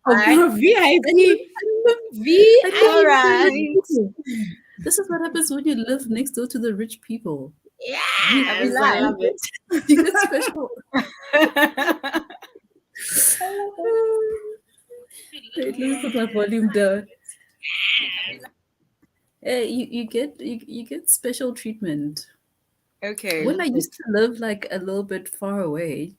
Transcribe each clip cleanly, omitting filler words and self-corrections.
VIP. All VIP. right. This is what happens when you live next door to the rich people. Yes, I love it. You get special. Wait, let me put my volume down. You get special treatment. Okay. When I used to live like a little bit far away,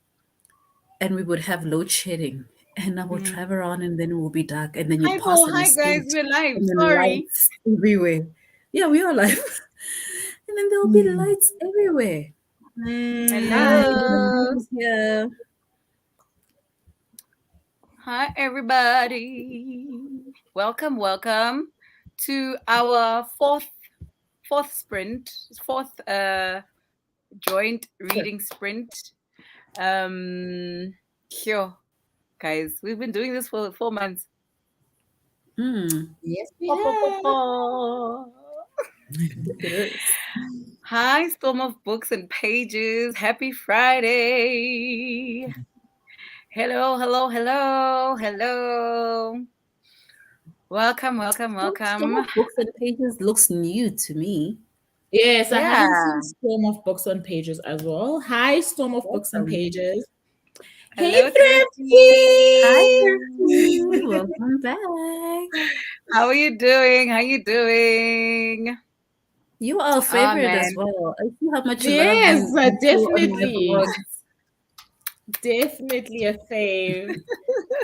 and we would have load shedding, and I would drive around, and then it will be dark, and then Hi, you'd pass Paul. an Hi, guys. estate, We're live. and then Sorry. lights everywhere. Yeah, we are live, and then there'll be lights everywhere. Hi, Hello. everybody's here. Hi, everybody. Welcome to our fourth joint reading sprint. Sure, guys, we've been doing this for 4 months. Yes, we have. Hi, Storm of Books and Pages. Happy Friday. Hello. Welcome. Some of Books and Pages looks new to me. Yes, I haven't Yeah. seen Storm of Books on Pages as well. Hi, Storm of Books on Pages. Hello, Hey, Thrifty. Hi, Thrifty. Thrifty. Welcome back. How are you doing? You are a favorite as man. well. I see how much Yes, love you show on my definitely. vlogs. Definitely a fave.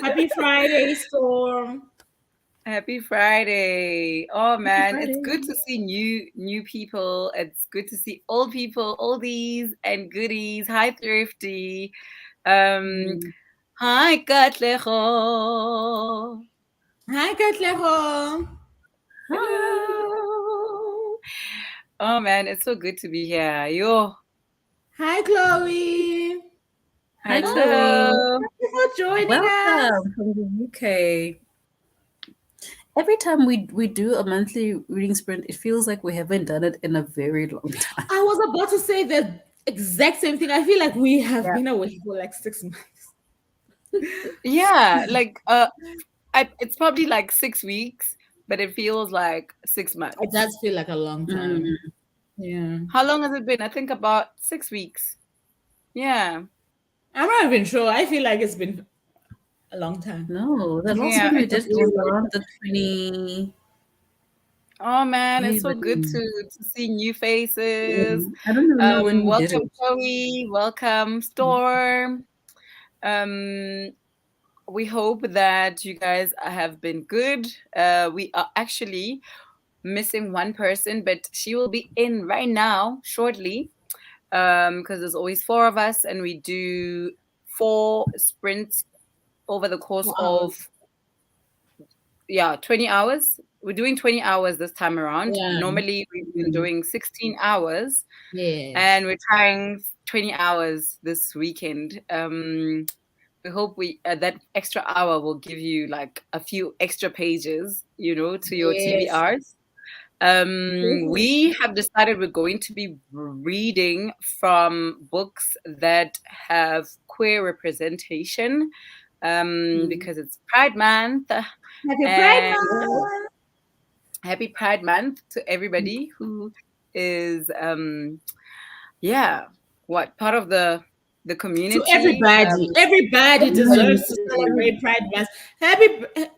Happy Friday, Storm. Happy Friday. Oh man, Friday. it's good to see new people. It's good to see old people, oldies and goodies. Hi, Thrifty. Hi, Katleho. Hi, Katleho. Hello. Oh man, it's so good to be here. Yo. Hi, Chloe. Hi, Hello. Chloe. Thank you for joining us. Welcome from the UK. Every time we do a monthly reading sprint, it feels like we haven't done it in a very long time. I was about to say the exact same thing. I feel like we have been away for like 6 months. Yeah, like it's probably like 6 weeks, but it feels like 6 months. It does feel like a long time. Yeah. How long has it been? I think about 6 weeks. Yeah. I'm not even sure. I feel like it's been a long time. No, the last Yeah, one we it did feels was like around the 20. Oh man, it's so good to see new faces. I don't even know when we did Welcome, it. Chloe. Welcome, Storm. We hope that you guys have been good. We are actually missing one person, but she will be in right now shortly. Because there's always 4 of us, and we do 4 sprints over the course of 20 hours. We're doing 20 hours this time around. Yeah. Normally we've been doing 16 hours. Yeah. And we're trying 20 hours this weekend. We hope that extra hour will give you like a few extra pages, to your TBRs. We have decided we're going to be reading from books that have queer representation because it's Pride Month. Happy Pride Month! Happy Pride Month to everybody who is, part of the community. To everybody. Everybody deserves to celebrate Pride Month.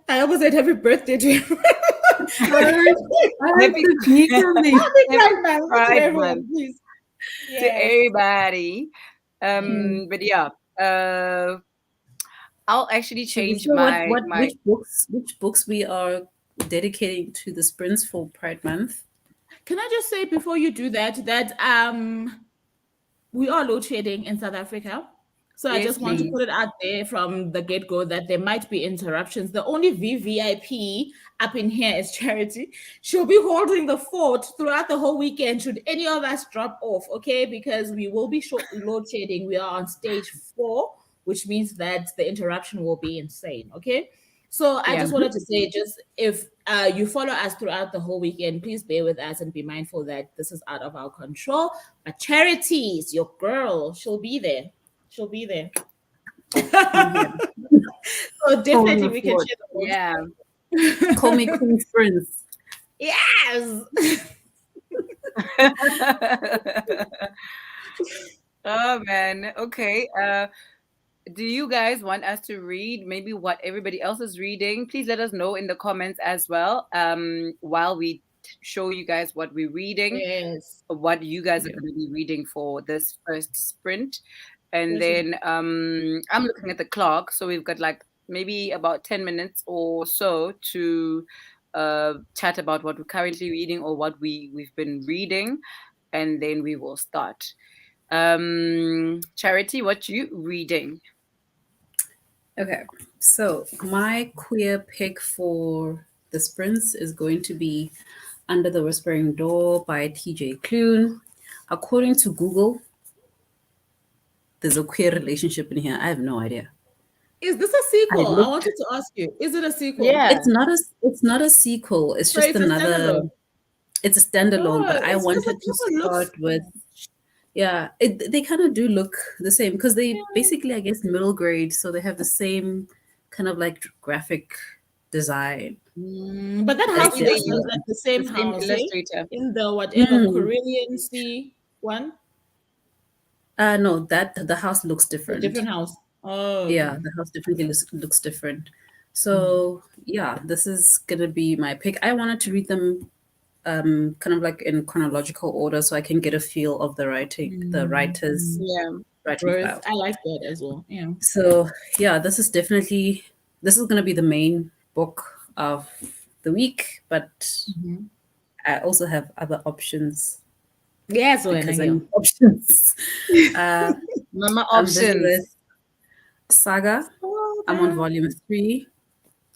I almost said happy birthday to everyone. Happy Pride Month to everybody. But yeah, I'll actually change which books we are dedicating to the sprints for Pride Month. Can I just say before you do that we are load shedding in South Africa. So I just want to put it out there from the get-go that there might be interruptions. The only VVIP up in here is Charity. She'll be holding the fort throughout the whole weekend should any of us drop off, okay? Because we will be load shedding. We are on stage 4, which means that the interruption will be insane, okay? So I just wanted to say, just if you follow us throughout the whole weekend, please bear with us and be mindful that this is out of our control. But Charity is your girl. She'll be there. So definitely we can share the post. Yeah. Call me Queen Prince. Yes. Oh man. Okay. Do you guys want us to read maybe what everybody else is reading? Please let us know in the comments as well. While we show you guys what we're reading, Yes. what you guys are going to be reading for this first sprint. And Yes. then I'm looking at the clock, so we've got like maybe about 10 minutes or so to chat about what we're currently reading or what we've been reading, and then we will start. Charity, what you reading? Okay, so my queer pick for the sprints is going to be Under the Whispering Door by TJ Klune. According to Google, there's a queer relationship in here. I have no idea. Is this a sequel? I wanted to ask you. Is it a sequel? Yeah. It's not a sequel. It's So just it's a another standalone. it's a standalone, but I it's wanted because to it looks- start with they kind of do look the same because they basically, I guess, middle grade, so they have the same kind of like graphic design. But that house the looks other one. like the same The same house, eh? illustrator. In the whatever Mm. Carillion C one. No, that the house looks A different. different house. Oh, okay. Yeah, the house definitely looks different. So yeah, this is gonna be my pick. I wanted to read them kind of like in chronological order so I can get a feel of the writing, the writer's Yeah. writing Birth. style. I like that as well. Yeah. So yeah, this is gonna be the main book of the week, but I also have other options Yes, because I when need options. Mama I'm busy options. with Saga. I'm on volume 3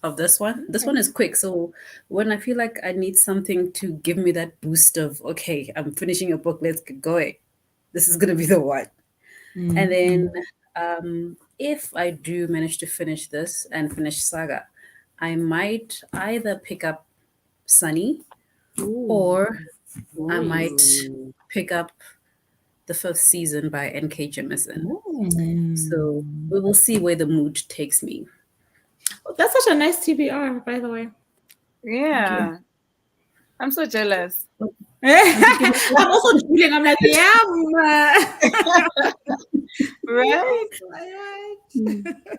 of this one. This one is quick, so when I feel like I need something to give me that boost of okay, I'm finishing a book, let's get going, this is gonna be the one. And then if I do manage to finish this and finish Saga, I might either pick up Sunny or I might pick up the 5th season by N.K. Jemisin. So we will see where the mood takes me. That's such a nice TBR, by the way. Yeah. I'm so jealous. I'm also drooling. I'm like, yeah. Right?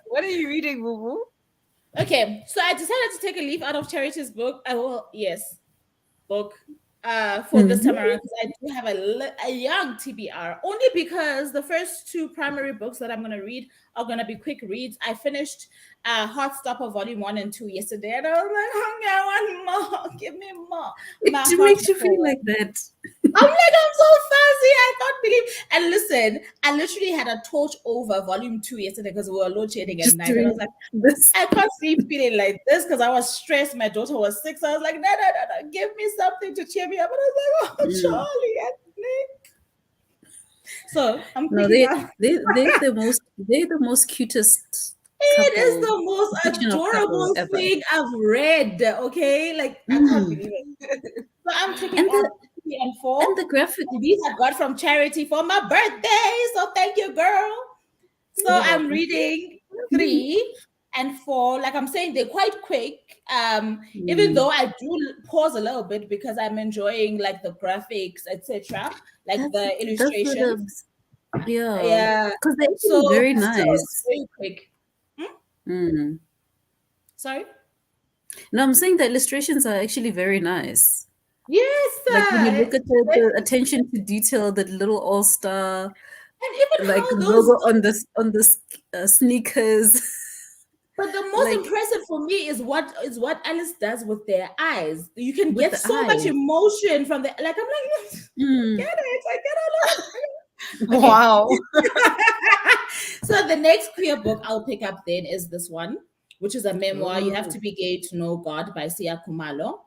What are you reading, Boo Boo? Okay, so I decided to take a leaf out of Charity's book. Book for this time around because I do have a young TBR. Only because the first 2 primary books that I'm going to read are going to be quick reads. I finished Heartstopper Volume 1 and 2 yesterday, and I was like, I want more. Give me more. It makes you feel like that. I'm like, I'm so fuzzy. I can't believe. And listen, I literally had a torch over Volume 2 yesterday because we were load shedding at night. And I was like, I can't sleep feeling like this because I was stressed. My daughter was sick. So I was like, no. Give me something to cheer me up. And I was like, oh, Charlie and Nick. So I'm they're the most cutest. It is the most adorable thing I've read. Okay, like I can't believe it. So I'm taking on 3 and 4. And the graphic. These I got from Charity for my birthday. So thank you, girl. So I'm reading 3 and 4. Like I'm saying, they're quite quick. Even though I do pause a little bit because I'm enjoying like the graphics, etc. Like the illustrations. Yeah. Because they're actually very nice. Very quick. Sorry? No, I'm saying the illustrations are actually very nice. Yes, like when you look at the attention to detail, that little all-star, and even like how logo on the sneakers. But the most impressive for me is what Alice does with their eyes. You can get so much emotion from the like. I'm like, get it? I get it. Okay. Wow. So the next queer book I'll pick up then is this one, which is a memoir. You have to be gay to know God by Sia Kumalo.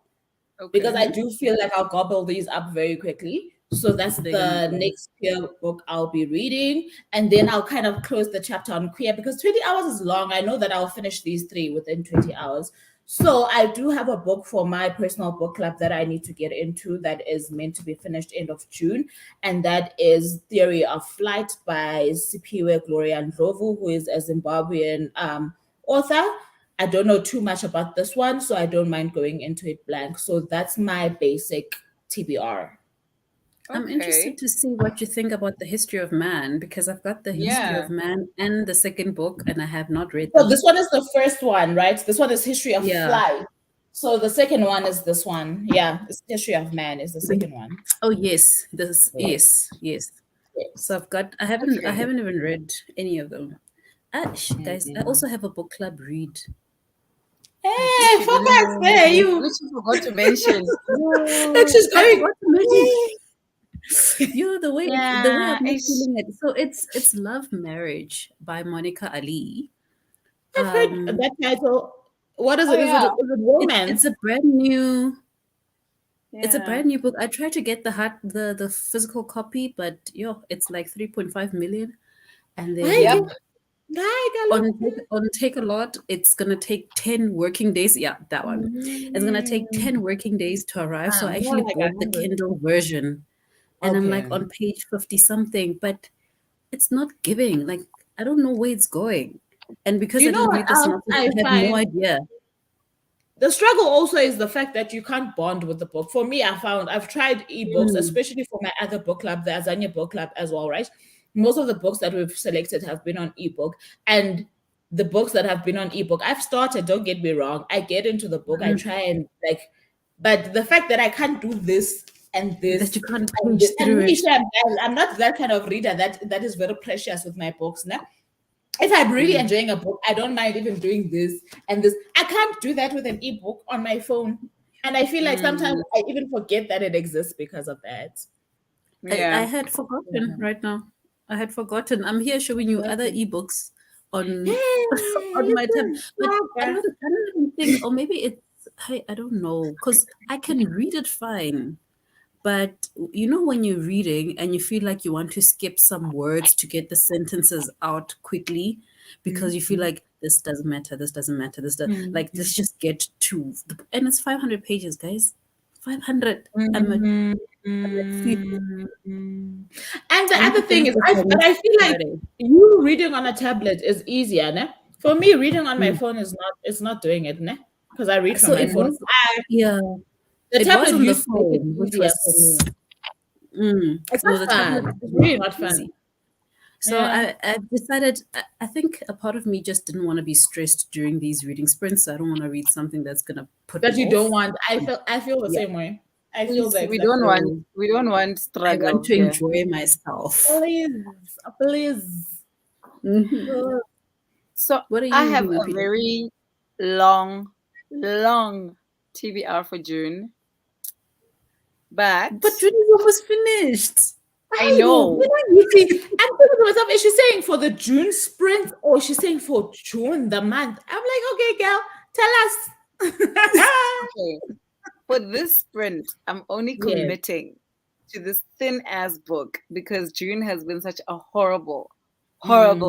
Okay. Because I do feel like I'll gobble these up very quickly. So that's the next queer book I'll be reading. And then I'll kind of close the chapter on queer because 20 hours is long. I know that I'll finish these 3 within 20 hours. So I do have a book for my personal book club that I need to get into that is meant to be finished end of June. And that is Theory of Flight by Sipiwe Gloria Ndlovu, who is a Zimbabwean author. I don't know too much about this one, so I don't mind going into it blank. So that's my basic TBR. I'm interested to see what you think about the History of Man, because I've got the History of Man and the second book, and I have not read So them. this one is the first one, right? This one is History of Yeah. Fly. So the second one is this one. Yeah, it's History of Man is the second one. Oh yes, yes. So I haven't even read any of them. Guys, I also have a book club read. Hey, focus there, you. Which you forgot to mention. She's going. You the way I'm not feeling it. So it's Love Marriage by Monica Ali. I've heard that title. What is it? Is it romance? It's a brand new. It's a brand new book. I tried to get the physical copy, but it's like 3.5 million, and then on Take a Lot, it's gonna take 10 working days. Yeah, that one. It's gonna take 10 working days to arrive. So I actually bought the Kindle version, and I'm like on page 50 something, but it's not giving. Like I don't know where it's going, and because I didn't read the synopsis, I have no idea. The struggle also is the fact that you can't bond with the book. For me, I've tried ebooks, especially for my other book club, the Azania book club as well, right? Most of the books that we've selected have been on ebook, and the books that have been on ebook, I've started, don't get me wrong, I get into the book, I try and but the fact that I can't do this and this, that you can't push through it. I'm not that kind of reader that is very precious with my books now. If I'm really enjoying a book, I don't mind even doing this and this. I can't do that with an ebook on my phone. And I feel like sometimes I even forget that it exists because of that. I had forgotten right now. I had forgotten. I'm here showing you other ebooks on my tab. But I don't even think, or maybe it's, I don't know, because I can read it fine. But when you're reading and you feel like you want to skip some words to get the sentences out quickly because you feel like this doesn't matter, this doesn't matter, like let's just get to and it's 500 pages, guys. 500. And the other thing is, I feel like you reading on a tablet is easier, ne? For me, reading on my phone is not doing it, ne? Because I read from my phone. The tablet on the used to make it phone, which easier was for me. It's not fun. It's really not fun. So I decided, I think a part of me just didn't want to be stressed during these reading sprints. So I don't want to read something that's gonna put that me you off. don't want. I feel the same way. I feel that we don't want struggle. I want to enjoy myself. Please. So what are you? I have a very long TBR for June. But June is almost finished. I know. I'm thinking to myself, is she saying for the June sprint or is she saying for June, the month? I'm like, okay, girl, tell us. Okay. For this sprint, I'm only committing to this thin ass book because June has been such a horrible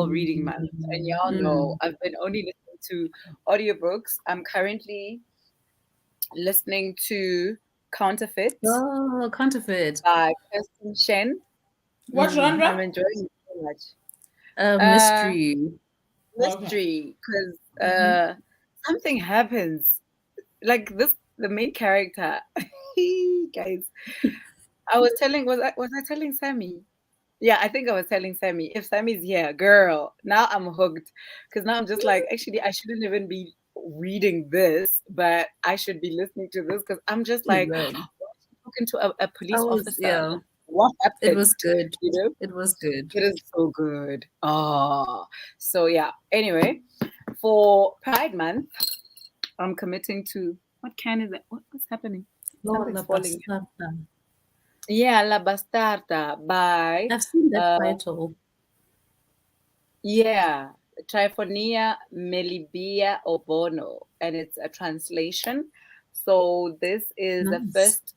reading month. And y'all know I've been only listening to audiobooks. I'm currently listening to Counterfeit. Oh, Counterfeit. By Kirsten Shen. What genre? I'm enjoying it so much. Mystery. Mystery, because something happens. Like the main character. Guys, was I telling Sammy? Yeah, I think I was telling Sammy. If Sammy's here, girl, now I'm hooked. Because now I'm just like, actually, I shouldn't even be reading this, but I should be listening to this because I'm just like talking to a police officer. Yeah. What happened? It was good. It was good. It is so good. Oh, so yeah. Anyway, for Pride Month, I'm committing to what can is it? What's happening? Something's falling. Yeah, La Bastarda by. I've seen that title. Yeah, Trifonia Melibia Obono, and it's a translation. So this is the first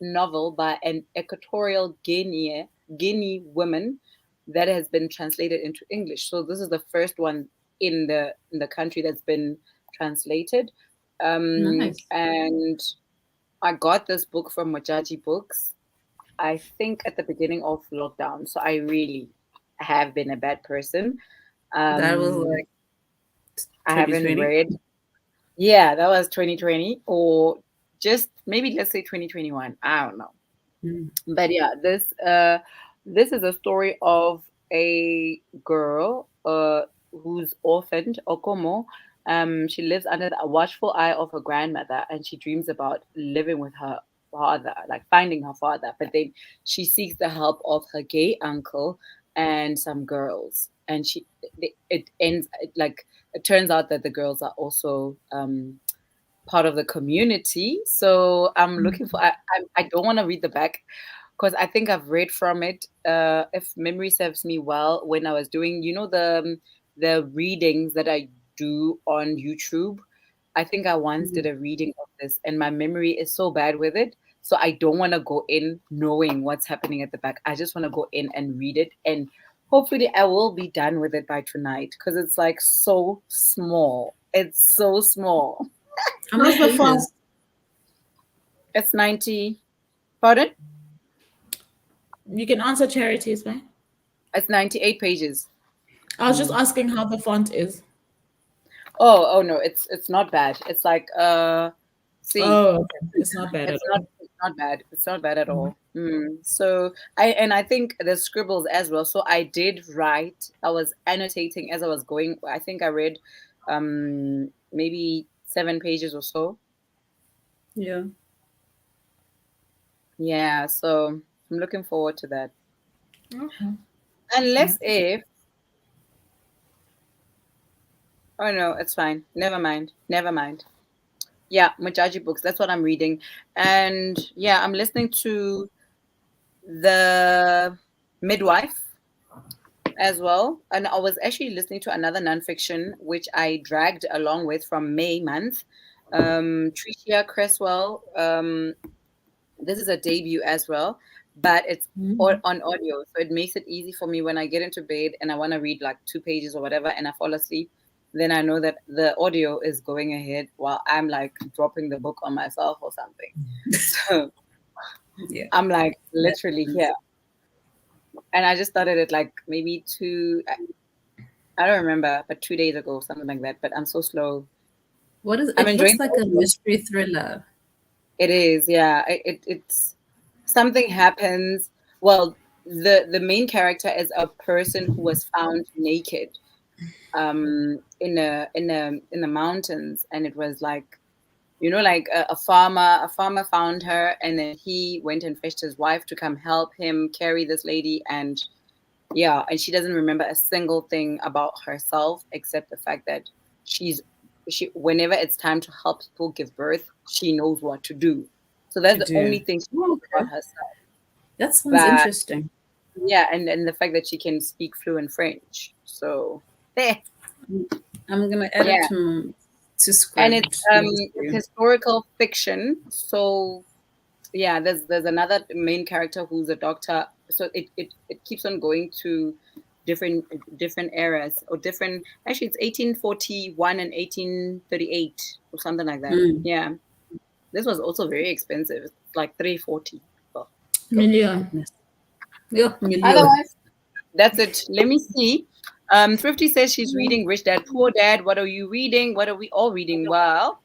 novel by an Equatorial Guinea woman that has been translated into English. So this is the first one in the country that's been translated. And I got this book from Mojaji Books, I think at the beginning of lockdown. So I really have been a bad person. That was like I haven't read. Yeah, that was 2020 or just maybe let's say 2021. I don't know. But yeah, this is a story of a girl who's orphaned, Okomo. She lives under the watchful eye of her grandmother, and she dreams about living with her father, like finding her father. But then she seeks the help of her gay uncle and some girls, and it ends like it turns out that the girls are also part of the community. So I'm looking for. I don't want to read the back because I think I've read from it. If memory serves me well, when I was doing, the readings that I do on YouTube. I think I once did a reading of this, and my memory is so bad with it. So I don't want to go in knowing what's happening at the back. I just want to go in and read it, and hopefully I will be done with it by tonight because it's like so small. It's so small. How many pages? It's 90. Pardon? You can answer Charities, right? It's 98 pages. I was just asking how the font is. Oh no, it's not bad. It's like see, okay. It's not bad at all. It's not bad. It's not bad at all. So I think the scribbles as well. So I did write. I was annotating as I was going. I think I read maybe 7 pages or so. Yeah. Yeah, so I'm looking forward to that. Okay. Unless if oh no, it's fine. Never mind. Never mind. Yeah, Mujaji books. That's what I'm reading. And yeah, I'm listening to The Midwife as well. And I was actually listening to another nonfiction, which I dragged along with from May month. Tricia Cresswell. This is a debut as well, but it's on audio. So it makes it easy for me when I get into bed and I want to read like 2 pages or whatever and I fall asleep. Then I know that the audio is going ahead while I'm like dropping the book on myself or something. So Yeah. I'm like literally here. And I just started it like maybe I don't remember, but 2 days ago, something like that. But I'm so slow. What is it? It looks like a mystery thriller. It is, yeah. It's something happens. Well, the main character is a person who was found naked in the mountains, and it was like like a farmer found her, and then he went and fetched his wife to come help him carry this lady, and she doesn't remember a single thing about herself except the fact that she whenever it's time to help people give birth, she knows what to do. So that's the only thing she knows about herself. That sounds interesting. Yeah, and the fact that she can speak fluent French. So I'm gonna add it to script. And it's historical fiction. So yeah, there's another main character who's a doctor. So it keeps on going to different eras or different. Actually, it's 1841 and 1838 or something like that. Yeah, this was also very expensive. It's like 340 million. Yeah, million. Otherwise, that's it. Let me see. Thrifty says she's reading Rich Dad Poor Dad. What are you reading? What are we all reading? Well,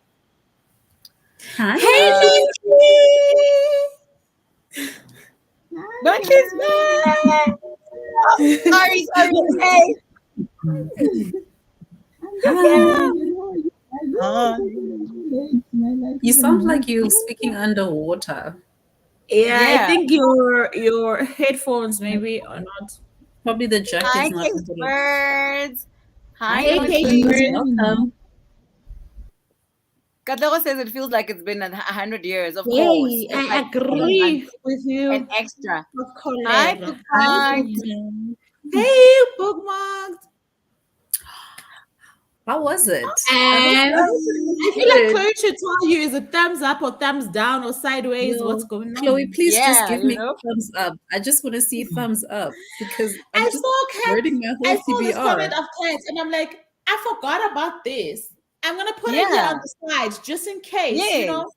hi, Monkey's back. Sorry. Hey. Hi. You sound like you're speaking underwater. Yeah, I think your headphones maybe are not. Probably the jack Hi, is not. birds. Hi, welcome. Katero says it feels like it's been 100 years. Of Yay, course, I agree with you. An extra. Hi, Bookmarked. Hey, Bookmarked. How was it? And I feel like Chloe should tell you, is it thumbs up or thumbs down or sideways? No. What's going on? Chloe, please just give me thumbs up. I just want to see thumbs up because I'm just wording my whole I saw this TBR. comment of Kat and I'm like, I forgot about this. I'm gonna put it here on the slides just in case, that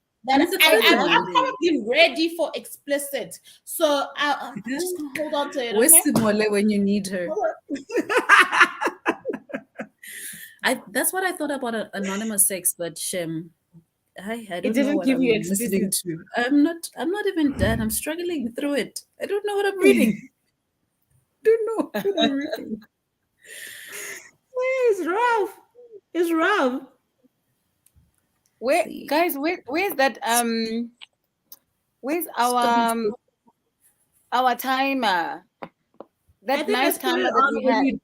I'm probably ready for explicit. So I'm just gonna hold on to it. Where's Simole when you need her? That's what I thought about Anonymous Sex, but Shem, I It don't know didn't what give I'm you listening explicit. to. I'm not even done. I'm struggling through it. I don't know what I'm reading. Don't know what I'm reading. It's rough. It's rough. See, Where's that where's Scottish our timer? I That think nice let's put it timer that on we when had. you.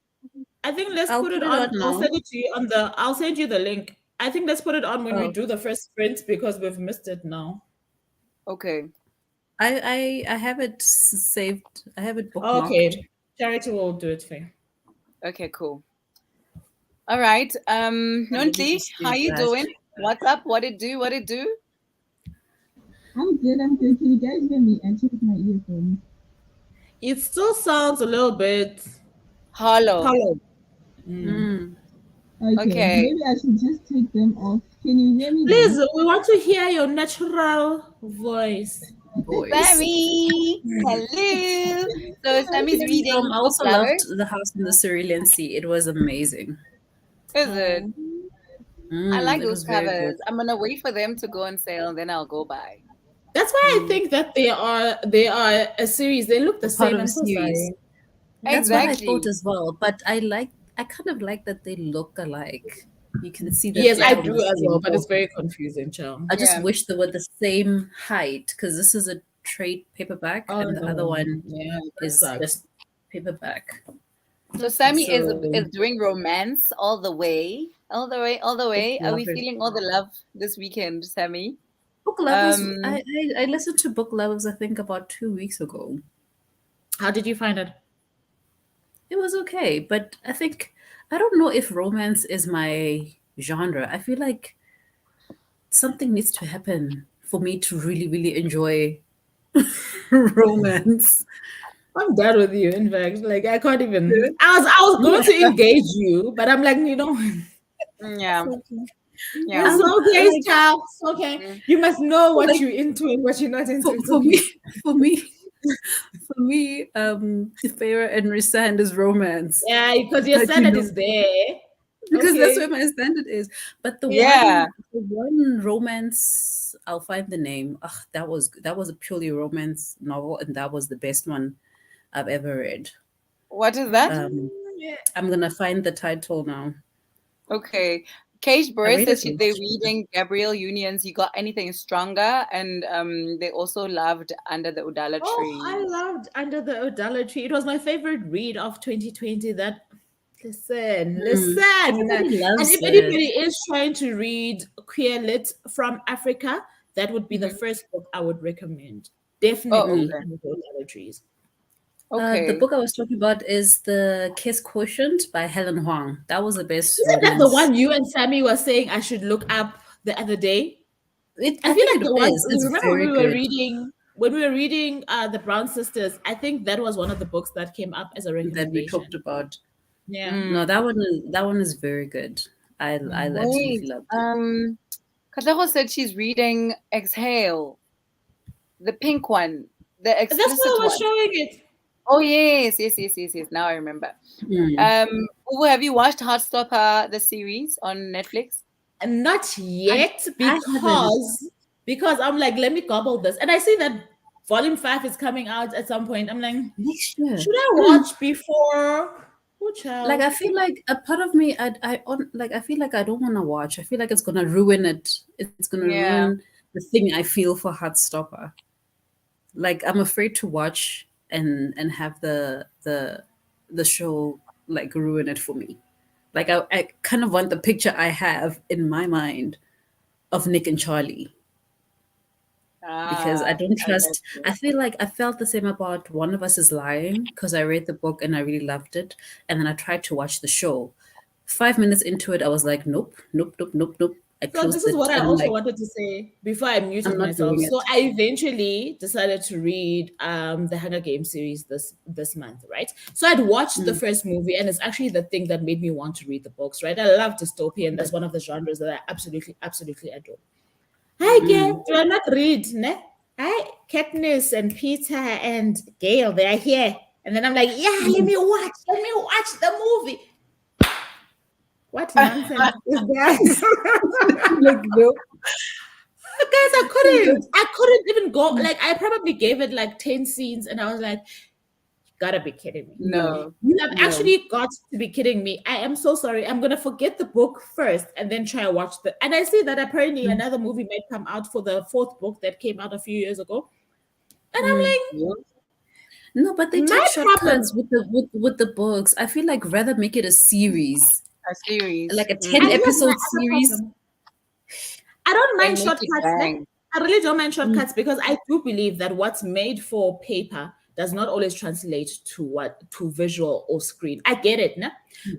I think let's I'll put it put it on on. I'll now. send it to you on the. I'll send you the link. I think let's put it on when we Oh, do the first sprint because we've missed it now. Okay. I have it saved. I have it bookmarked. Okay, Charity will do it for you. Okay, cool. All right. Let me Nonhly, just how save you that. doing? What's up? What it do? What it do? I'm good. Can you guys hear me? I checked my earphones. It still sounds a little bit Hollow. hollow. Mm. Okay. Maybe I should just take them off. Can you hear me Please, now? we want to hear your natural voice. Boys. Sammy, hello. So Sammy's reading I Book also loved Lovers. The House in the Cerulean Sea. It was amazing. Is it? I like It was those very good. covers. I'm gonna wait for them to go on sale and then I'll go buy. That's why I think that they are a series. They look the A part same. of a I'm so series. sorry. That's what I thought Exactly. as well. But I kind of like that they look alike. You can see that Yes, they're I Yeah. from do the as well, same but it's author. very confusing, child. I just Yeah. wish they were the same height because this is a trade paperback Oh and the other no, one yeah, that is sucks. just paperback. So Sammy So is doing romance all the way. All the way, all the book way. Are we lovers. feeling all the love this weekend, Sammy? Book lovers. Um I listened to Book Lovers. I think about 2 weeks ago. How did you find it? It was okay, but I don't know if romance is my genre. I feel like something needs to happen for me to really, really enjoy romance. I'm done with you. In fact, like I can't even. I was going to engage you, but I'm like, yeah. it's okay. Yeah. It's okay, Like, child. It's okay. Mm. You must know what like you're into and what you're not into. for, It's for me, okay. for me, for me, Farah and Risand is romance. Yeah, because your But you standard know, is there. because that's where Okay. my standard is. But Yeah. the one romance, I'll find the name. Ugh, that was a purely romance novel, and that was the best one I've ever read. What is that? Yeah. I'm gonna find the title now. Okay. Cage I Burr read says it they're last year. reading Gabrielle Union's You Got Anything Stronger, and they also loved Under the Udala Oh, I Tree. loved Under the Odala Tree. It was my favorite read of 2020. That listen. Everybody And loves if it. anybody is trying to read queer lit from Africa, that would be the Mhm. first book I would recommend. Oh, Definitely okay. Under the Odala Trees. The Okay. book I was talking about is The Kiss Quotient by Helen Huang. That was the best Isn't that the romance. one you and Sammy were saying I should look up the other day? I I feel think like it the one. is. It's Remember very good. when we were reading the Brown Sisters. I think that was one of the books that came up as a That we talked recommendation. about. Yeah. Mm. No, that one is very good. I Wait. absolutely loved it. Katlego said she's reading Exhale, the pink one, the That's why explicit I was one. showing it. Oh yes. Now I remember. Mm. Uwe, have you watched Heartstopper, the series on Netflix? And not yet I haven't. because I'm like, let me gobble this. And I see that volume 5 is coming out at some point. I'm like, Next year. should I watch before? Oh Like child. I feel like a part of me, I feel like I don't want to watch. I feel like it's gonna ruin it. It's gonna Yeah. ruin the thing I feel for Heartstopper. Like I'm afraid to watch and have the show like ruin it for me. Like I kind of want the picture I have in my mind of Nick and Charlie because I don't I get trust. you. I feel like I felt the same about One of Us is Lying because I read the book and I really loved it, and then I tried to watch the show. 5 minutes into it, I was like, nope, nope, nope, nope, nope. I So this closed is it what I and I'm also like, wanted to say before I I'm muted not myself. doing So it. I eventually decided to read the Hunger Games series this month, right? So I'd watched the first movie, and it's actually the thing that made me want to read the books, right? I love dystopian. That's one of the genres that I absolutely adore. Hi, Gail. Do I not read? Ne? Hi, Katniss and Peter and Gail. They are here, and then I'm like, yeah, let me watch the movie. What nonsense is that? Like, no. Guys, I couldn't even go. Like, I probably gave it like 10 scenes, and I was like, gotta be kidding me. No. You have actually got to be kidding me. I am so sorry. I'm gonna forget the book first and then try to watch the. And I see that apparently another movie might come out for the fourth book that came out a few years ago. And I'm like, no, but they My take shortcuts problem- with the books. I feel like rather make it a series, A series. like a and here's my 10-episode other series. problem. I don't mind And make it shortcuts. bang. I really don't mind shortcuts because I do believe that what's made for paper does not always translate to visual or screen. I get it. No?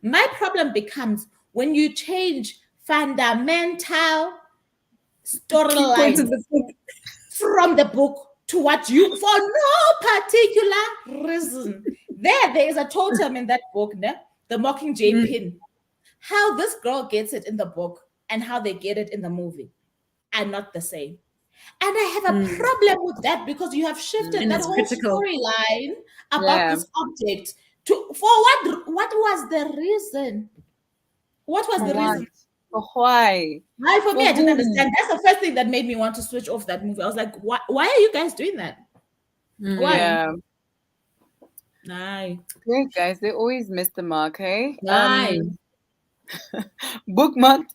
My problem becomes when you change fundamental Points in storylines the book. from the book to what you, for no particular reason. There is a totem in that book, ne? The Mockingjay pin. How this girl gets it in the book and how they get it in the movie are not the same. And I have a problem with that because you have shifted And that it's whole critical. storyline about this object to for what was the reason? What was the reason? For why? Why for me, For I didn't whom? understand. That's the first thing that made me want to switch off that movie. I was like, why are you guys doing that? Why? Yeah. Aye. Okay, guys, they always miss the mark, hey? Aye. Book Month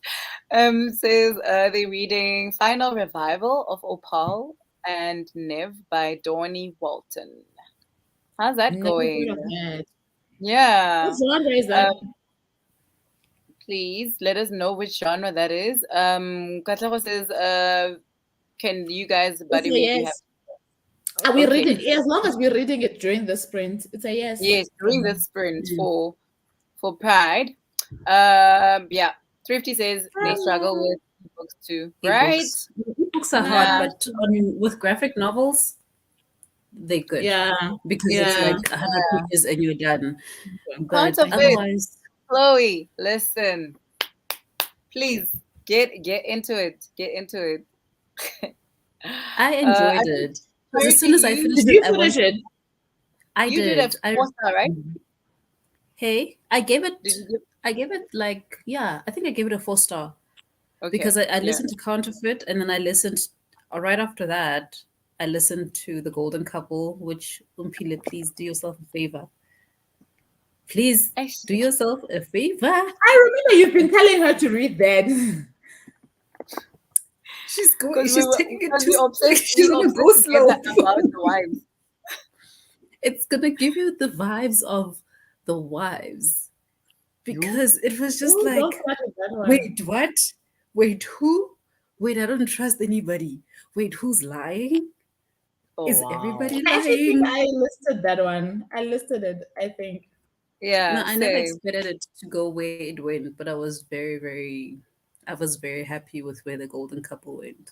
says they're reading Final Revival of Opal and Nev by Dawnie Walton. How's that Never going? heard of that. Yeah. What genre is that? Please let us know which genre that is. Katlego says, can you guys, buddy, read? Yes. Are we reading? As long as we're reading it during the sprint, it's a yes. Yes, during the sprint for Pride. Yeah. Thrifty says they struggle with books too, right? Books are hard, but with graphic novels, they're good. Yeah, because it's like 100 pages and you're done. But otherwise, Chloe, listen, please get into it. Get into it. I enjoyed it. Because as soon as I finished did you finish it? I did. You did a 4-star, right? Hey, I gave it like, I think I gave it a 4-star. Okay. Because I listened to Counterfeit, and then I listened right after that. I listened to The Golden Couple, which Umpile, please do yourself a favor. Please do yourself a favor. I remember you've been telling her to read that. She's going. She's taking it too. Obsessed. She's gonna go slow. About the wives. It's gonna give you the vibes of The Wives, because it was just like, wait, what? Wait, who? Wait, I don't trust anybody. Wait, who's lying? Is everybody lying? I actually think I listed that one. I listed it, I think. Yeah. No, I never expected it to go where it went, but I was very happy with where The Golden Couple went.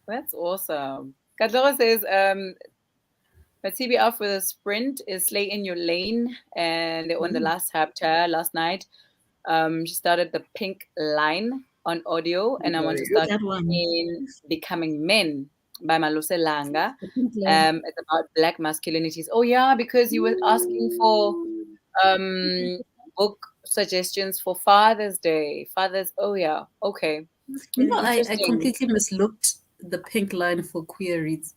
That's awesome. Katlego says, the TBR for the sprint is Slay in Your Lane, and they're on the last chapter last night. She started the Pink Line on audio, and I want to start in Becoming Men by Malose Langa. It's about Black masculinities. Oh yeah, because you were asking for book suggestions for Father's Day. Okay. You know, I completely mislooked the Pink Line for queer reads.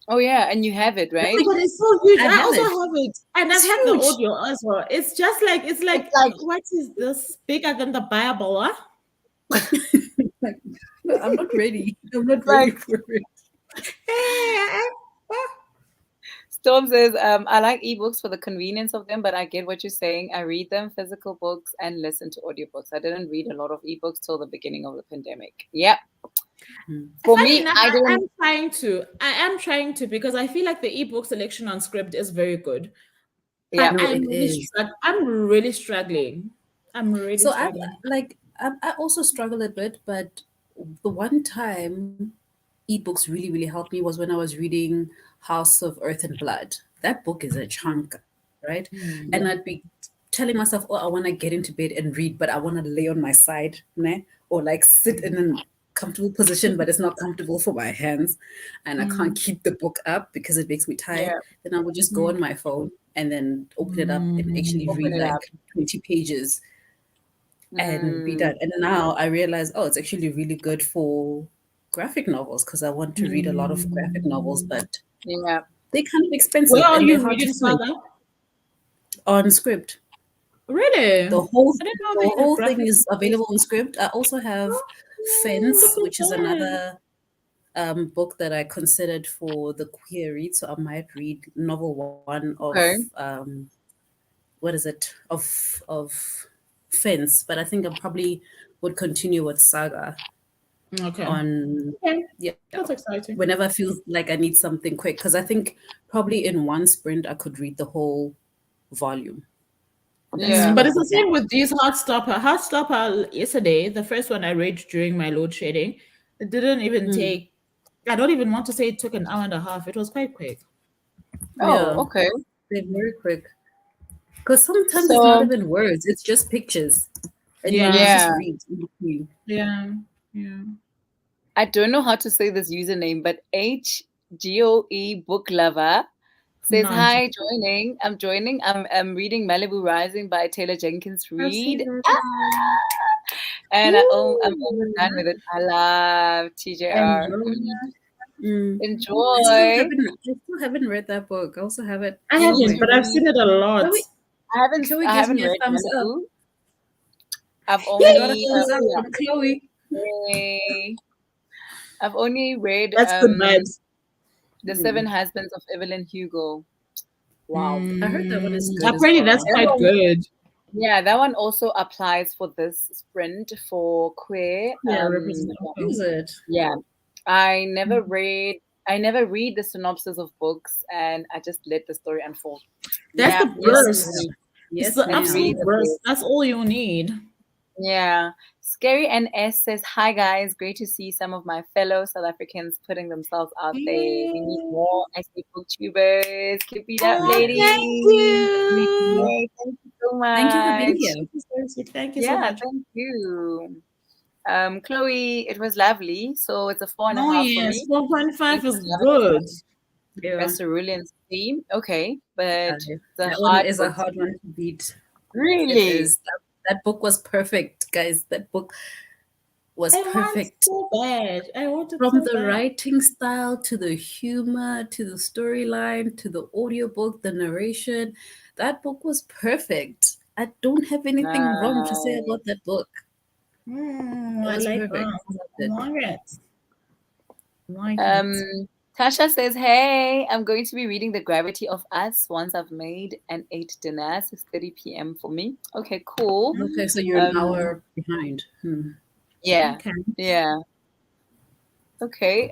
Oh yeah, and you have it, right? But it's so huge. I also have it, and I've had the audio as well. It's just like it's like what is this bigger than the Bible? Huh? No, I'm not ready. I'm not ready for it. Storm says, I like ebooks for the convenience of them, but I get what you're saying. I read them, physical books, and listen to audiobooks. I didn't read a lot of ebooks till the beginning of the pandemic. Yep. For me, I am trying to because I feel like the ebook selection on Scribd is very good. Yeah, I'm really struggling. I also struggle a bit, but the one time ebooks really, really helped me was when I was reading House of Earth and Blood. That book is a chunk, right? And I'd be telling myself, I want to get into bed and read, but I want to lay on my side, né? Or like sit in a comfortable position, but it's not comfortable for my hands, and I can't keep the book up because it makes me tired. Then I would just go on my phone and then open it up and actually read like 20 pages. and be done. And now I realize, oh, it's actually really good for graphic novels because I want to read a lot of graphic novels, but Yeah. they're kind of expensive Where are and they're you hard to reading find Saga? on Script. Really? The whole I didn't know the they had whole thing graphic is available on Script. I also have Fence, look at which is that. another book that I considered for the queer read. So I might read novel one of Okay. what is it of Fence, but I think I probably would continue with Saga Okay. on Okay. That's exciting. whenever I feel like I need something quick because I think probably in one sprint I could read the whole volume. Yeah. But it's the same with these Heartstopper. Heartstopper yesterday, the first one I read during my load shedding, it didn't even take, I don't even want to say it took an hour and a half. It was quite quick. Oh, okay. They're very quick. Because sometimes it's not So even words, it's just pictures. And you Yeah. just yeah, read in between. Yeah. Yeah. I don't know how to say this username, but HGOE Book Lover says, Not. "Hi, joining. I'm joining. I'm reading Malibu Rising by Taylor Jenkins Reid, and I'm almost done with it. I love TJR. Enjoy. I still haven't read that book. I also have it. I haven't, but I've seen it a lot. Chloe I gives haven't me a read thumbs up. Malibu. I've I got a only thumbs up from Chloe. Yay. I've only read That's good vibes. The Seven Husbands of Evelyn Hugo. Wow. I heard that one is good. Apparently, that's quite good. Yeah, that one also applies for this sprint for queer. Is it? Yeah. I never read the synopsis of books and I just let the story unfold. That's the burst. Yes, It's the absolute burst. That's all you need. Yeah. Scary NS says, "Hi guys, great to see some of my fellow South Africans putting themselves out there. We need more SA Booktubers. Keep it up, ladies." Thank you. Yay, thank you so much. Thank you for being here. Thank you so much. Thank you. Chloe, it was lovely. So it's a 4.5 for me. 4.5 is good. Yeah. Cerulean's theme. Okay, but that one is a hard one to beat. Really? It is. That book was perfect, guys. That book was perfect. So bad. I wanted from so the bad. writing style to the humor to the storyline to the audiobook, the narration. That book was perfect. I don't have anything wrong to say about that book. I like that. Tasha says, "Hey, I'm going to be reading The Gravity of Us once I've made and ate dinner. 6:30 p.m. for me." Okay, cool. Okay, so you're an hour behind. Yeah. Okay. Yeah. Okay.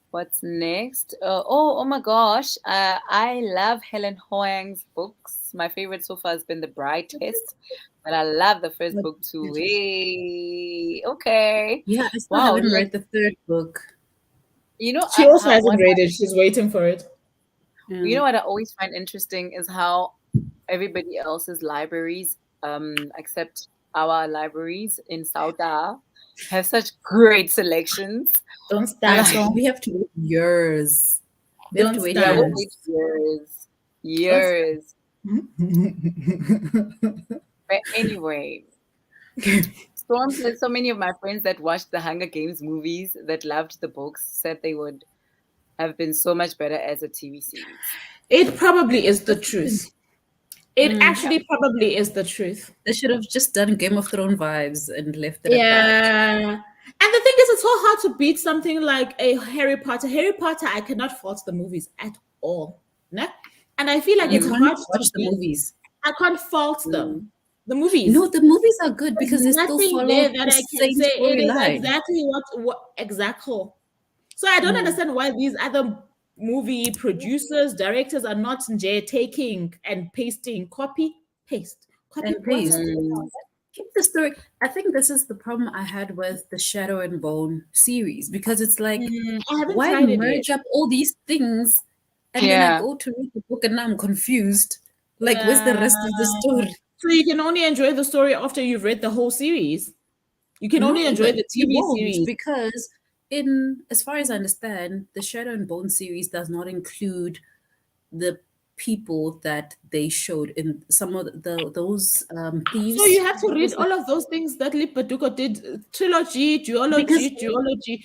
What's next? Oh my gosh. I love Helen Hoang's books. My favorite so far has been The Bride Test, but I love the first book too. Hey, okay. Yeah, I still haven't read the third book. You know, she also hasn't read it. She's waiting for it. You know what I always find interesting is how everybody else's libraries, except our libraries in Sauda, have such great selections. Don't start. We have to wait years. We have to wait years. But anyway, Storm says so many of my friends that watched the Hunger Games movies that loved the books said they would have been so much better as a TV series. It probably is the truth. It actually probably is the truth. They should have just done Game of Thrones vibes and left it at that. And the thing is, it's so hard to beat something like a Harry Potter. Harry Potter, I cannot fault the movies at all. No? And I feel like it's hard to watch the movies. I can't fault them. The movies. No, the movies are good because they still follow that the I can same say it is storyline. exactly what exactly. So I don't understand why these other movie producers, directors are not taking and pasting, copy, paste. Keep the story. I think this is the problem I had with the Shadow and Bone series because it's like, why merge up all these things and then I go to read the book and now I'm confused. Like, where's the rest of the story? So you can only enjoy the story after you've read the whole series. You can only enjoy the TV series because as far as I understand, the Shadow and Bone series does not include the people that they showed in some of those thieves. So you have to read all of those things that Lip Baduko did, trilogy, duology,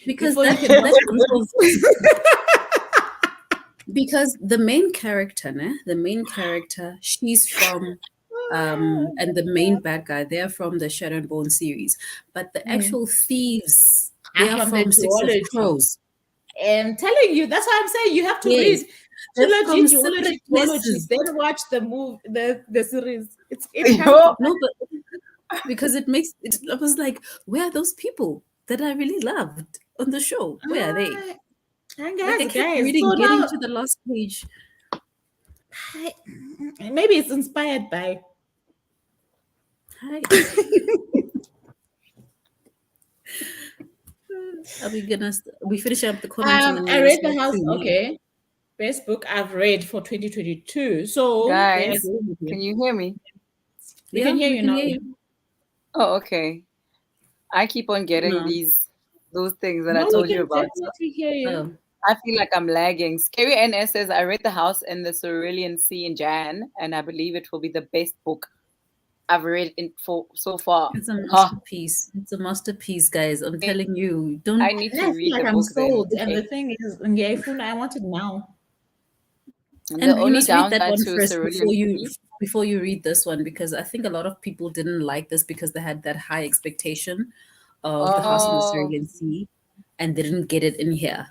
because before you that, can that group of because the main character, she's from and the main bad guy, they're from the Shadow and Bone series. But the actual thieves, they are from the from Six of duology. Crows. I'm telling you, that's why I'm saying you have to read They're trilogy, from duology, separate duology, places. then watch the series. It Yo. No, but because it makes it, I was like, where are those people that I really loved on the show? Where are they? And Like I guys, kept reading, so getting now to the last page. maybe it's inspired by. Hi. Are we gonna? We finish up the comments and then I we're read gonna The House. start to Okay, best book I've read for 2022. So Guys, yeah, can you hear me? we Yeah, can hear we you can now. hear you. Oh, okay. I keep on getting No. those things that No, I we told can you about. definitely hear you. Oh. I feel like I'm lagging. Scary NS says I read The House in the Cerulean Sea in Jan, and I believe it will be the best book I've read for so far. It's a masterpiece. It's a masterpiece, guys. I'm telling you. Don't. I need And to I feel read like the I'm book sold. then. And Okay. the thing is, I want it now. And And the you only must read that downside one to first Cerulean before you read this one, because I think a lot of people didn't like this because they had that high expectation of The House on the Cerulean Sea and they didn't get it in here.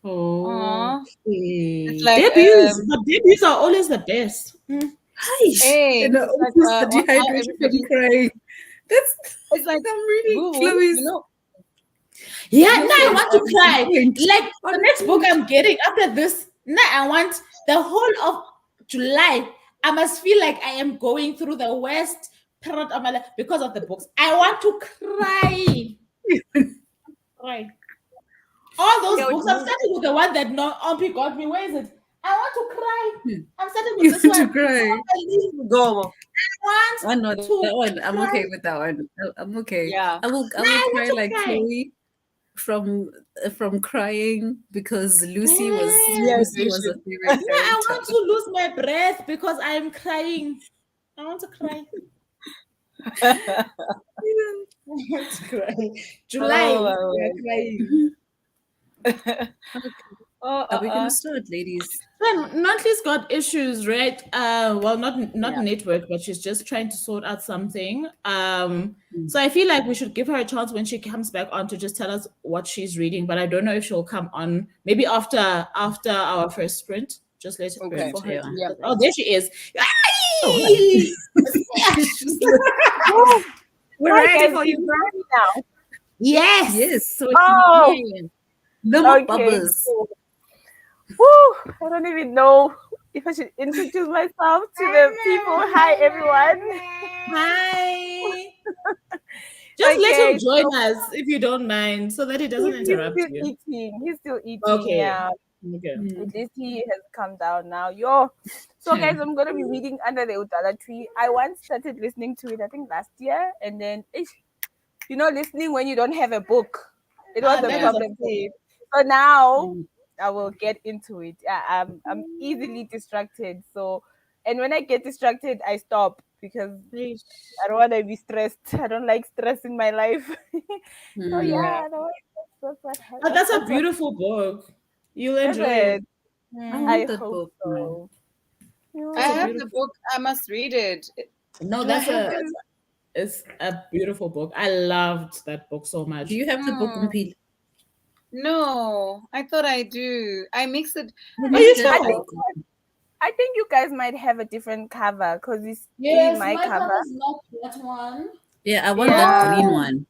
Oh, It's like debuts are always the best. hey, And it's like the now dehydration from everybody. crying. It's like I'm reading boo-boo, Chloe's. you know. Yeah, now I want to cry. point. Like the next book I'm getting after this, now I want the whole of July. I must feel like I am going through the worst period of my life because of the books. I want to cry. Cry. All those books. I'm starting with the one that Ompi got me. Where is it? I want to cry. I'm starting with this To one. cry. Go. I know that one. I'm okay with that one. I'm okay. Yeah. I will cry like Chloe from crying because Lucy was a favorite character. I want to lose my breath because I'm crying. I want to cry. I want to cry. July, we're crying. Are we gonna start, ladies? Then Nonhly's got issues, right? Well, not network, but she's just trying to sort out something. So I feel like we should give her a chance when she comes back on to just tell us what she's reading. But I don't know if she'll come on maybe after our first sprint. Just let it Okay. for her. Yeah. Oh, there she is. We're ready for you now. Yes. Yes. So we can hear you. No more Okay. bubbles. Cool. Woo! I don't even know if I should introduce myself to the people. Hi, everyone. Hi. Just let him join us if you don't mind, so that he doesn't interrupt He's you. He's still eating. Okay. Yeah. Okay. This he has come down now. So guys, I'm gonna be reading Under the Udala Tree. I once started listening to it, I think last year, and then listening when you don't have a book. It was a problem. So now I will get into it. I'm easily distracted. So, and when I get distracted, I stop because I don't want to be stressed. I don't like stress in my life. So yeah, that's what happens. But that's a beautiful book. You'll enjoy it. I I hope so. I have the book. I must read it. No, it's a beautiful book. I loved that book so much. Do you have the book, Mpil? No, I thought I do. I mix it. I think you guys might have a different cover because it's my cover. Is not that one. Yeah, I want that green one.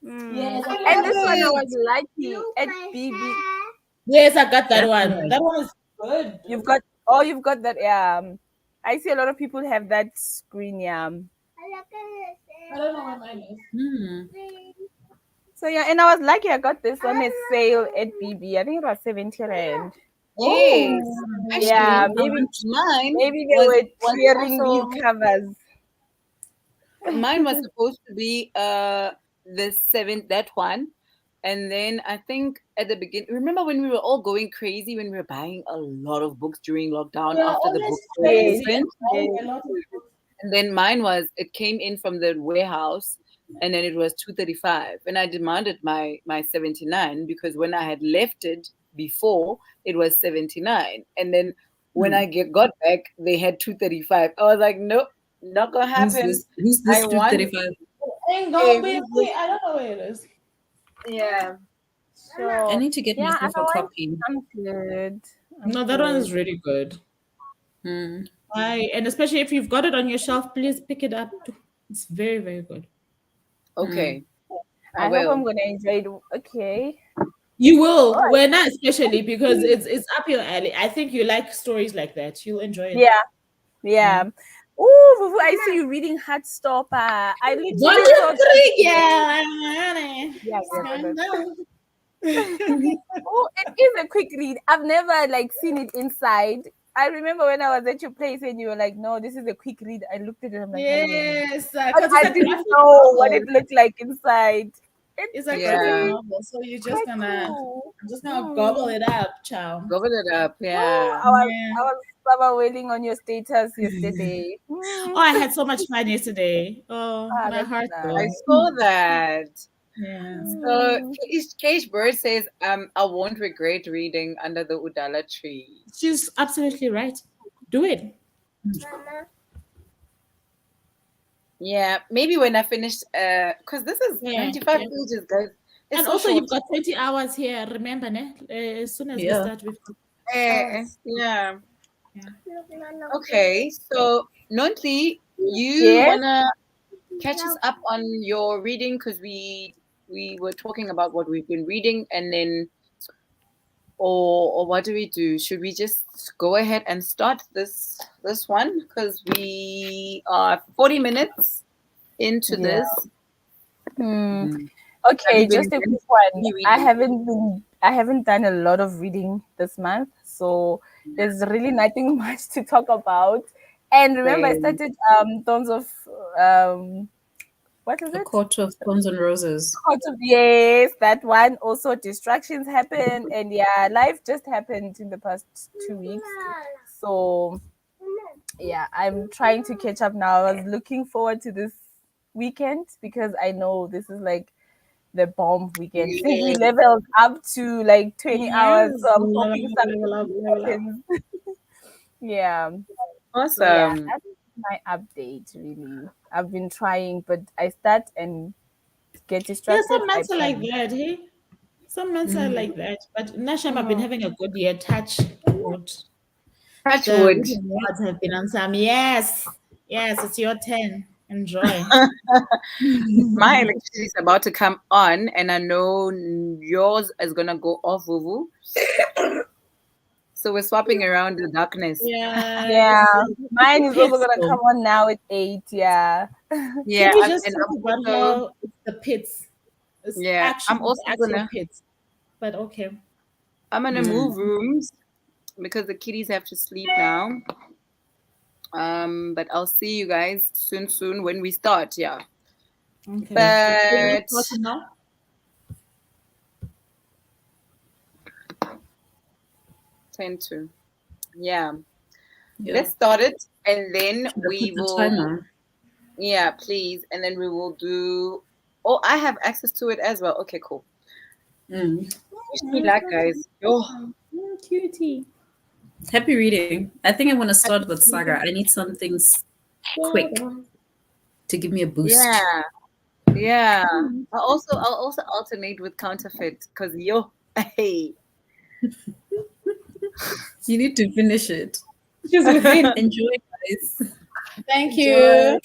Yes, and this one I was lucky at BB. Yes, I got that one. That one is good. You've got that. I see a lot of people have that screen. I don't know what mine is. So yeah, and I was lucky. I got this on a sale at BB. I think it was 70 rand. Yes. Yeah, maybe they were clearing these covers. Mine was supposed to be that one, And then I think at the beginning, remember when we were all going crazy when we were buying a lot of books during lockdown We're after the always bookstore crazy and opened? buying a lot of books. And then mine was, it came in from the warehouse and then it was 235. And I demanded my 79 because when I had left it before, it was 79. And then when I got back, they had 235. I was like, nope, not gonna happen. Who's I this want 235? Ain't gonna a be me. I don't know where it is. yeah. I So need to get yeah, myself a otherwise copy. I'm good. I'm No, that one good. is really good. Hmm. And especially if you've got it on your shelf, please pick it up. It's very, very good. Okay. I I hope I'm will. gonna enjoy it. Okay. You will. All right. Well, not especially because it's up your alley. I think you like stories like that. You'll enjoy it. Yeah. Yeah. Oh, Vuvu, I see you reading Heartstopper. I literally Volume saw that. 3, yeah. Yeah, yeah, Scandal. oh, it is a quick read. I've never like seen it inside. I remember when I was at your place and you were like, "No, this is a quick read." I looked at it. I'm like, Yes, But because I it's a didn't graphic know what novel. it looked like inside. It's It's a Yeah. graphic pretty novel, so you're just quite gonna, cool. I'm just gonna gobble it up, chow. Gobble it up. Oh, Yeah. Yeah. I was summer wailing on your status yesterday. Oh, I had so much fun yesterday. Oh, my That's heart I nice. though. saw that. Yeah. So Mm. Cage Bird says, I won't regret reading Under the Udala Tree. She's absolutely right. Do it. Yeah, maybe when I finish, because this is Yeah. 95 Yeah. pages, guys. It's And so also, short. you've got 20 hours here. Remember, ne? As soon as we Yeah. start, we've got Yeah. yeah. Okay, so Nonhly, you Yes. wanna catch us up on your reading because we were talking about what we've been reading, and then or what do we do? Should we just go ahead and start this one because we are 40 minutes into Yeah. this? Hmm. Have you Okay, been just a doing quick one. any reading? I haven't done a lot of reading this month, so there's really nothing much to talk about. And remember, I Same. started Thorns of what is A it? Court of Thorns and Roses. Yes, that one. Also, distractions happen, and yeah, life just happened in the past 2 weeks. So yeah, I'm trying to catch up now. I was looking forward to this weekend because I know this is like the bomb weekend. Since we Yes. leveled up to like 20 hours, so Yes. I'm hoping something Level up, level up. happens. Yeah. So yeah, Awesome. that's my update really. I've been trying, but I start and get Yeah, distracted. some I months are like panic. that, hey? Some months are like that. But Nasham, I've been Mhm. having a good year. Touch wood. Touch The wood. reading words have been on some. Yes. Yes, it's your turn. Enjoy. My electricity is about to come on, and I know yours is gonna go off, Vuvu. So we're swapping around the darkness. Yes. Yeah, mine is also Pits gonna though. come on now at 8. Yeah. Yeah, Can we just and talk I'm about also how it's the pits? It's yeah, actually the actual pits. But okay. I'm gonna move rooms because the kitties have to sleep now. But I'll see you guys soon when we start. Yeah, Okay. So you're but starting now? 10 to yeah. Yeah. Let's start it, and then Should I we put the will. timer? Yeah, please, and then we will do. Oh, I have access to it as well. Okay, cool. Mm. Wish me luck, guys. Oh, Cutie. Happy reading. I think I want to start with Saga. I need something quick to give me a boost. yeah, yeah. I'll also alternate with counterfeit because hey. You need to finish it. She's within. Enjoy, guys. Thank Enjoy. you.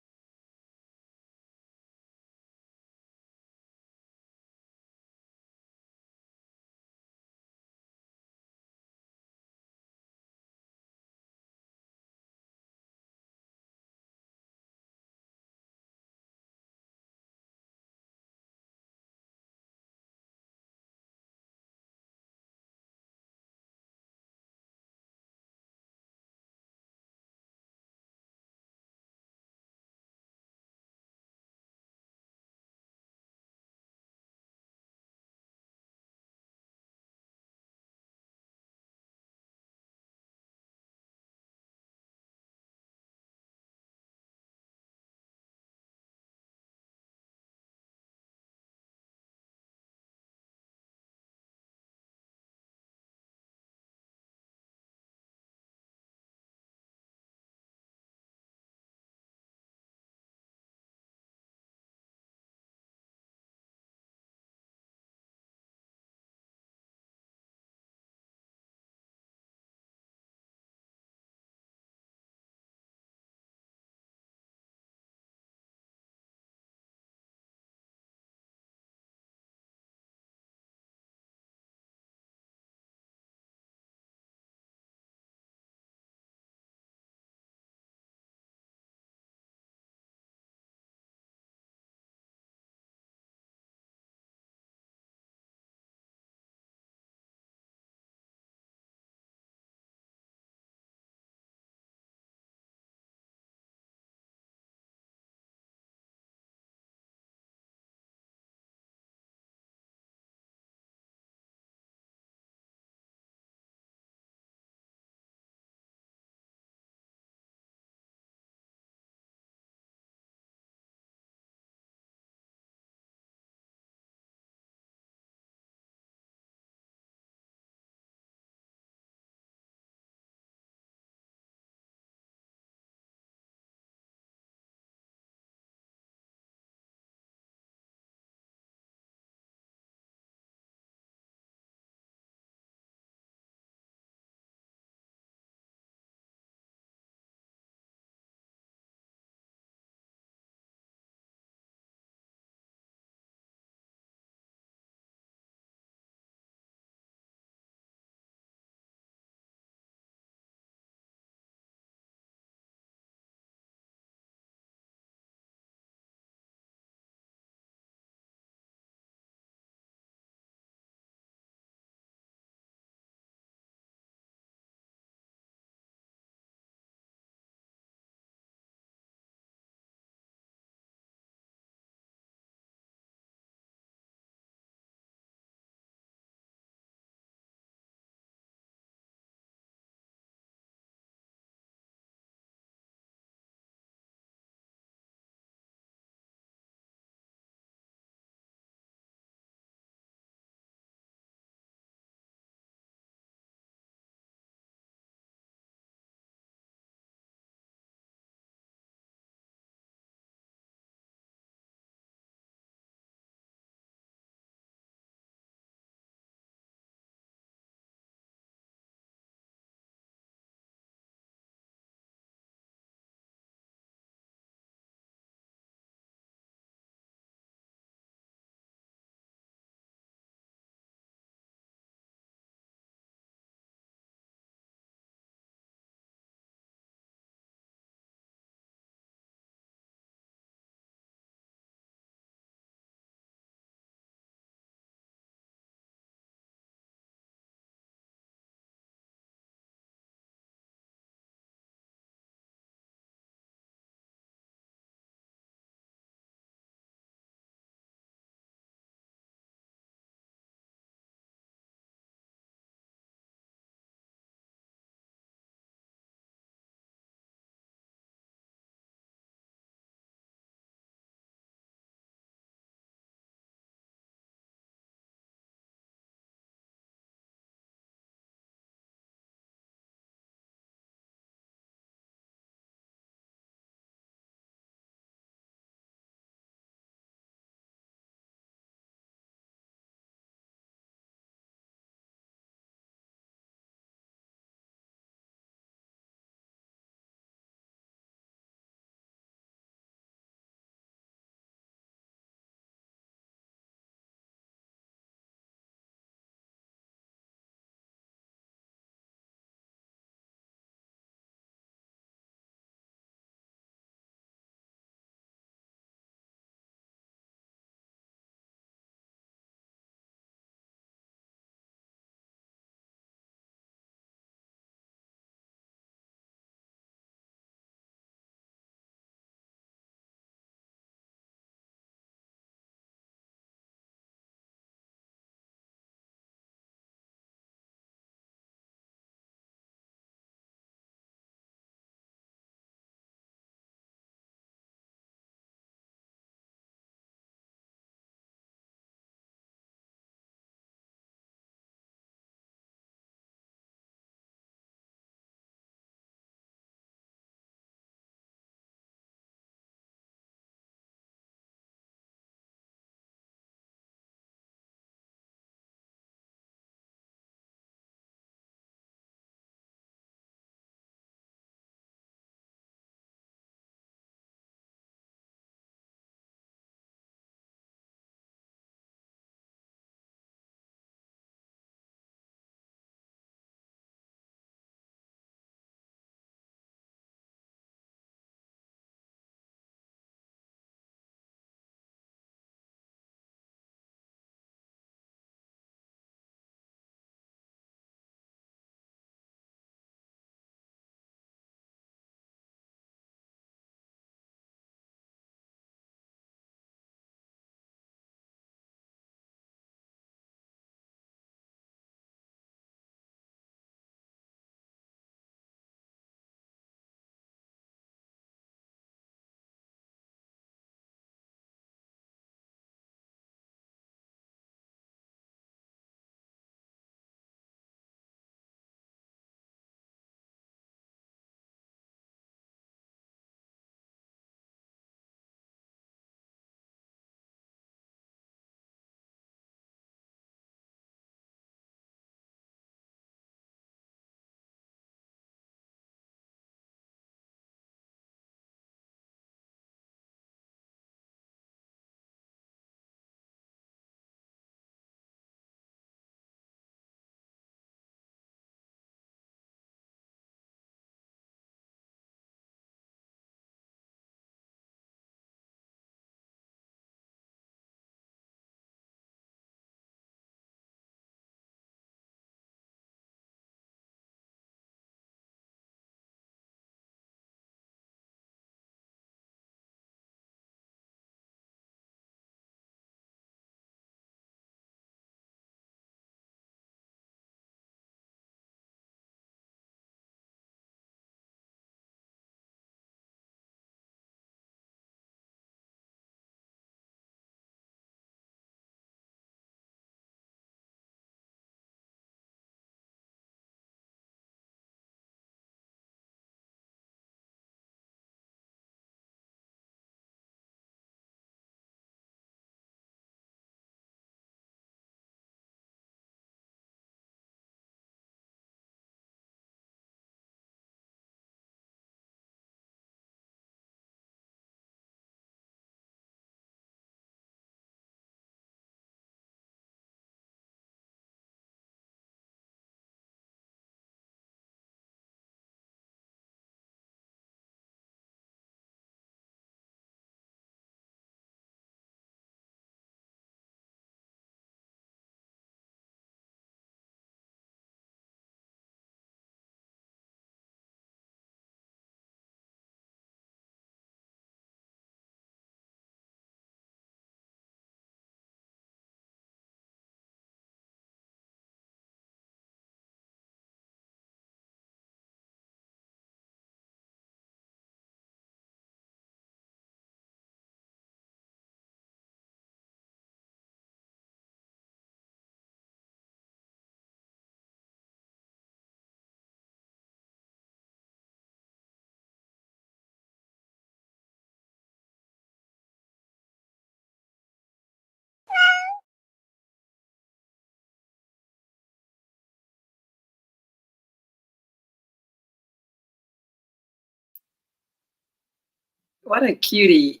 What a cutie.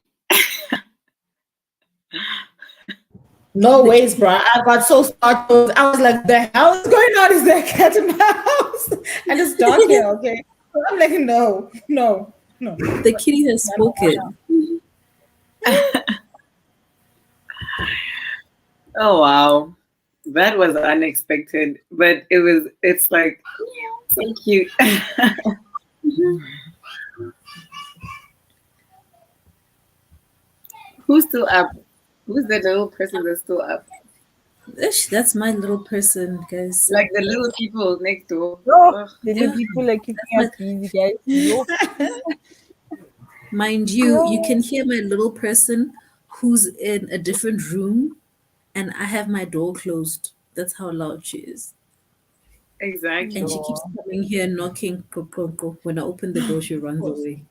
No ways, bro. I got so startled. I was like, the hell is going on? Is there a cat in my house? And it's dark here, okay? So I'm like, no. The kitty has spoken. Oh wow. That was unexpected. But it's like so cute. Who's still up? Who's the little person that's still up? That's my little person, guys. Like the little people next door. No, the little people are keeping us busy, guys. Yo. Mind you, you can hear my little person who's in a different room, and I have my door closed. That's how loud she is. Exactly. And she keeps coming here knocking. When I open the door, she runs away.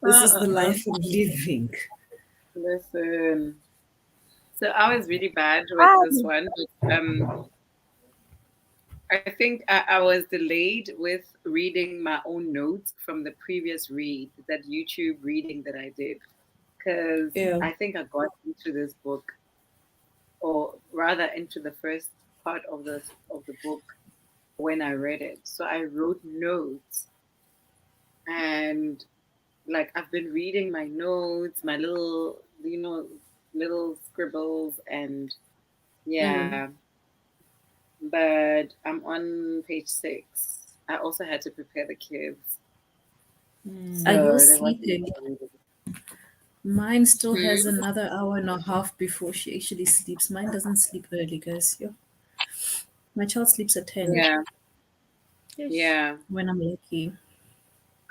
This is the life I'm living. Listen. So I was really bad with this one. But, I think I was delayed with reading my own notes from the previous read, that YouTube reading that I did. Because I think I got into this book, or rather into the first part of the book when I read it. So I wrote notes, and like I've been reading my notes, my little little scribbles, and but I'm on page 6. I also had to prepare the kids. Are you sleeping? Mine still has another hour and a half before she actually sleeps. Mine doesn't sleep early, guys. Yeah. My child sleeps at 10. Yeah. When I'm lucky.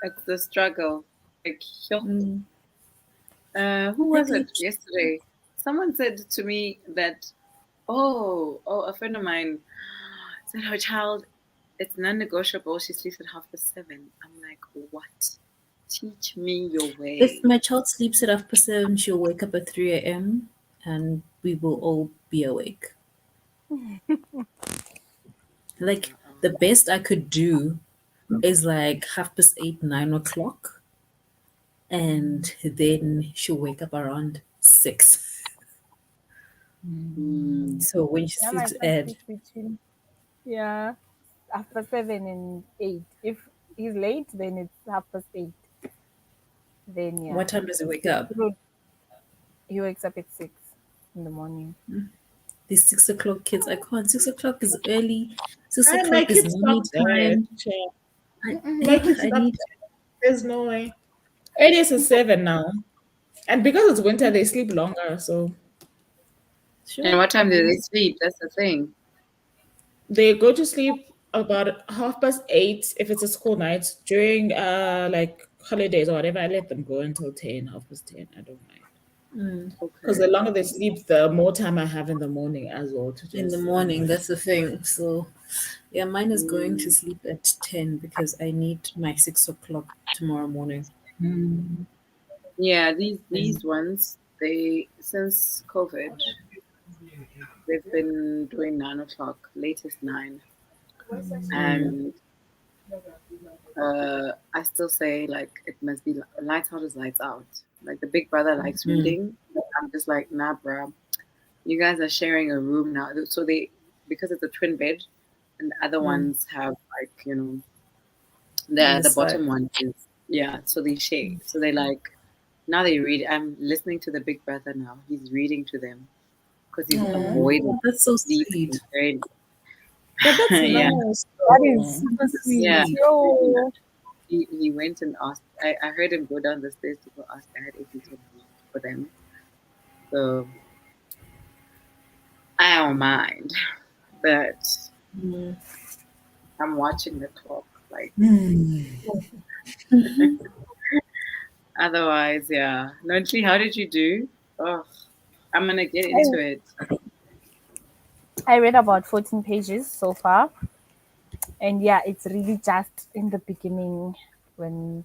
It's the struggle. Like, who was it yesterday? Someone said to me that, a friend of mine said her child, it's non-negotiable. She sleeps at 7:30. I'm like, what? Teach me your way. If my child sleeps at 7:30, she'll wake up at 3 a.m. and we will all be awake. Like, the best I could do is like 8:30, 9 o'clock. And then she'll wake up around 6. So when she sleeps at between 7:30 and 8. If he's late, then it's 8:30. Then what time does he wake up? He wakes up at 6 in the morning. These 6 o'clock kids, I can't. 6 o'clock is early. 6 o'clock is morning time. There's no way. Earliest is 7 now. And because it's winter, they sleep longer. So, and what time do they sleep? That's the thing. They go to sleep about 8:30 if it's a school night. During like holidays or whatever, I let them go until 10, 10:30. I don't mind. Because the longer they sleep, the more time I have in the morning as well. In the morning, that's the thing. So, yeah, mine is going to sleep at 10 because I need my 6 o'clock tomorrow morning. Yeah, these ones, they since COVID, they've been doing 9 o'clock, latest 9. And I still say, like, it must be lights out is lights out. Like, the big brother likes reading. I'm just like, nah, bro. You guys are sharing a room now. So because it's a twin bed, and the other ones have, like, the bottom one is, so they share. So they like, now they read. I'm listening to the big brother now. He's reading to them because he's avoiding. That's so sweet. But that's nice. That is super sweet. Yeah. Yo. He went and asked. I heard him go down the stairs to go ask Dad if he can read for them. So I don't mind, but I'm watching the clock. Like, otherwise, yeah. Nonhly, how did you do? Oh, I'm gonna get into it. I read about 14 pages so far, and it's really just in the beginning when.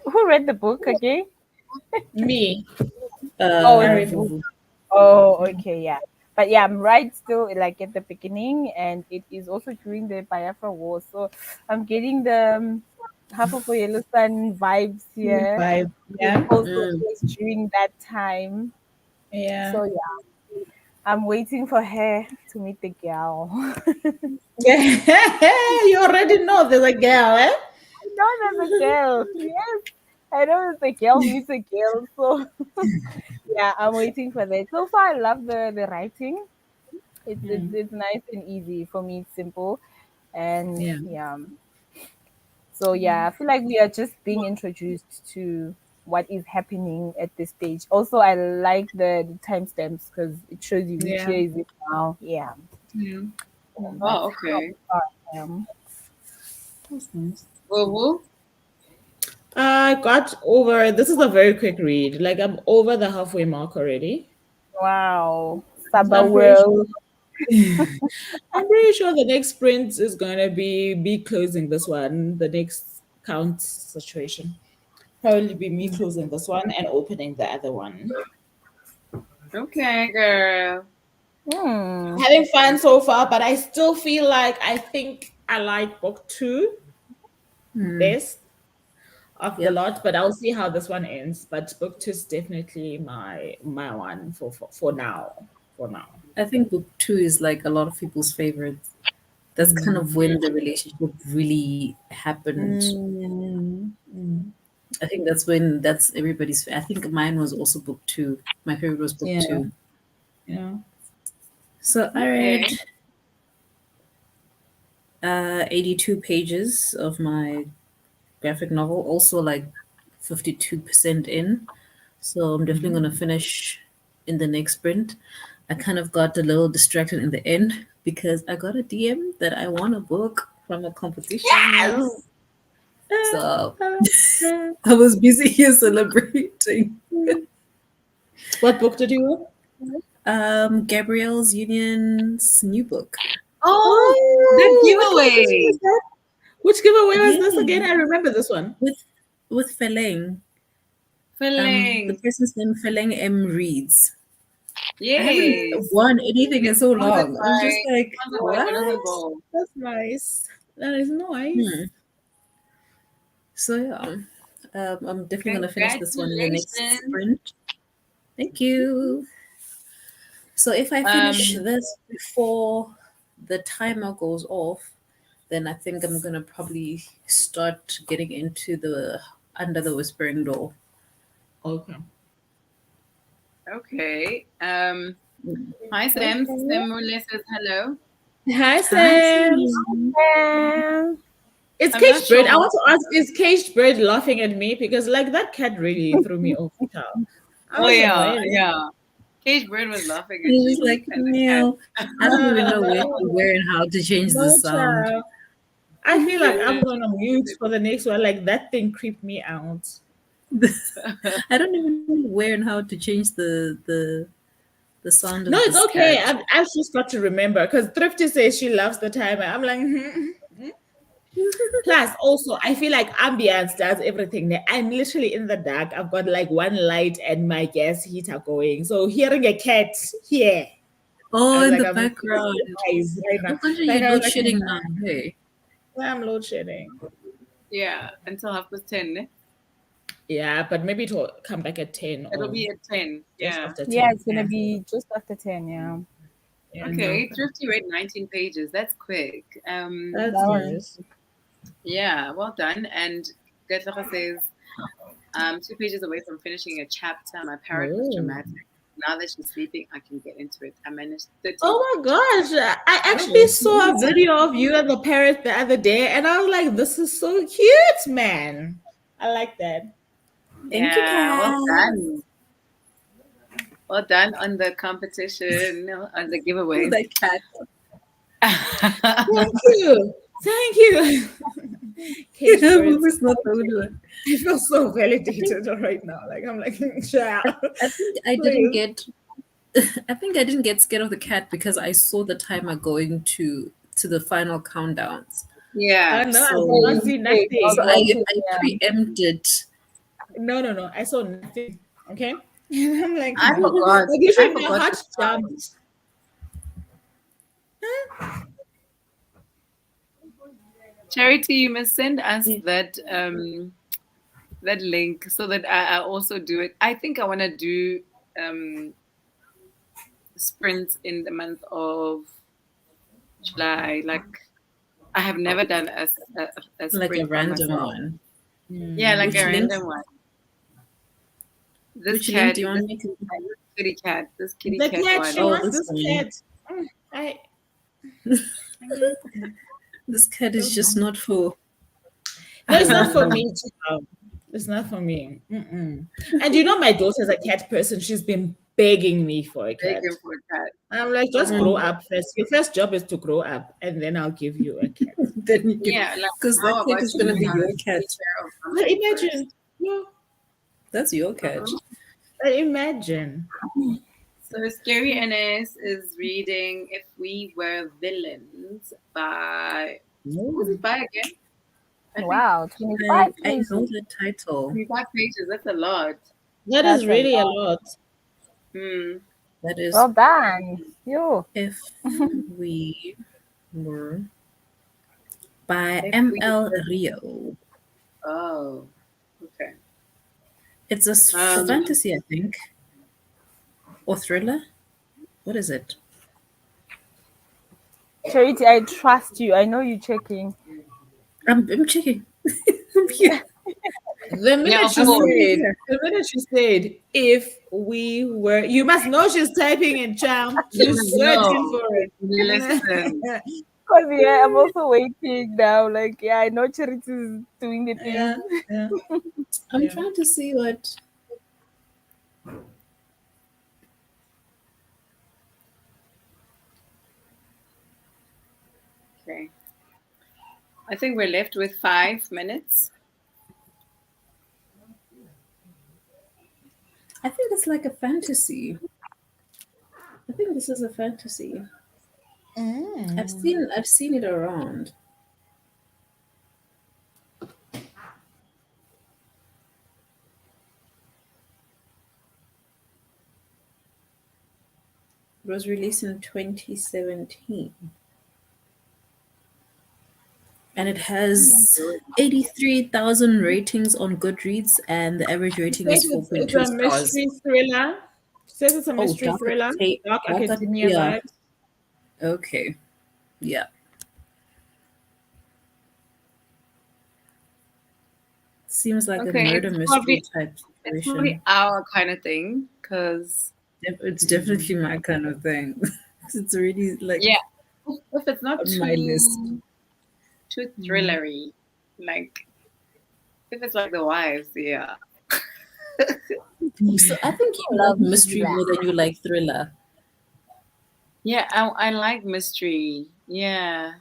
Who read the book again? Me. Oh, okay, yeah. But yeah, I'm right still like at the beginning, and it is also during the Biafra War. So I'm getting the half of a yellow sun vibes here. Vibe. It Yeah. also is during that time. Yeah. So yeah, I'm waiting for her to meet the girl. Yeah. You already know there's a girl, eh? I know there's a girl. Yes, I know there's a girl meets a girl. So yeah, I'm waiting for that. So far, I love the writing. It's nice and easy for me. It's simple, and Yeah. yeah. So yeah, I feel like we are just being introduced to what is happening at this stage. Also, I like the timestamps because it shows you which Yeah. year is it now. Yeah, Yeah. so that's Oh, how okay. far I am. That's nice. Woo. I got over. This is a very quick read. Like I'm over the halfway mark already. Wow, So Saba World. I'm pretty sure the next sprint is gonna be closing this one. The next count situation probably be me closing this one and opening the other one. Okay, girl. Hmm. Having fun so far, but I still feel like I think I like book two best of the Yep. lot, but I'll see how this one ends. But book two is definitely my one for now. For now. I think book two is like a lot of people's favorite. That's kind of when the relationship really happened. Mm, mm. I think that's when that's everybody's. I think mine was also book two. My favorite was book Yeah, two. yeah. So I read Okay. 82 pages of my graphic novel, also like 52% in. So I'm definitely going to finish in the next sprint. I kind of got a little distracted in the end because I got a DM that I won a book from a competition. So I was busy here celebrating. What book did you win? Gabrielle's Union's new book. Oh, the Oh, what competition was giveaway. that? Which giveaway was this again? Yeah, I remember this one. with Feleng. The Filling. person's name Feleng M Reads. I haven't Yes. won anything in so Sponsored long. I'm just by like, sponsored by what? Winners and Gold. That's nice. That is nice. Hmm. So yeah, I'm definitely gonna finish this one in the next Congratulations. sprint. Thank you. So if I finish Um, this before the timer goes off, then I think I'm gonna probably start getting into the Under the Whispering Door. Okay. okay. Hi Sam. Sam Mule says hello. Hi, Hi, Sam. Sam. Um, It's I'm not Caged sure Bird. I how want to ask, is Caged Bird laughing at me? Because like that cat really threw me off the top. I Oh was like, yeah, wait. yeah. Cage Bird was laughing at He's just you like, and the cat. meow. I don't even know No, where and how to change the no, sound. child. I feel like I'm gonna mute for the next one. Like that thing creeped me out. I don't even know where and how to change the sound No, of it's this okay. cat. I've just got to remember because Thrifty says she loves the timer. I'm like, Plus, also, I feel like ambience does everything. I'm literally in the dark. I've got like one light and my gas heater going. So hearing a cat here, I Oh, was in like, the I'm closing background. my eyes right No now. wonder Like you're I was load like, shedding now. Hey. I'm load shedding. Yeah, until 10:30. Yeah, but maybe it will come back at 10 It'll or be at 10. just Yeah. after yeah, 10. it's gonna Yeah. be just after 10. Yeah, Yeah. Okay. Okay. Thrifty read 19 pages. That's quick. That's that one. nice. Yeah, well done. And Getlacha says, 2 pages away from finishing a chapter. My parrot was Oh. dramatic. Now that she's sleeping, I can get into it. I managed 30. Oh my gosh. I actually Oh, saw a video of you and the parrot the other day, and I was like, this is so cute, man. I like that. thank you, Yeah, well Kat. done. Well done on the competition, on the Who's giveaway. that cat? Thank you. Thank you. Cage birds. It's not the only one. I feel so I think validated right now. Like I'm like, child, I think I didn't please. get I think I didn't get scared of the cat because I saw the timer going to the final countdowns. I Yeah. know I did Yeah, So not you see did. I was so nothing. watching. I Yeah. preempted. No. I saw nothing. Okay. And I'm like, I forgot. like I literally my forgot heart the sound. jumped. Charity, you must send us that that link so that I also do it. I think I want to do sprints in the month of July. Like I have never done a Like a sprint by random myself. one. Yeah, like Which a link? random one. This Which cat, link do you want me to? this kitty cat, this kitty The cat cat, one. she Oh, wants this this one. cat. I This cat is just not for. No, it's not for me. It's not for me. And you know, my daughter's a cat person. She's been begging me for a cat. Begging for a cat. I'm like, just grow up first. Your first job is to grow up, and then I'll give you a cat. Then you Yeah, like because that how cat about is you gonna be learn your to cat. take care of But something imagine, first? yeah, That's your cat. imagine. So Scary NS is reading If We Were Villains by who's it by again? I think Wow, 25 I pages. know the title. 25 pages. That's a lot. That That's is a really a lot. That is Well done. You. If We Were by If We M.L. Were- Rio. Oh, okay. It's a fantasy, I think. Or thriller? What is it? Charity, I trust you. I know you're checking. I'm checking. I'm here. The minute Yeah, she of course. said, if we were, you must know she's typing in charm. She's searching for it. Listen. Because yeah, I'm also waiting now. Like, yeah, I know Charity is doing the thing. Yeah. I'm trying to see what. Okay. I think we're left with 5 minutes. I think it's like a fantasy. I think this is a fantasy. I've seen it around. It was released in 2017. And it has 83,000 ratings on Goodreads, and the average rating is 4.2 It's a stars. mystery thriller. Says it's a mystery thriller. Dark academia yeah. vibes. Okay. Yeah. Seems like a murder mystery type It's situation. probably our kind of thing, because It's definitely my kind of thing. It's really like if it's not on my list. too thrillery, like if it's like The Wives, yeah. So I think you love mystery more than you like thriller. Yeah, I like mystery. Yeah.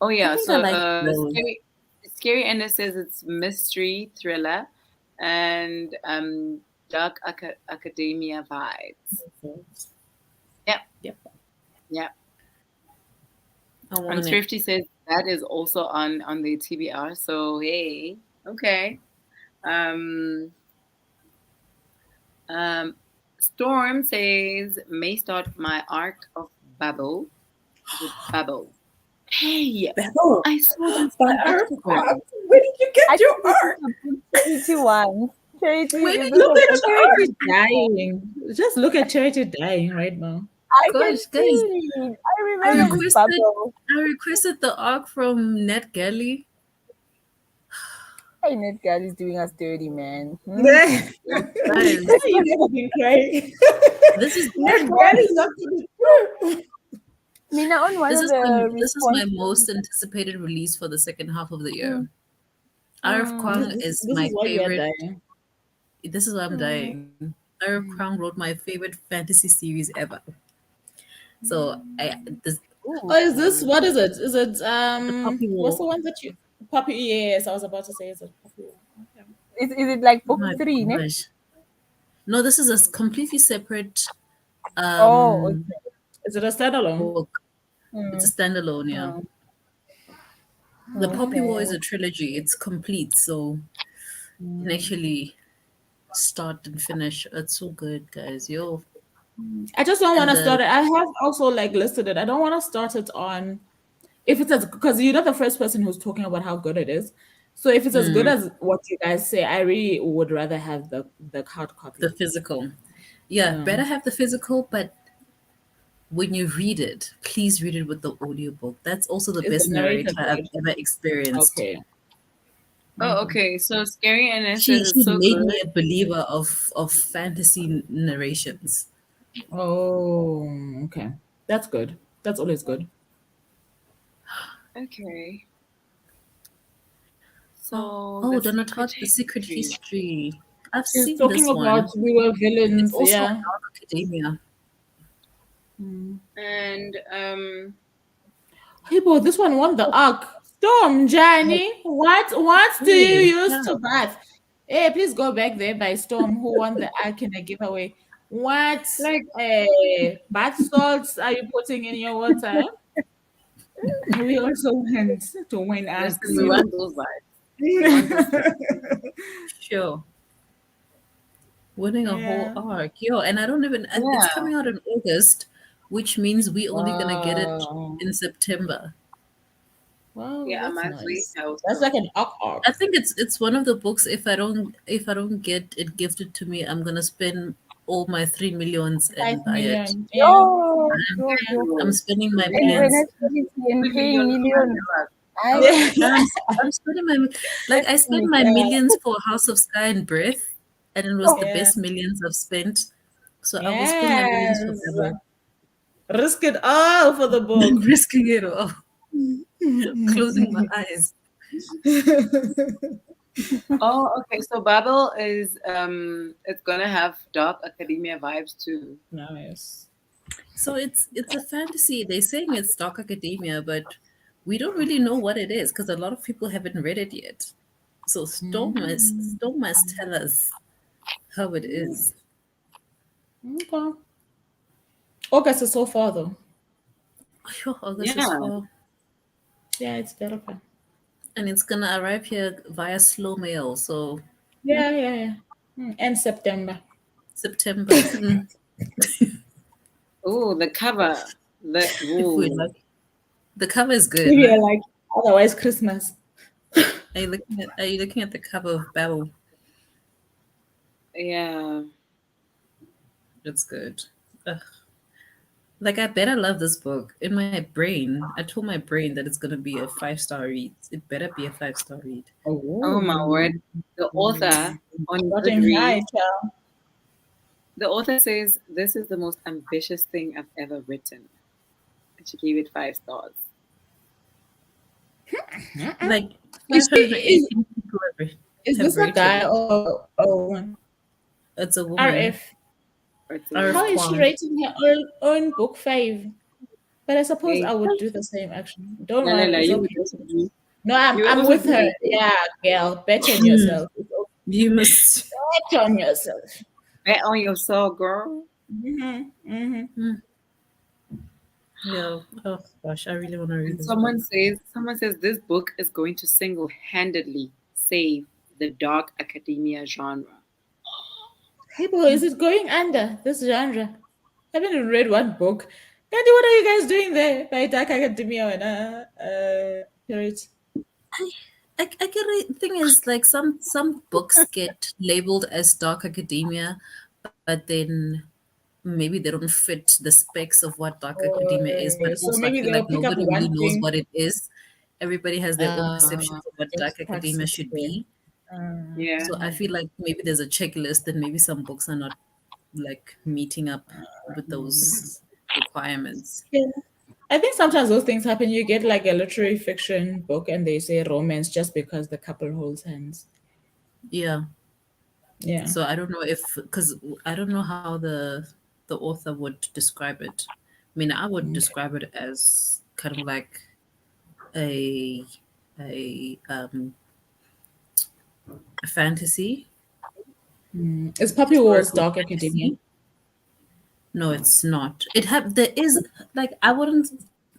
Oh yeah. I think So I like those. Scary Ender says it's mystery thriller and dark academia vibes. Yep. And Thrifty says that is also on the TBR. So hey, okay. Storm says may start my arc of Babel with Babel. Hey, Babel. I saw this By on our Instagram. art. Where did you get your art? Charity one. Charity, Where is did this you a- get your art? Charity dying. Just look at Charity dying right now. I can Gosh, guys. see. I remember this bubble. I requested the arc from Net Galley. Hey, Net Girl is doing us dirty, man. Guys, You never been crying. this is Mina, on one this of is the this is my responses- most anticipated release for the second half of the year. Arif Kwang is This my is why you are favorite. dying. This is why I'm dying. Arif Kwang wrote my favorite fantasy series ever. So Is this what is it? Is it Puppy what's the Wall. one that you Puppy? Yes, I was about to say is it Puppy Wall. Okay. Is it like book My 3? Ne? gosh. No, this is a completely separate Okay. Is it a standalone? book. It's a standalone, yeah. The Poppy War is a trilogy. It's complete, so you can actually start and finish. It's so good, guys. Yo, I just don't And want to the start it. I have also like listed it. I don't want to start it on if it's as because you're not the first person who's talking about how good it is. So if it's as good as what you guys say, I really would rather have the hard copy. the physical. Yeah, Yeah. better have the physical, but when you read it, please read it with the audiobook. That's also the Is the best narrator narrator I've good? ever experienced. Okay. Oh, okay. So Scary She NSS is she so made good. me a believer of fantasy narrations. Oh, okay. That's good. That's always good. Okay. Oh, So the Donna Secret Todd, The Secret History. History. I've She's seen talking this about one. we were It's villains. also Yeah. Dark Academia. And Hey, boy, this one won the arc. Storm, Johnny. What do you Hey, use yeah. to bath? Hey, please go back there by Storm. Who won the arc in a giveaway? What like bath salts are you putting in your water? We also want to win listen, arcs, we you know. want those vibes. We want those vibes. Sure. Winning a whole Yeah. arc. Yo, and I don't even it's Yeah. coming out in August, which means we only gonna get it Wow. in September. Wow, Yeah, a that's monthly nice. That's also. like an arc. I think it's one of the books if I don't get it gifted to me, I'm gonna spend all my 3 millions and Five buy it. million. Yeah. Yo, yo, yo. I'm spending my And when I millions. said it in 3 paying million millions, I Yeah. I'm spending my like I spent estimate. my millions for House of Sky and Breath, and it was the Yeah. best millions I've spent. So I will spend my millions for Yes. Babel. Risk it all for the book. Risking it all, closing my eyes. Oh, okay. So Babel is it's gonna have Dark Academia vibes too. Nice. So it's a fantasy. They're saying it's Dark Academia, but we don't really know what it is because a lot of people haven't read it yet. So Storm must tell us how it is. Okay. August is so far though. Sure, August is Yeah. fall, Yeah, it's better. and it's gonna arrive here via slow mail. So Yeah. And September. September, Oh, the cover. The if we ooh. luck. The cover is good, Yeah, no? like otherwise Christmas. Are you looking at the cover of Babel? Yeah. It's good. Ugh. Like I better love this book. In my brain, I told my brain that it's gonna be a 5-star read. It better be a 5-star read. Oh my Oh. word. The author on Starting high, Goodreads, child. the author says this is the most ambitious thing I've ever written. And she gave it 5 stars. Like Is, is, 518 people is have this a rated guy it. or woman? It's a woman. RF. Or it's a RF How woman. is she Kwan. rating her own book 5? But I suppose Hey, I would do the same actually. Don't worry, Lalela, it's you would okay. also do No, you would I'm also with do her. it. Yeah, girl. Bet on yourself. It's okay. You must. Bet on yourself. Bet on your soul, girl. Hmm. Yeah. Oh gosh, I really want to read And this book. someone says this book is going to single-handedly save the dark academia genre. Hey boy, is it going under this genre? I haven't even read one book. Daddy, what are you guys doing there? By Dark Academia and Purity. I get it. The thing is, like some books get labeled as dark academia, but then maybe they don't fit the specs of what dark academia is. But So also, I maybe feel they'll like pick up nobody really one knows thing. what it is. Everybody has their own perceptions of what dark Just practice academia should there. be. Yeah. So I feel like maybe there's a checklist, and maybe some books are not like meeting up with those requirements. Yeah. I think sometimes those things happen. You get like a literary fiction book and they say romance just because the couple holds hands. Yeah. Yeah. So I don't know if because I don't know how the author would describe it. I mean, I would Okay. describe it as kind of like a a fantasy, It's Puppy Wars historical Dark Academia. fantasy. No, it's not. There is like I wouldn't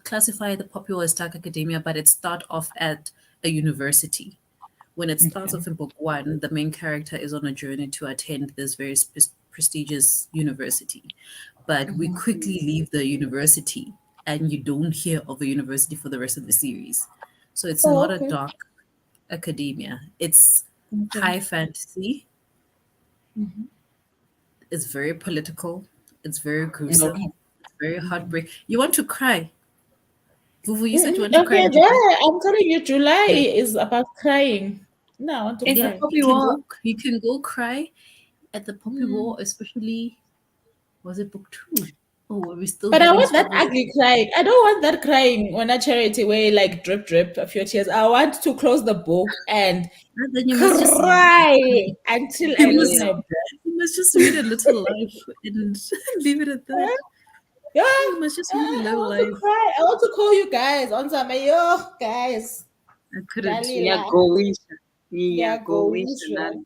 classify the popular as dark academia, but it start off at a university. When it starts Okay. off in book one, the main character is on a journey to attend this very prestigious university. but we quickly leave the university and you don't hear of the university for the rest of the series. So it's Oh, not a okay. dark academia. It's Okay. high fantasy. It's very political. It's very gruesome. Okay. It's very heartbreak. You want to cry. Vuvu, you said you want to cry. Okay, Did you cry? there. I'm telling you, July Okay. is about crying. No, I want to It's a Yeah, cry. poppy war. you can go cry at the Poppy War, especially was it book 2? Oh, were we still But I having want that struggles? ugly crying. I don't want that crying on a charity where like drip drip a few tears. I want to close the book and And then you must just cry until I lose Yeah. my breath. you must just read a little life and leave it at that. Yeah, You must just read a I little want to life. cry. I want to call you guys on some yo guys. I couldn't. Dalila. Yeah, go Isha.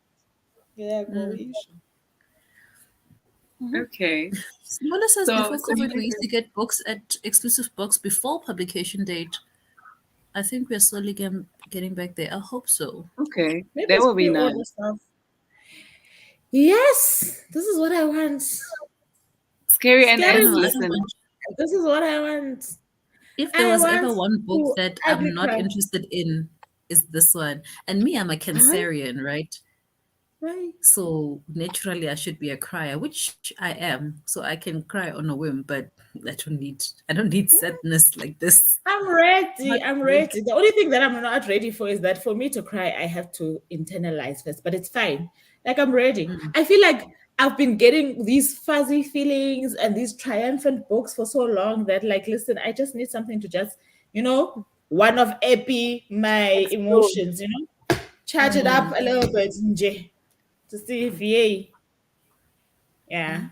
Yeah, go Mm. Isha. Okay. Smaller says before So you COVID, we guys used to get books at exclusive books before publication date. I think we're slowly getting back there. I hope so. okay. Maybe That it's will be pre-order nice. stuff. Yes, this is what I want. Scary and I Scary S. know. I me. don't Listen, want. This is what I want. If there I was ever want one book to that ugly I'm not cry. interested in, is this one. And me, I'm a Right? Cancerian, right? Right. So naturally, I should be a crier, which I am. So I can cry on a whim, but I don't need sadness like this. I'm Not ready. I'm good. ready. The only thing that I'm not ready for is that for me to cry, I have to internalize first, but it's fine. Like I'm ready. Mm. I feel like I've been getting these fuzzy feelings and these triumphant books for so long that, like, listen, I just need something to just, one of epi my Explode. emotions, charge it up a little bit, nje, to see if yay. Yeah.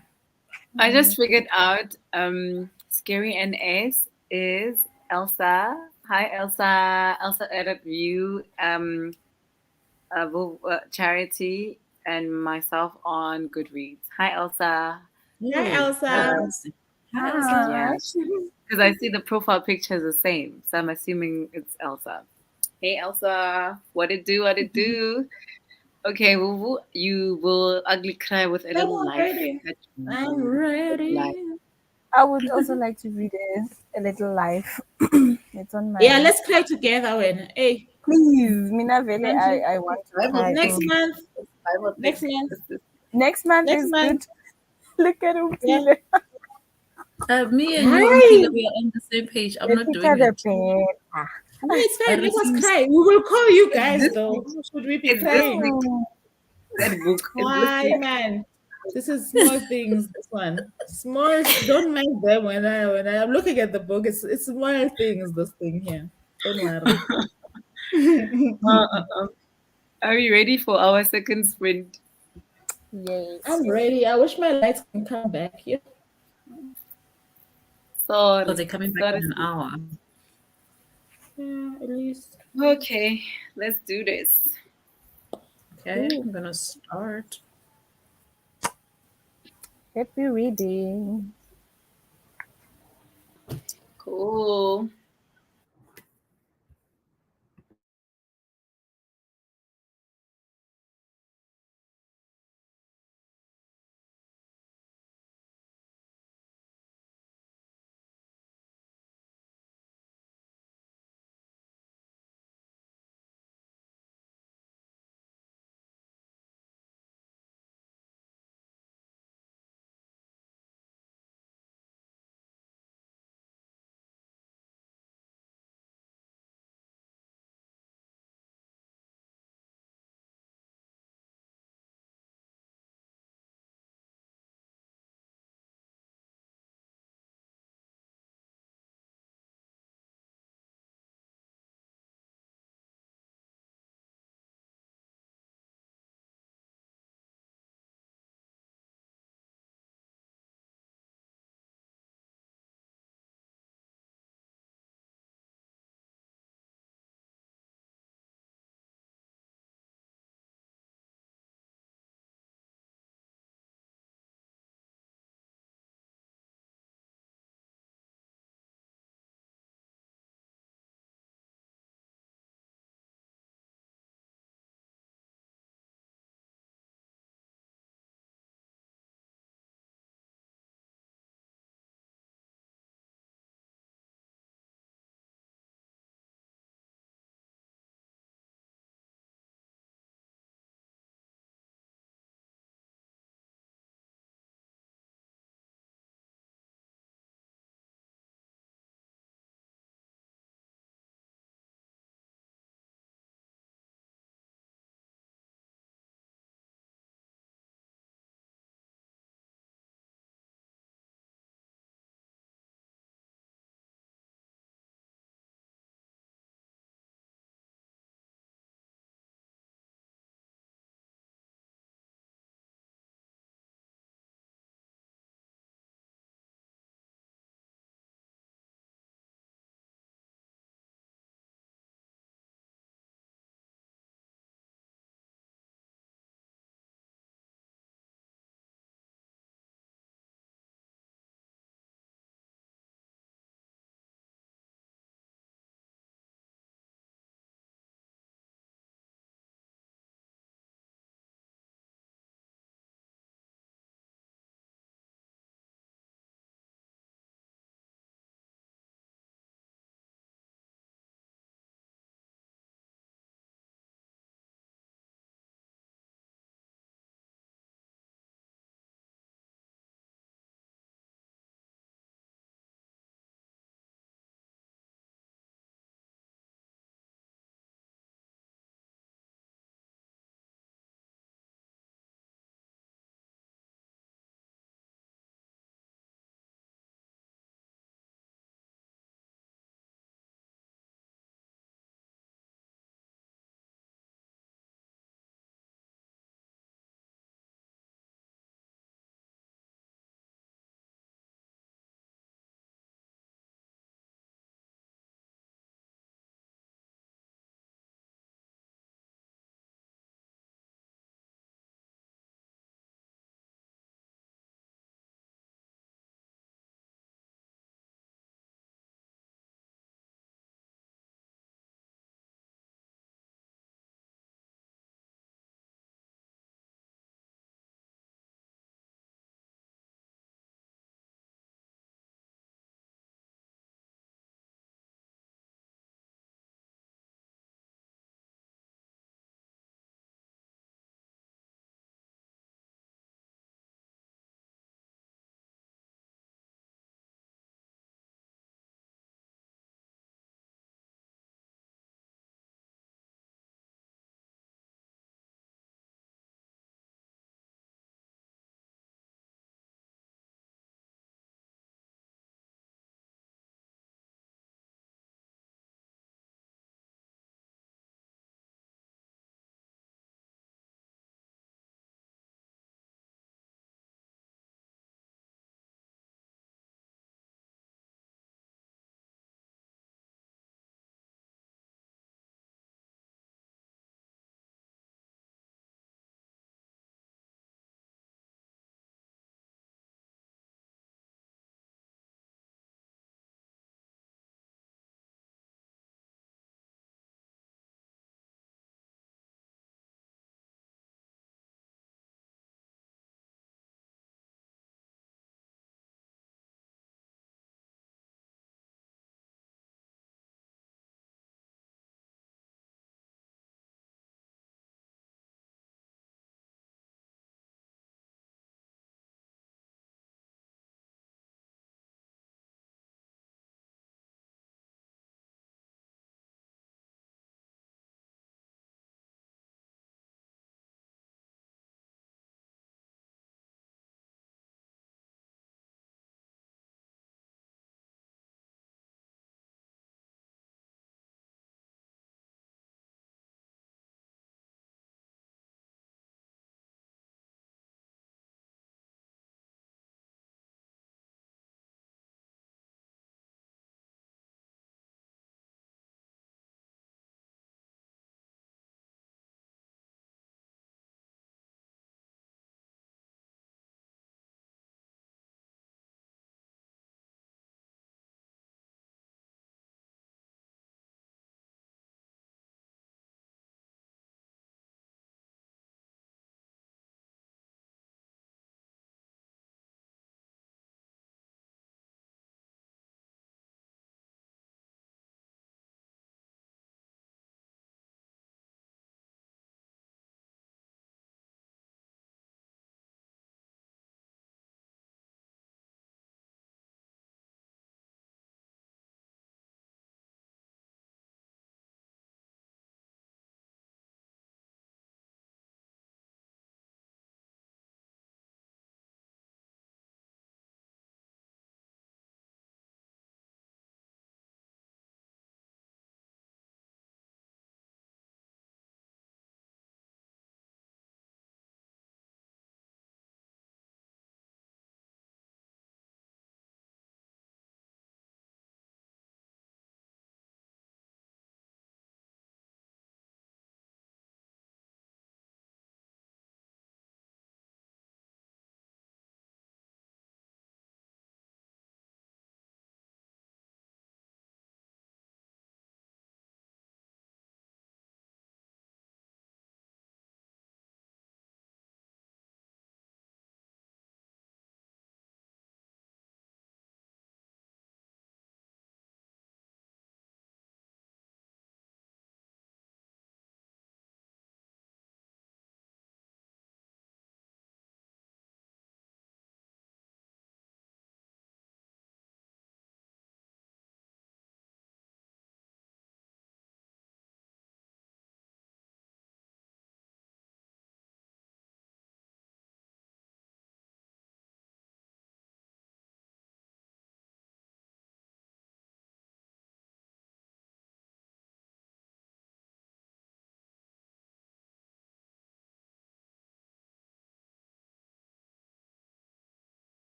I just figured out Scary and S is Elsa. Hi, Elsa. Elsa added you, Charity, and myself on Goodreads. Hi, Elsa. Hi, Oh, Elsa. hi, Elsie. Hi, Elsa. Yeah, because I see the profile picture is the same, so I'm assuming it's Elsa. Hey, Elsa. What it do? What it do? Okay, Wuvu, you will ugly cry with a I'm little life. ready. That you I'm do. Life. ready. I would also like to read A Little Life. It's on Yeah, my. let's cry together when. Hey, Please, Mina Vele, Angie, I want to Bible cry. next thing. month. Bible Next thing. month. Next month Next is month. good. Look at Yeah. Umpile. Me and you, Hi. Mpila, we are on the same page. I'm The not teacher, doing the it. pen. Ah. No, it's I fine. Let us refuse. cry. We will call you It's guys this though. week. Who should we be It's this crying? week. Mm. That book. It's this Why, week. man? This is small things. This one, small. Don't mind them when I'm looking at the book. It's small things. This thing here. Don't worry. Are we ready for our second sprint? Yes. I'm ready. I wish my lights can come back. Yeah. Oh, Sorry. they're coming back Sorry. in an hour. Yeah, at least. Okay, let's do this. Okay, I'm gonna start. Happy reading. Cool.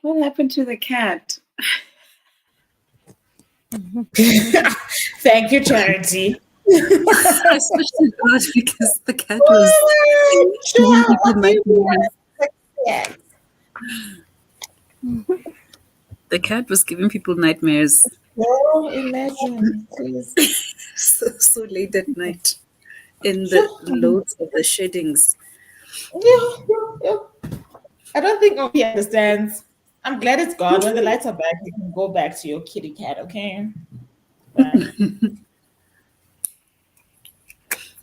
What happened to the cat? Thank you, Charity. I switched it out because the cat was giving people nightmares. Yes. The cat was giving people nightmares Oh, imagine, please. so late at night in the Sure. loads of the sheddings. Yeah. I don't think Obi understands. I'm glad it's gone. When the lights are back, you can go back to your kitty cat, okay? Bye.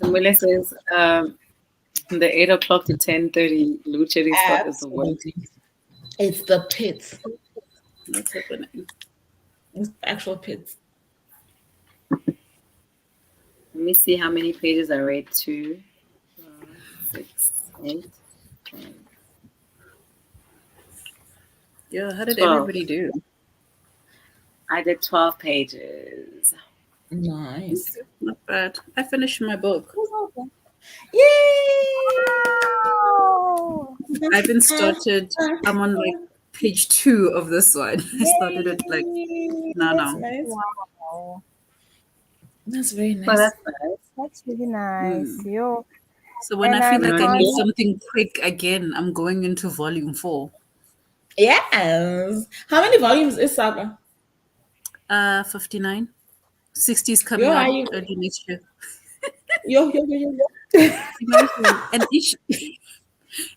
Samuela says, the 8 o'clock to 10:30 Lucheri spot is the worst. Absolutely. It's the pits. What's happening? It's the actual pits. Let me see how many pages I read. 2, 6, 8, 10. Yeah, how did 12. everybody do? I did 12 pages. Nice. Not bad. I finished my book. Yay! I haven't started. I'm on like page 2 of this one. I started it like now. Nice. Wow. That's very nice. Well, that's nice. That's really nice. Yo. So when And I feel I'm like I need on- something quick again, I'm going into volume 4. Yes. How many volumes is Saga? 59. 60 is coming Yo, out are you- early next year. Yo.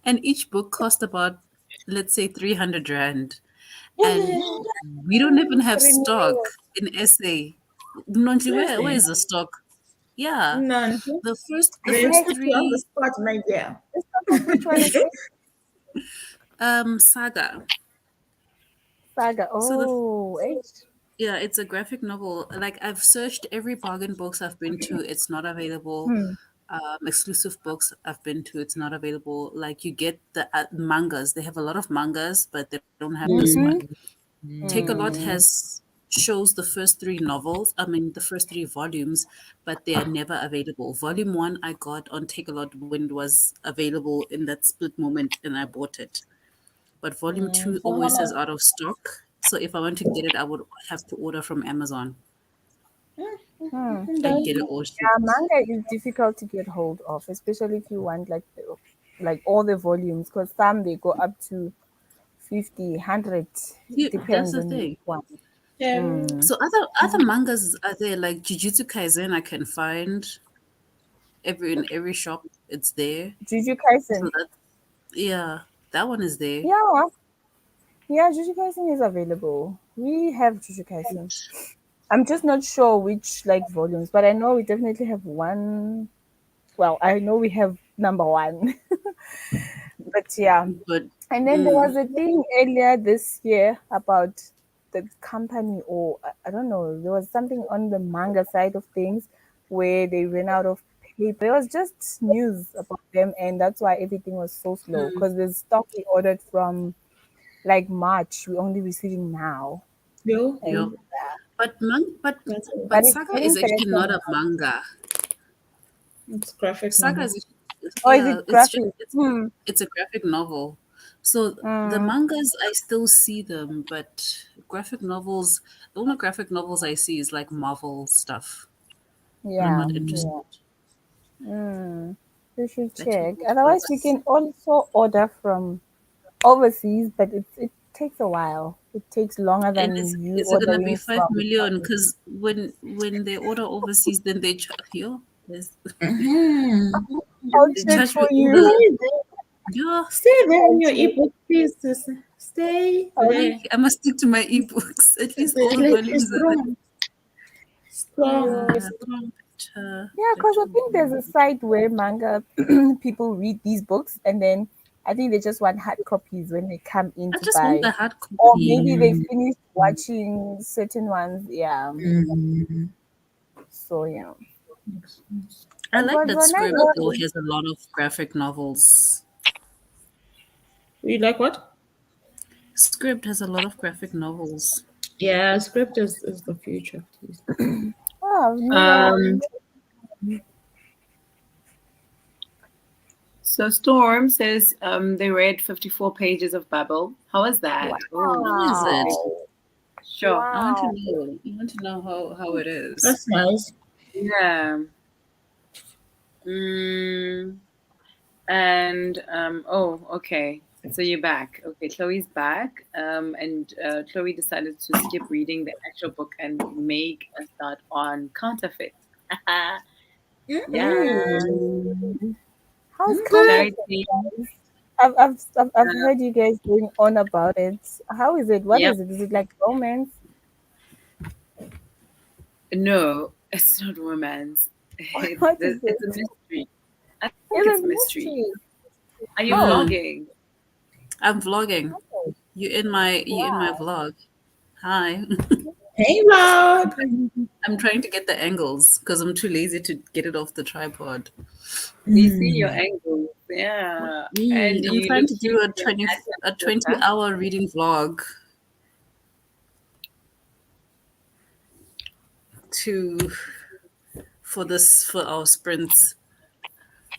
And each book cost about, let's say, 300 rand. And we don't even have stock in SA. Nonhly, where is the stock? Yeah. None. The first They put you on the three spot, my dear. Which one is it? Saga. Saga. So the- Oh, Yeah, it's a graphic novel. Like I've searched every bargain books I've been to, it's not available. Exclusive books I've been to, it's not available. Like you get the mangas. They have a lot of mangas, but they don't have this one. Take a Lot shows the first 3 novels. I mean, the first 3 volumes, but they are never available. Volume 1 I got on Take a Lot when it was available in that split moment, and I bought it. But volume 2 always says out of stock. So if I want to get it, I would have to order from Amazon and get it all shipped. yeah, manga is difficult to get hold of, especially if you want like all the volumes, because some they go up to 50, 100. Yeah, Depends that's the on thing. which one. Yeah. So other mangas are there, like Jujutsu Kaisen I can find in every shop. It's there. Jujutsu Kaisen. So that one is there. Yeah, Jujutsu Kaisen is available. We have Jujutsu Kaisen. I'm just not sure which like volumes, but I know we definitely have one. Well, I know we have number 1. But yeah. But And then there was a thing earlier this year about the company, or I don't know, there was something on the manga side of things where they ran out of paper. It was just news about them, and that's why everything was so slow, because the stock we ordered from like March, we're only receiving now. Yo. Yo. But But it's Saga getting is actually better not a now. manga. It's graphic. Saga novel. is Or is it graphic? it's a graphic novel. So the mangas I still see them, but graphic novels, the only graphic novels I see is like Marvel stuff. I'm Yeah. not interested. You should Better check. with Otherwise, we books. can also order from overseas, but it takes a while. It takes longer And than is you it gonna be ordering 5 from. million? Because when they order overseas, then they charge you. I'll They check charge me for all you. yeah. Stay there in your ebook, please. Sister. Stay there. I must stick to my ebooks. At least all the Like, volumes are there. strong. Yeah, because I think there's a site where manga people read these books, and then I think they just want hard copies when they come in I to just want buy. the hard copy. Or maybe they finished watching certain ones. Yeah. So, yeah. I like But that when I Script go, though has a lot of graphic novels. You like what? Script has a lot of graphic novels. Yeah, script is the future, please. oh, So Storm says they read 54 pages of Babel. How was that? Oh, How is it? sure. I want to know. I want to know how it is. That's nice. Yeah. And okay. So you're back. Okay, Chloe's back. And Chloe decided to skip reading the actual book and make a start on counterfeit. Yeah. How's Charity. I've heard you guys going on about it. How is it? What Yep. is it? Is it like romance? No, it's not romance. It's What a is it? mystery. I think it's mystery. Are you Oh. vlogging? I'm vlogging. You in my vlog. Hi. Hey, vlog. I'm trying to get the angles because I'm too lazy to get it off the tripod. We see your angles. Yeah. And I'm trying to do a 20-hour reading vlog for our sprints.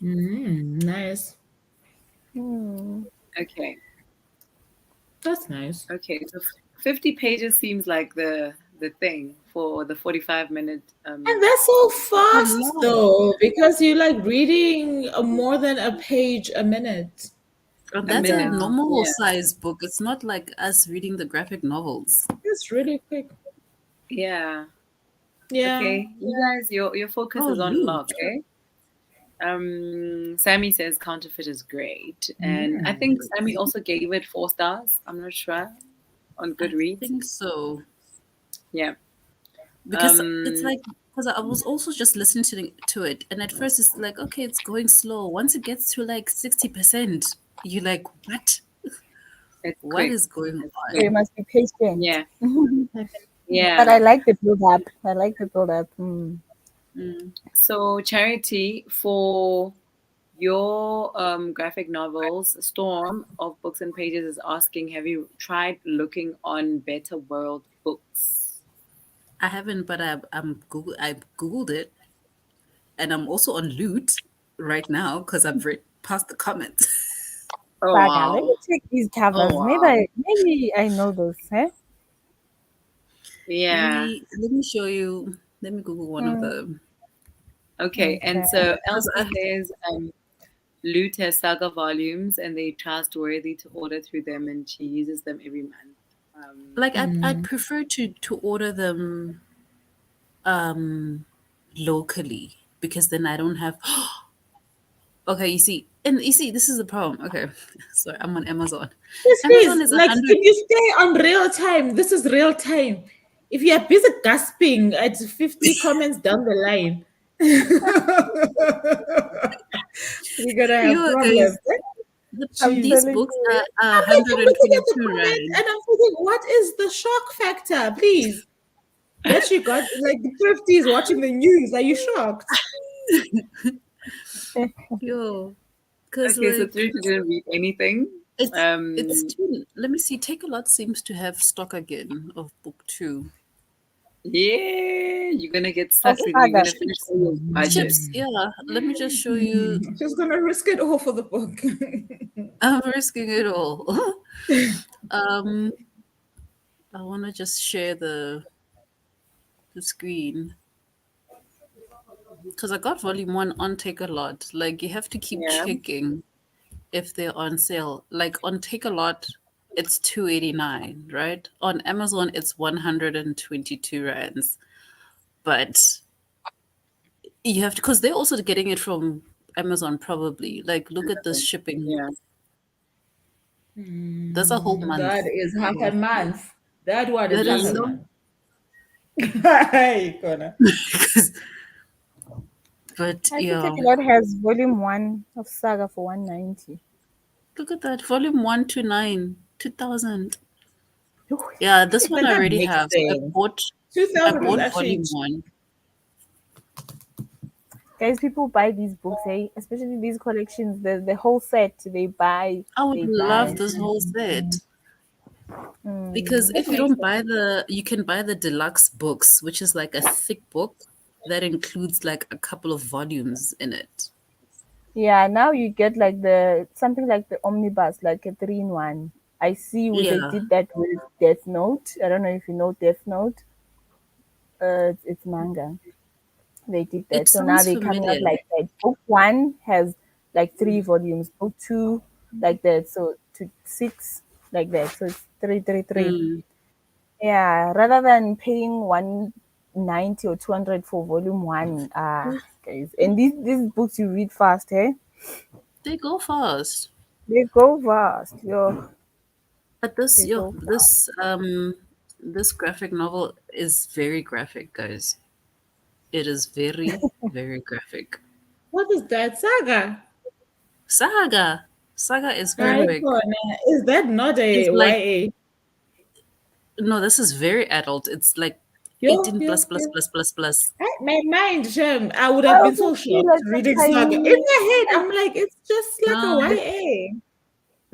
Nice. Okay. That's nice. Okay. So 50 pages seems like the thing for the 45-minute. And that's so fast, though, because you like reading more than a page a minute. That's a normal size book. It's not like us reading the graphic novels. It's really quick. Yeah. Yeah. Okay. You guys, your focus is on vlog, okay? Sammy says counterfeit is great. And I think Sammy also gave it 4 stars. I'm not sure. On Goodreads. I think so. Yeah. Because it's like, because I was also just listening to it, and at first it's like, okay, it's going slow. Once it gets to like 60%, you're like, what? What is going on? So you must be patient. Yeah. Yeah. But I like the build up. So Charity, for your graphic novels, Storm of Books and Pages is asking, have you tried looking on Better World Books? I haven't, but I googled it, and I'm also on Loot right now because I've read past the comments. Oh, Saga, let me check these covers. Oh, wow. Maybe I know those. Eh? Yeah. Let me show you. Let me Google one of them. Okay. And so Elsa says Loot has Saga volumes, and they're trustworthy to order through them, and she uses them every month. I'd prefer to order them locally, because then I don't have okay, you see, this is the problem. Okay, sorry, I'm on Amazon. Amazon is like, if you stay on real time, this is real time. If you are busy gasping at 50 comments down the line, we're gonna have problems. These books are 122 rand. And I'm thinking, what is the shock factor? Please. That you got like the 50s watching the news. Are you shocked? Yo. Okay, so Three didn't read anything. It's too, let me see. Take a Lot seems to have stock again of book 2. Yeah, you're gonna get sucked in. You're gonna finish all your budget. Yeah, let me just show you. She's gonna risk it all for the book. I'm risking it all. I want to just share the screen because I got volume 1 on Take a Lot. Like, you have to keep checking if they're on sale. Like on Take a Lot, it's 289, right? On Amazon, it's 122 rands. But you have to, because they're also getting it from Amazon, probably. Like, look at this shipping. Yeah. That's a whole month. That is half a month. That one is That half is a month. Hey, Connor. But I think Take a Lot has volume 1 of Saga for 190. Look at that. Volume 129, 2000. Yeah, this one I already have. I bought 2000 volume 1. Guys, people buy these books, especially these collections, the whole set they buy. I would love this whole set. Because if you don't buy you can buy the deluxe books, which is like a thick book that includes like a couple of volumes in it. Yeah, now you get like the something like the omnibus, like a 3-in-1. I see they Yeah, did that with Death Note. I don't know if you know Death Note. It's manga. They did it that. So now sounds they're coming out familiar. like that. Book one has like 3 volumes. Book two like that. So to 6 like that. So it's 3. Mm. Yeah, rather than paying 190 or 200 for volume one. Guys, and these books you read fast, eh? They go fast. They go fast. Yo, But this, they go fast. this graphic novel is very graphic, guys. It is very, very graphic. What is that saga? Saga, Saga is Hi, graphic. is that not It's a like YA? no, this is very adult. It's like Yo, 18 yo, plus plus yo. plus plus plus. My mind, Shem, I would I have been also so feel shocked like reading a Saga. In tiny. my head, I'm like, it's just like a No, YA.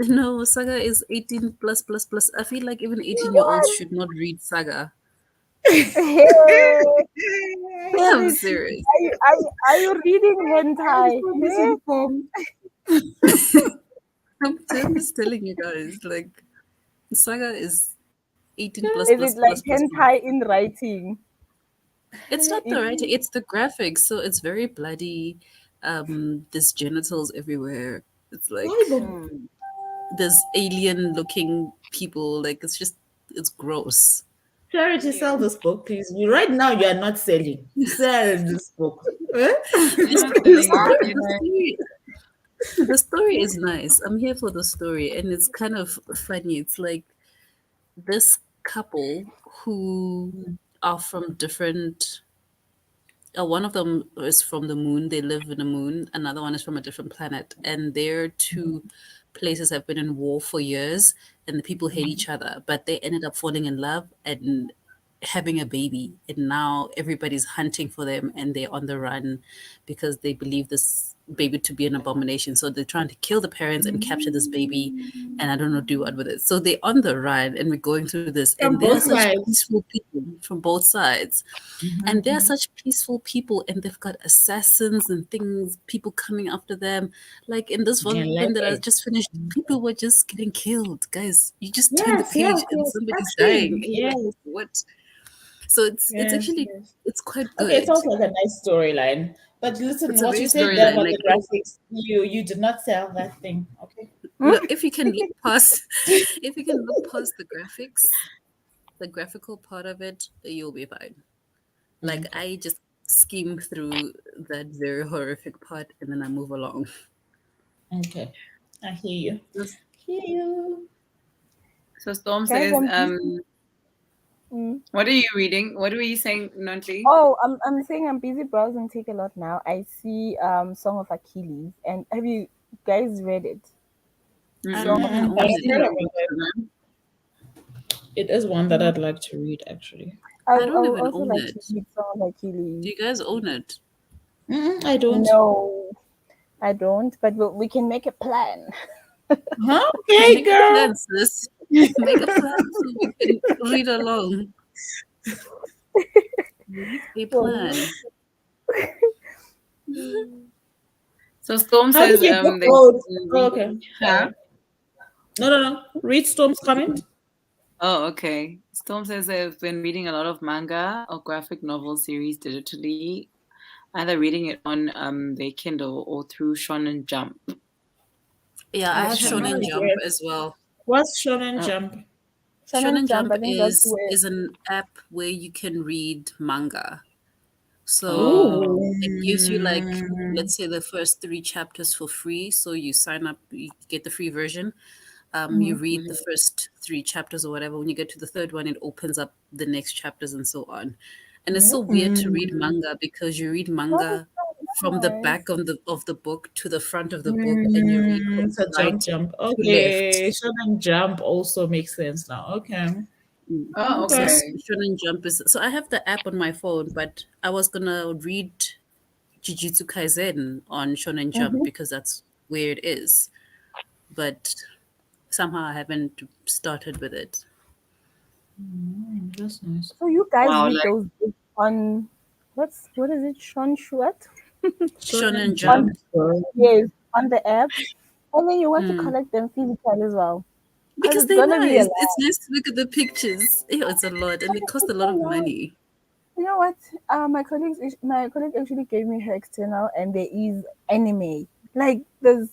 no, Saga is 18 plus plus plus. I feel like even 18-year-olds What? should not read Saga. Hey, Yeah, I'm Richie, serious. are you reading I'm hentai? so Hey? misinformed. I'm just telling you guys, like Saga is 18 plus Is plus it plus like plus plus. hentai in writing? It's not the writing, It- it's the graphics. So it's very bloody. There's genitals everywhere. It's like Bible. Hmm. there's alien looking people. Like it's gross. Charity, sell this book, please. Right now, you are not selling. Sell this book. Eh? I'm not The selling it, story, you the know. story, the story is nice. I'm here for the story, and it's kind of funny. It's like this couple who are from different. One of them is from the moon. They live in the moon. Another one is from a different planet, and their two places have been in war for years, and the people hate each other. But they ended up falling in love and having a baby, and now everybody's hunting for them, and they're on the run because they believe this baby to be an abomination. So they're trying to kill the parents and capture this baby, and I don't know do what with it. So they're on the run, and we're going through this, and From they're both such sides. peaceful people from both sides, and they're such peaceful people, and they've got assassins and things, people coming after them. Like in this I volume like that I it. just finished, people were just getting killed. Guys, you just turn the Yes, yes, page and yes. somebody's dying, Action. and you're like, Yes, what? So it's yes, actually yes. it's quite Okay, it good. sounds like a nice storyline. But listen, It's a what you very said there storyline. about Like the graphics, you did not sell that thing. Okay. Hmm? no, if you can look past, if you can look past the graphics, the graphical part of it, you'll be fine. Like Okay. I just skim through that very horrific part and then I move along. Okay. I hear you. Just Hear you. So Storm Guys, says, I'm busy. Mm. what are you reading? What were you saying, Nonhly? Oh, I'm saying I'm busy browsing Take a Lot now. I see Song of Achilles. And have you guys read it? I don't Mm-mm. even But own I've I've it. seen heard it about on it. Instagram. It is one that Mm. I'd like to read, actually. I I don't would even also own like to it. read Song of Do Achilles. you guys own it? I don't. No, I don't, but we can make a plan. Huh? Okay, Make a girl. plan, sis. Make a plan so we can read along. Make a So, plan. So Storm How did says, you get? they've Oh, been okay. reading, huh? Sorry. No, no, no. Read Storm's comment. Oh, okay. Storm says they've been reading a lot of manga or graphic novel series digitally, either reading it on their Kindle or through Shonen Jump. Yeah, I have Which one? Shonen Oh, Jump yes. as well. What's Shonen Oh, Jump? Shonen Shonen Jump, Jump I think that's where. is an app where you can read manga. So oh, Ooh. it gives you like let's say the first 3 chapters for free. So you sign up, you get the free version. You Mhm. read the mhm. first 3 chapters or whatever. When you get to the third one, it opens up the next chapters and so on. And it's so weird to read manga because you read That is manga so from the nice. back of the book to the front of the book, and you read from It's a right jump. to left. Okay. Shonen Jump also makes sense now. Okay. Mm. Oh, So Okay. okay. Shonen Jump is so I have the app on my phone, but I was gonna read Jujutsu Kaisen on Shonen Jump Mhm. because that's where it is. But somehow I haven't started with it. That's nice. So you guys Wow, read like those books on what is it? Shon Shuat? Shonen Jump. Yes, on the app. And then you want to collect them physical as well. Because it's they're gonna be a nice. lot. It's nice to look at the pictures. Ew, it's a lot, and they cost a lot of money. You know what? My colleague actually gave me her external, and there is anime. Like there's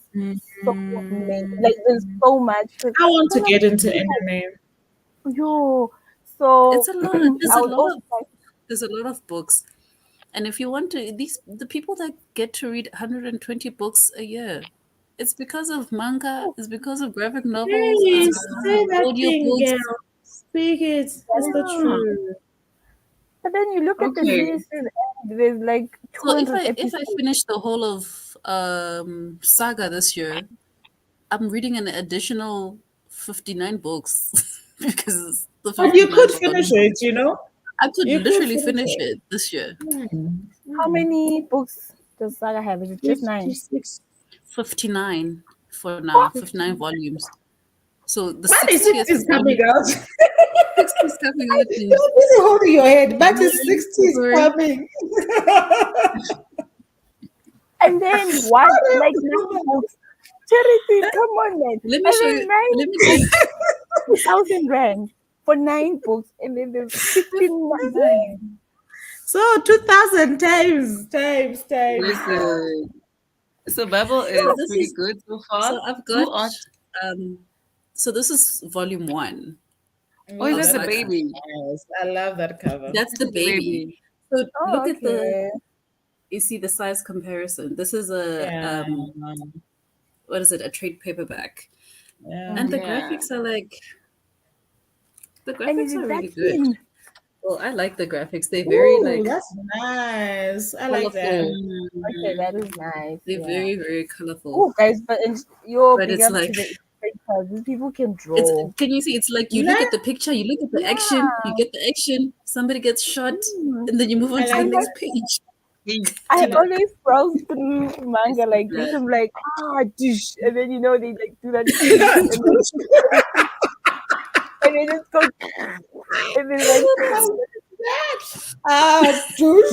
so many, like there's so much. I want to get into anime. Yo, so It's a lot. I was also like, There's a lot of books, and if you want to, the people that get to read 120 books a year, it's because of manga. It's because of graphic novels. Hey, It's because say of that thing, audiobooks. girl. Speak it. It's the truth. but then you look at the Okay. series, and there's like So 200 if episodes. I finish the whole of Saga this year, I'm reading an additional 59 books because the But you 59 could finish it, I could You could literally finish finish it this year. How many books does Saga have? Is it just 9? 56. 59 for now, 59 volumes. So the But is 60th is coming volume, out. 60 is coming out in You're busy holding your head. But is January, 60 is February. coming. And then what? Like 9 books. Charity, come on, man. Let me show you. Let me tell you. 9,000 rand for 9 books, and then there's 59. So 2,000 times. Listen. So Bible is this pretty is- good so far. So I've Who got. asked? So this is volume 1. Oh, is that the Saga. baby? Yes, I love that cover. That's the baby. So Oh, look at the. okay. You see the size comparison. This is a what is it? A trade paperback, and the Yeah. graphics are like. The And is graphics it are that really good. thin? Well, I like the graphics. They're very Ooh, that's nice. I like that. colorful. Okay, that is nice. They're Yeah. very, very colorful. Oh, guys, but you're But big it's up like- to the illustrators. These people can It's, draw. can you see? It's like you look at the picture, you look at the action, you get the action, somebody gets shot, and then you move on to the like next page. I always browse through manga like this. I'm like, dish. And then, they like do that. And then just go. And then like, douche.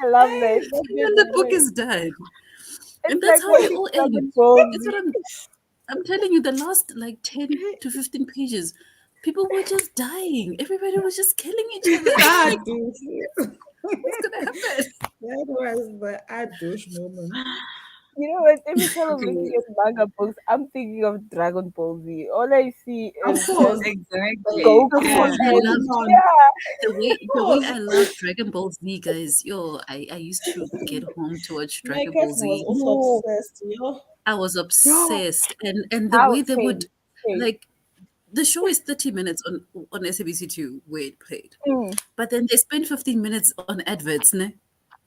I love this. And the book is done. And It's that's like how it watching all Dragon ends. Ball That's Z. what I'm telling you, the last like 10 to 15 pages, people were just dying. Everybody was just killing each other. Douche. What's gonna happen? That was the douche moment. You know what? Every time I'm looking at manga books, I'm thinking of Dragon Ball Z. All I see is course. just Exactly. Goku. Yeah. And, The way I love Dragon Ball Z, guys. I used to get home to watch My Dragon Ball cousin Z. was also obsessed, I was obsessed, and the How way they would same. like. The show is 30 minutes on SABC2 where it played, Mm. but then they spend 15 minutes on adverts, ne?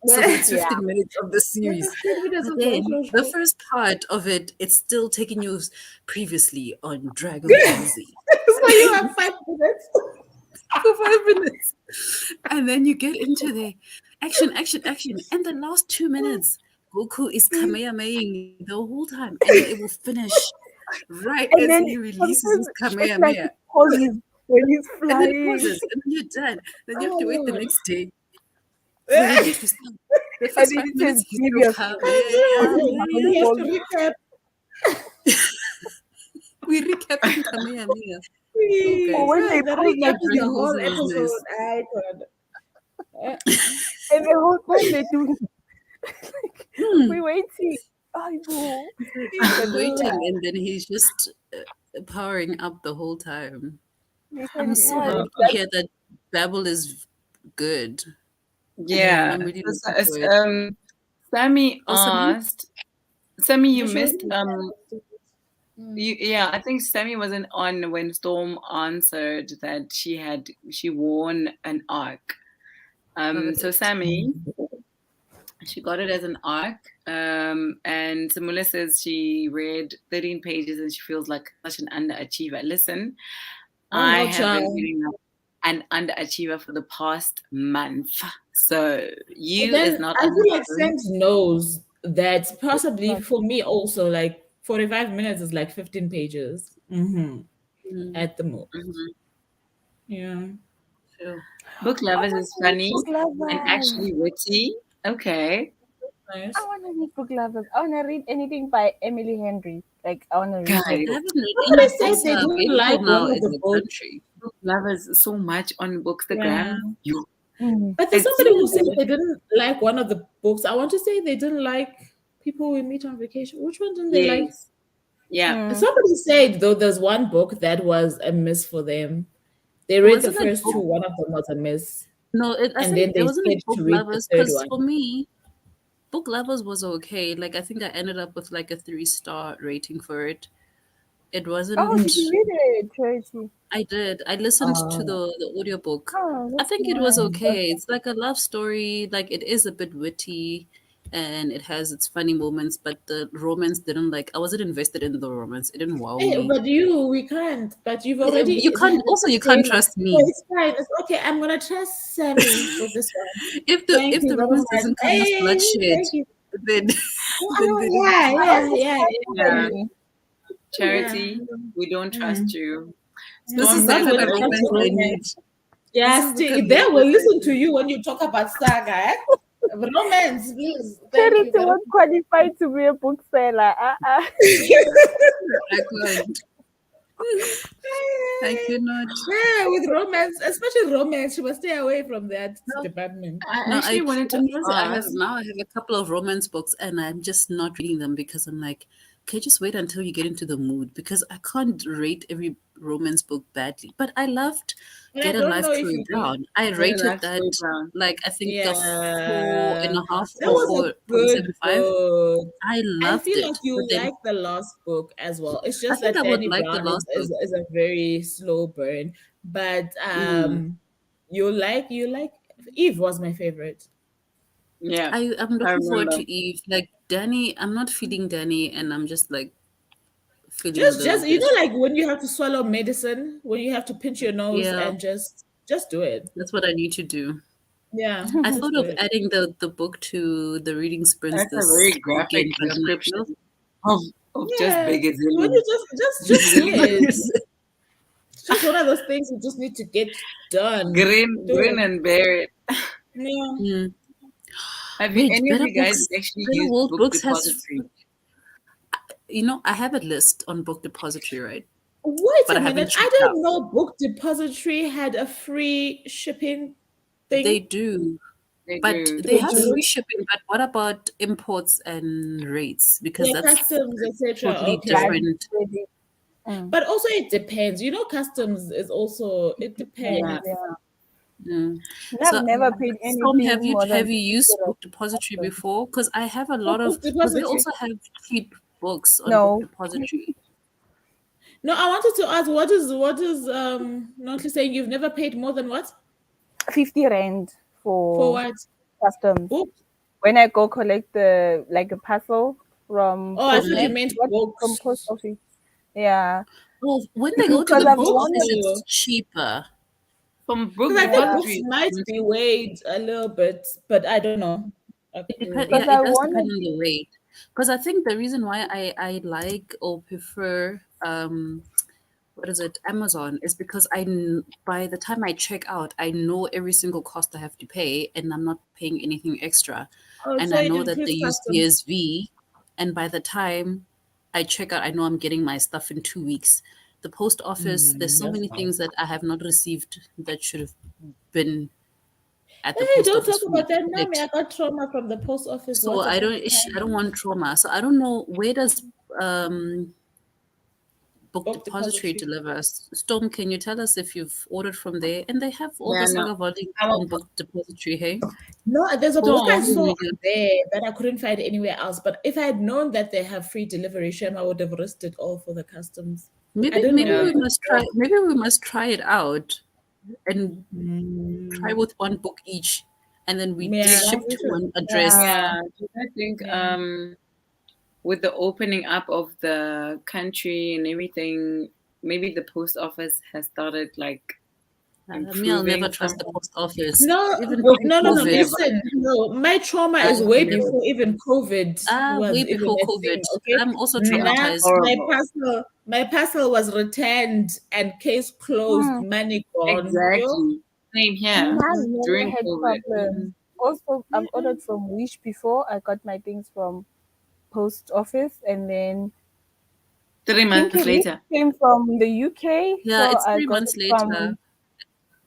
So it's 15 minutes of the series. But then the first part of it, it's still taking you previously on Dragon Ball Z. So you have 5 minutes. For 5 minutes. And then you get into the action. And the last 2 minutes, Goku is Kamehameha the whole time. And then it will finish right And as then he releases his it's like Kamehameha. pauses when he's And then it flying. pauses, and then you're done. Then you have to wait the next day. And For him to start. The first 5 it minutes, says he's previous. still You have Kamehameha. to recap. We recapping Kamehameha. Or when they the pause recap like is the Dragon Ball whole Z was episode. nice. I could. and the whole time they do we waiting. I know. I'm waiting, and then he's just powering up the whole time. I'm so happy to hear that Babel is good. Yeah. I'm really So, looking for it. Sammy Oh, Sammy? asked. Sammy, you should missed. really I think Sammy wasn't on when Storm answered that she won an arc. So Sammy, she got it as an arc. And Samula says she read 13 pages and she feels like such an underachiever. Listen, I have been feeling like an underachiever for the past month. So is not. I feel like Sense knows that possibly for me also like 45 minutes is like 15 pages at the most. Mhm. Yeah. too. Book I Lovers want is to read funny Book and Lovers. actually witty. Okay. Nice. I want to read Book Lovers. I want to read anything by Emily Henry. Like, I want to read Guys, her I book. haven't read Somebody any said books. they didn't Grateful like now one of is the a books. country. Book Lovers so much on Bookstagram. Yeah. You. But there's It's somebody so who said good. they didn't like one of the books. I want to say they didn't like People We Meet on Vacation. Which one didn't they like? Yes. Yeah. Somebody said though there's one book that was a miss for them. They read the Wasn't it first book? two. One of them was a miss, No, I and then think it they wasn't like skipped Book to read the Lovers third because one. for me, Book Lovers was okay. Like I think I ended up with like a 3-star rating for it. It wasn't. Oh, did you read it, Charity? I did. I listened to the audiobook. Oh, I that's think it was nice. okay. It's like a love story. Like it is a bit witty and it has its funny moments, but the romance didn't like I wasn't invested in the romance. It didn't wow Hey, me. but we can't. But you've already You can't had a also you can't disclaimer. trust No, me. it's fine. It's okay. I'm gonna trust Sammy with this one. If Thank the you very romance much. doesn't come with Hey, bloodshed, thank you. then then they didn't Yeah, I yeah, also yeah, tried yeah. Yeah. Emily. Charity, we don't trust you. this Storm is the Not kind when of it comes romance to I romance. need. Yeah, This is the kind still, of they will romance I listen to need. you when you talk about saga. Eh? Romance, please. Thank Charity you very was qualified to be a bookseller. I can't. I cannot. Yeah, with romance, especially romance, you must stay away from that No, department. I No, actually wanted to honestly, ask. I have a couple of romance books, and I'm just not reading them because I'm like, okay, just wait until you get into the mood because I can't rate every romance book badly. But I loved And I Get a don't Life, know if Chloe you do. Brown. I Get a rated Life, that Chloe Brown. like I think a Yeah, 4.5 that or was a good 4.75. book. I I loved feel like it, but you then like the last book as well. It's I just think that I would Danny like the Brown last book. is a very slow burn, but Mm. you like Eve was my favorite. Yeah, I'm I looking forward remember. to Eve. Like Danny, I'm not feeling Danny, and I'm just like feeling a little Just you bit. know, like when you have to swallow medicine, when you have to pinch your nose Yeah, and just do it. that's what I need to do. Yeah, I just thought do of it. adding the book to the reading sprints That's a very this graphic weekend, but I'm like, description no. of just Yeah, when Bigazillion. you just do it. It's just one of those things you just need to get done. Do Grin it. and bear it. Yeah. Mm. Have you, Wait, any of you guys actually Better used World Book Books has, Depository? I have a list on Book Depository, right? Wait But a I haven't minute. I checked out. didn't know Book Depository had a free shipping They thing. do, They but do. they They have do. free shipping. But what about imports and rates? Because Yeah, that's customs, etc. totally Okay. That's different. really, But also it depends. You know, customs is also it Yeah. depends. yeah. Mm. I've So, never paid Storm, anything more than have you used 50 Book Depository euros. before? Because I have a Oh, lot of Book because they Depository. also have cheap books on Book No, Depository. No, I wanted to ask what is Nonhly saying you've never paid more than what? 50 rand For for what? customs. Books? When I go collect a parcel from Oh, I thought you Postnet, meant from post books. office. Yeah, Well, when they go to because the I've post Books office, wanted. it's or cheaper. From Book because I think Yeah, books Depository. might be weighed a little bit, but I don't know. because Yeah, I it does depend wanted. on the weight. Because I think the reason why I like or prefer what is it, Amazon, is because by the time I check out, I know every single cost I have to pay, and I'm not paying anything extra. Oh, And so I it know that they includes use customs. DSV, and by the time I check out, I know I'm getting my stuff in 2 weeks. The post office, there's so That's many nice. things that I have not received that should have been at the Hey, post don't talk office for me about to that now. Me, I collect. got trauma from the post office So once I upon don't a time. I don't want trauma. So I don't know, where does um Book Book Depository depository. deliver us? Storm, can you tell us if you've ordered from there? And they have all Yeah, the no. saga volumes I'm on Book Depository, hey? No, there's a book I Storm. saw there that I couldn't find anywhere else. But if I had known that they have free delivery, Shem, I would have risked it all for the customs. I Maybe didn't know Yeah. that. maybe we must try it out and try Mm, with one book each, and then we yeah, ship we to should. one address. Yeah, Yeah. I think Yeah. with the opening up of the country and everything, maybe the post office has started like Me, I'll never improving trust the somehow. post office. No, Even no. Never. pre-COVID, Listen, no. My trauma I is will way never. before even COVID was Way even before a COVID. thing. Okay, I'm also my traumatized. Horrible. my parcel was returned and case closed, money gone. Yo, Exactly. Same here I never during had COVID. problems. Also, I've ordered from Wish before. I got my things from post office, and then 3 months Pinky Wish later. came from the UK, Yeah, so it's I 3 months got it later. from.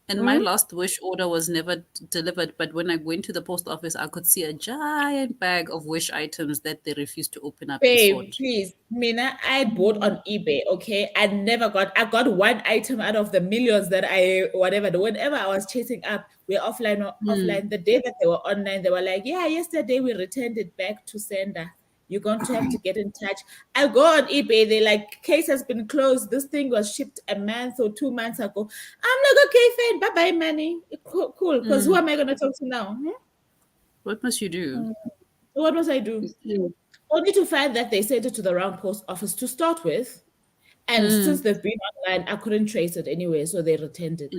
And my last Wish order was never delivered. But when I went to the post office, I could see a giant bag of Wish items that they refused to open up and Babe, sort. please. Mina, I bought on eBay, okay? I got one item out of the millions that whatever. Whenever I was chasing up, we're offline or offline. The day that they were online, they were like, yeah, yesterday we returned it back to sender. You're going to have to get in touch. I go on eBay, they like, case has been closed. This thing was shipped a month or 2 months ago. I'm like, okay, fine, bye-bye, money. Cool, because who am I going to talk to now? What must you do? So what must I do? Mm. Only to find that they sent it to the wrong post office to start with. And since they've been online, I couldn't trace it anyway, so they returned it.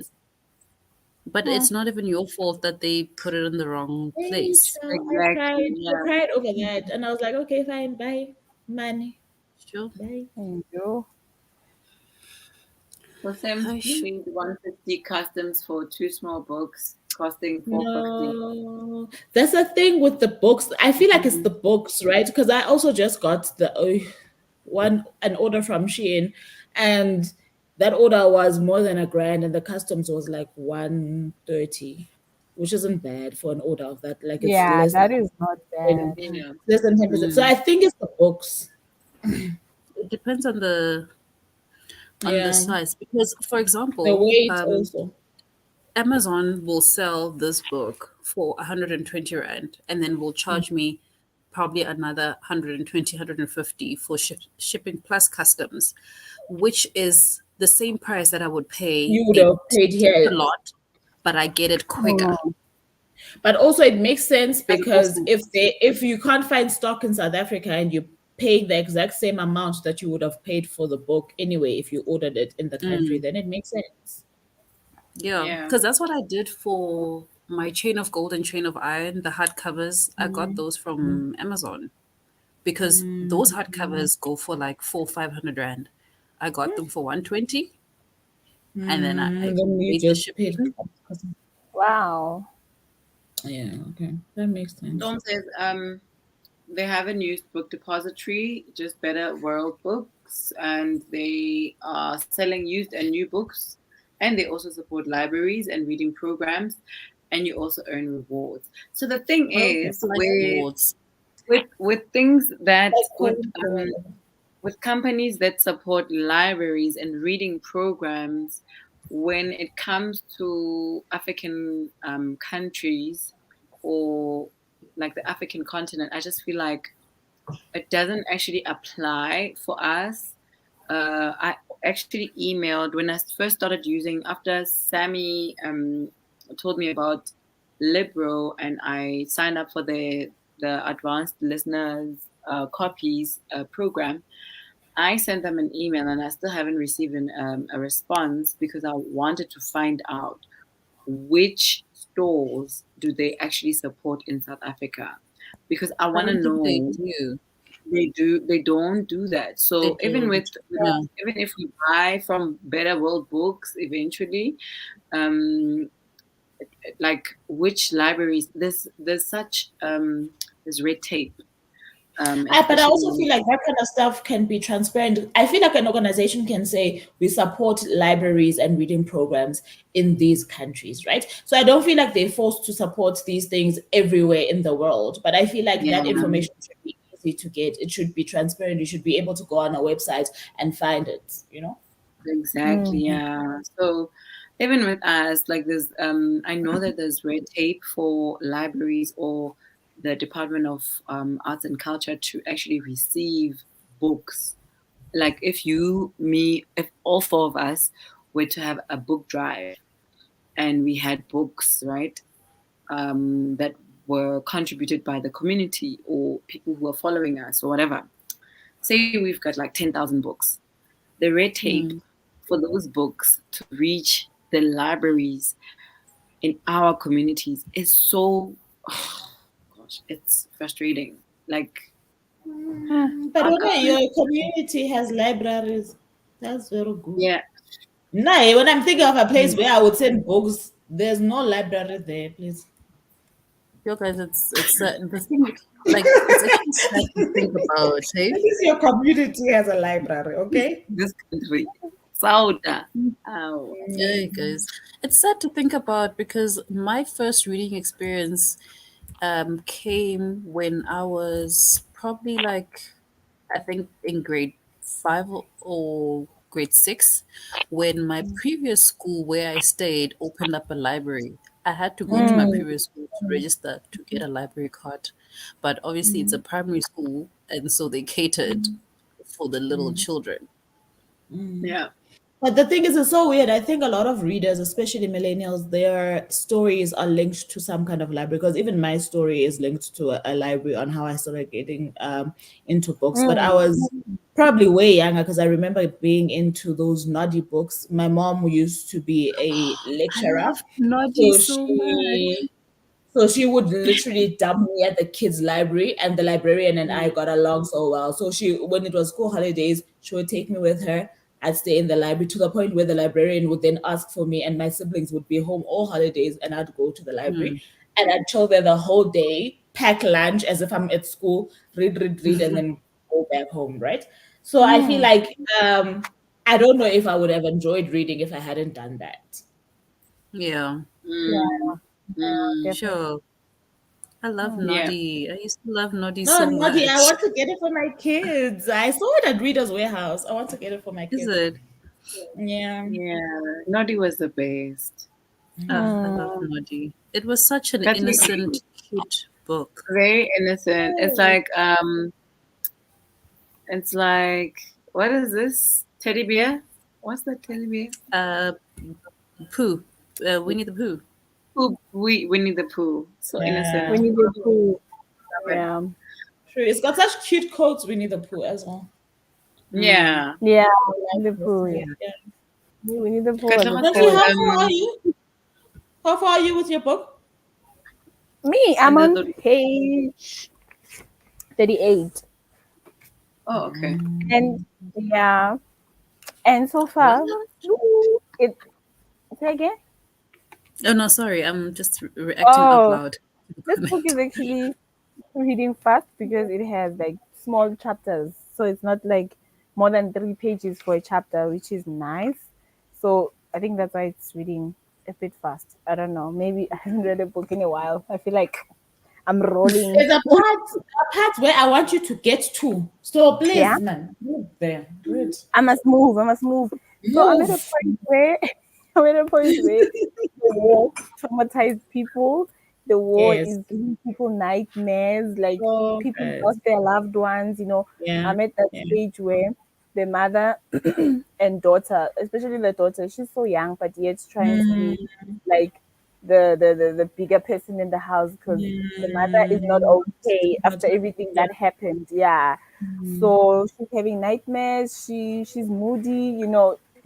But it's not even your fault that they put it in the wrong place. So Exactly. I Yeah. cried over that, and I was like, okay, fine, bye, money, Sure. bye. Yo. For Sims, paid 150 customs for 2 small books, costing 450. No, that's the thing with the books. I feel like it's the books, right? Because I also just got an order from Shein, and that order was more than $1,000, and the customs was like 130, which isn't bad for an order of that. Like it's Yeah, that is not bad. Yeah. less than 10%. So I think it's the books. It depends on the Yeah, size. Because, for the example, weight also. Amazon will sell this book for 120 Rand and then will charge me probably another 120, 150 for shipping plus customs, which is the same price that I would pay. You would It have paid takes here. a lot, but I get it quicker. But also it makes sense As because opposed to- if you can't find stock in South Africa and you pay the exact same amount that you would have paid for the book anyway if you ordered it in the country, then it makes sense. Yeah, Yeah. because that's what I did for my Chain of Gold and Chain of Iron, the hardcovers. I got those from Amazon because those hardcovers go for like 500 Rand. I got them for 120, and then I Then you paid the just paid. shipping. Wow. Yeah, okay. That makes sense. Tom says they have a new book depository, just Better World Books, and they are selling used and new books, and they also support libraries and reading programs, and you also earn rewards. So the thing is, Like awards. with things that That's cool. with companies that support libraries and reading programs, when it comes to African countries or like the African continent, I just feel like it doesn't actually apply for us. I actually emailed when I first started using, after Sammy told me about Libro, and I signed up for the advanced listeners copies program. I sent them an email and I still haven't received a response because I wanted to find out which stores do they actually support in South Africa, because I want to know. They do. They don't do that. So They even don't. with Yeah. even if we buy from Better World Books eventually, um, like which libraries, there's such there's red tape. But I also Especially- feel like that kind of stuff can be transparent. I feel like an organization can say we support libraries and reading programs in these countries, right? So I don't feel like they're forced to support these things everywhere in the world. But I feel like that Yeah. information should be easy to get. It should be transparent. You should be able to go on a website and find it, you know? Exactly, yeah. So even with us, like there's I know that there's red tape for libraries or the Department of Arts and Culture to actually receive books. Like if all 4 of us were to have a book drive and we had books, right, that were contributed by the community or people who are following us or whatever. Say we've got like 10,000 books. The red tape for those books to reach the libraries in our communities is so, gosh, it's frustrating. Like, But when your community has libraries, that's very good. yeah, Nah, when I'm thinking of a place where I would send books, There's no library there, please. Yo, guys, it's the thing. Like, it's actually sad to think about, hey? At least your community has a library, okay? This country. Sauda. Ow. Yeah, guys, it's sad to think about because my first reading experience came when I was probably like, I think in grade 5 or grade 6, when my previous school where I stayed opened up a library. I had to go to my previous school to register to get a library card. But obviously, it's a primary school, and so they catered for the little children. Yeah. But the thing is, it's so weird. I think a lot of readers, especially millennials, their stories are linked to some kind of library. Because even my story is linked to a library on how I started getting into books. But I was probably way younger because I remember being into those naughty books. My mom used to be a lecturer, Naughty so so much. she would literally dump me at the kids' library, and the librarian and I got along so well. So when it was school holidays, she would take me with her. I'd stay in the library to the point where the librarian would then ask for me, and my siblings would be home all holidays, and I'd go to the library, and I'd chill there the whole day, pack lunch as if I'm at school, read, and then go back home. Right. So I feel like I don't know if I would have enjoyed reading if I hadn't done that. Yeah, Definitely. sure. I love Yeah. Noddy. I used to love Noddy No, so naughty. I much. want to get it for my kids. I saw it at Reader's Warehouse. I want to get it for my Is kids. it? Yeah. Yeah. Noddy was the best. I love Noddy. It was such an That's innocent, cute book. very innocent. It's like what is this? Teddy bear? What's that teddy bear? Pooh. Winnie the Pooh. Winnie the Pooh. So Yeah. innocent. When you go to, yeah, True. It's got such cute quotes, Winnie the Pooh, as well. Yeah. yeah, Winnie the Pooh. Yeah, Yeah. Winnie the Pooh. Katla, was what's a Nancy, your, poet. how far are you? How far are you with your book? Me, I'm And the- on page 38, Oh, okay. and yeah, and so far, it. Say again. Oh no, sorry. I'm just reacting out Oh, loud. this book is actually reading fast because it has like small chapters, so it's not like more than 3 pages for a chapter, which is nice. So I think that's why it's reading a bit fast. I don't know. Maybe I haven't read a book in a while. I feel like I'm rolling. There's a part where I want you to get to. So please, Yeah. man, move there. Good. I must move. So I'm at a Move. point where the war traumatized people. The war Yes. is giving people nightmares. Like Oh, people guys. lost their loved ones. Yeah. I'm at that Yeah. stage where the mother and daughter, especially the daughter, she's so young, but yet trying to be like the bigger person in the house because the mother is not okay after everything that happened. Yeah. So she's having nightmares. She's moody.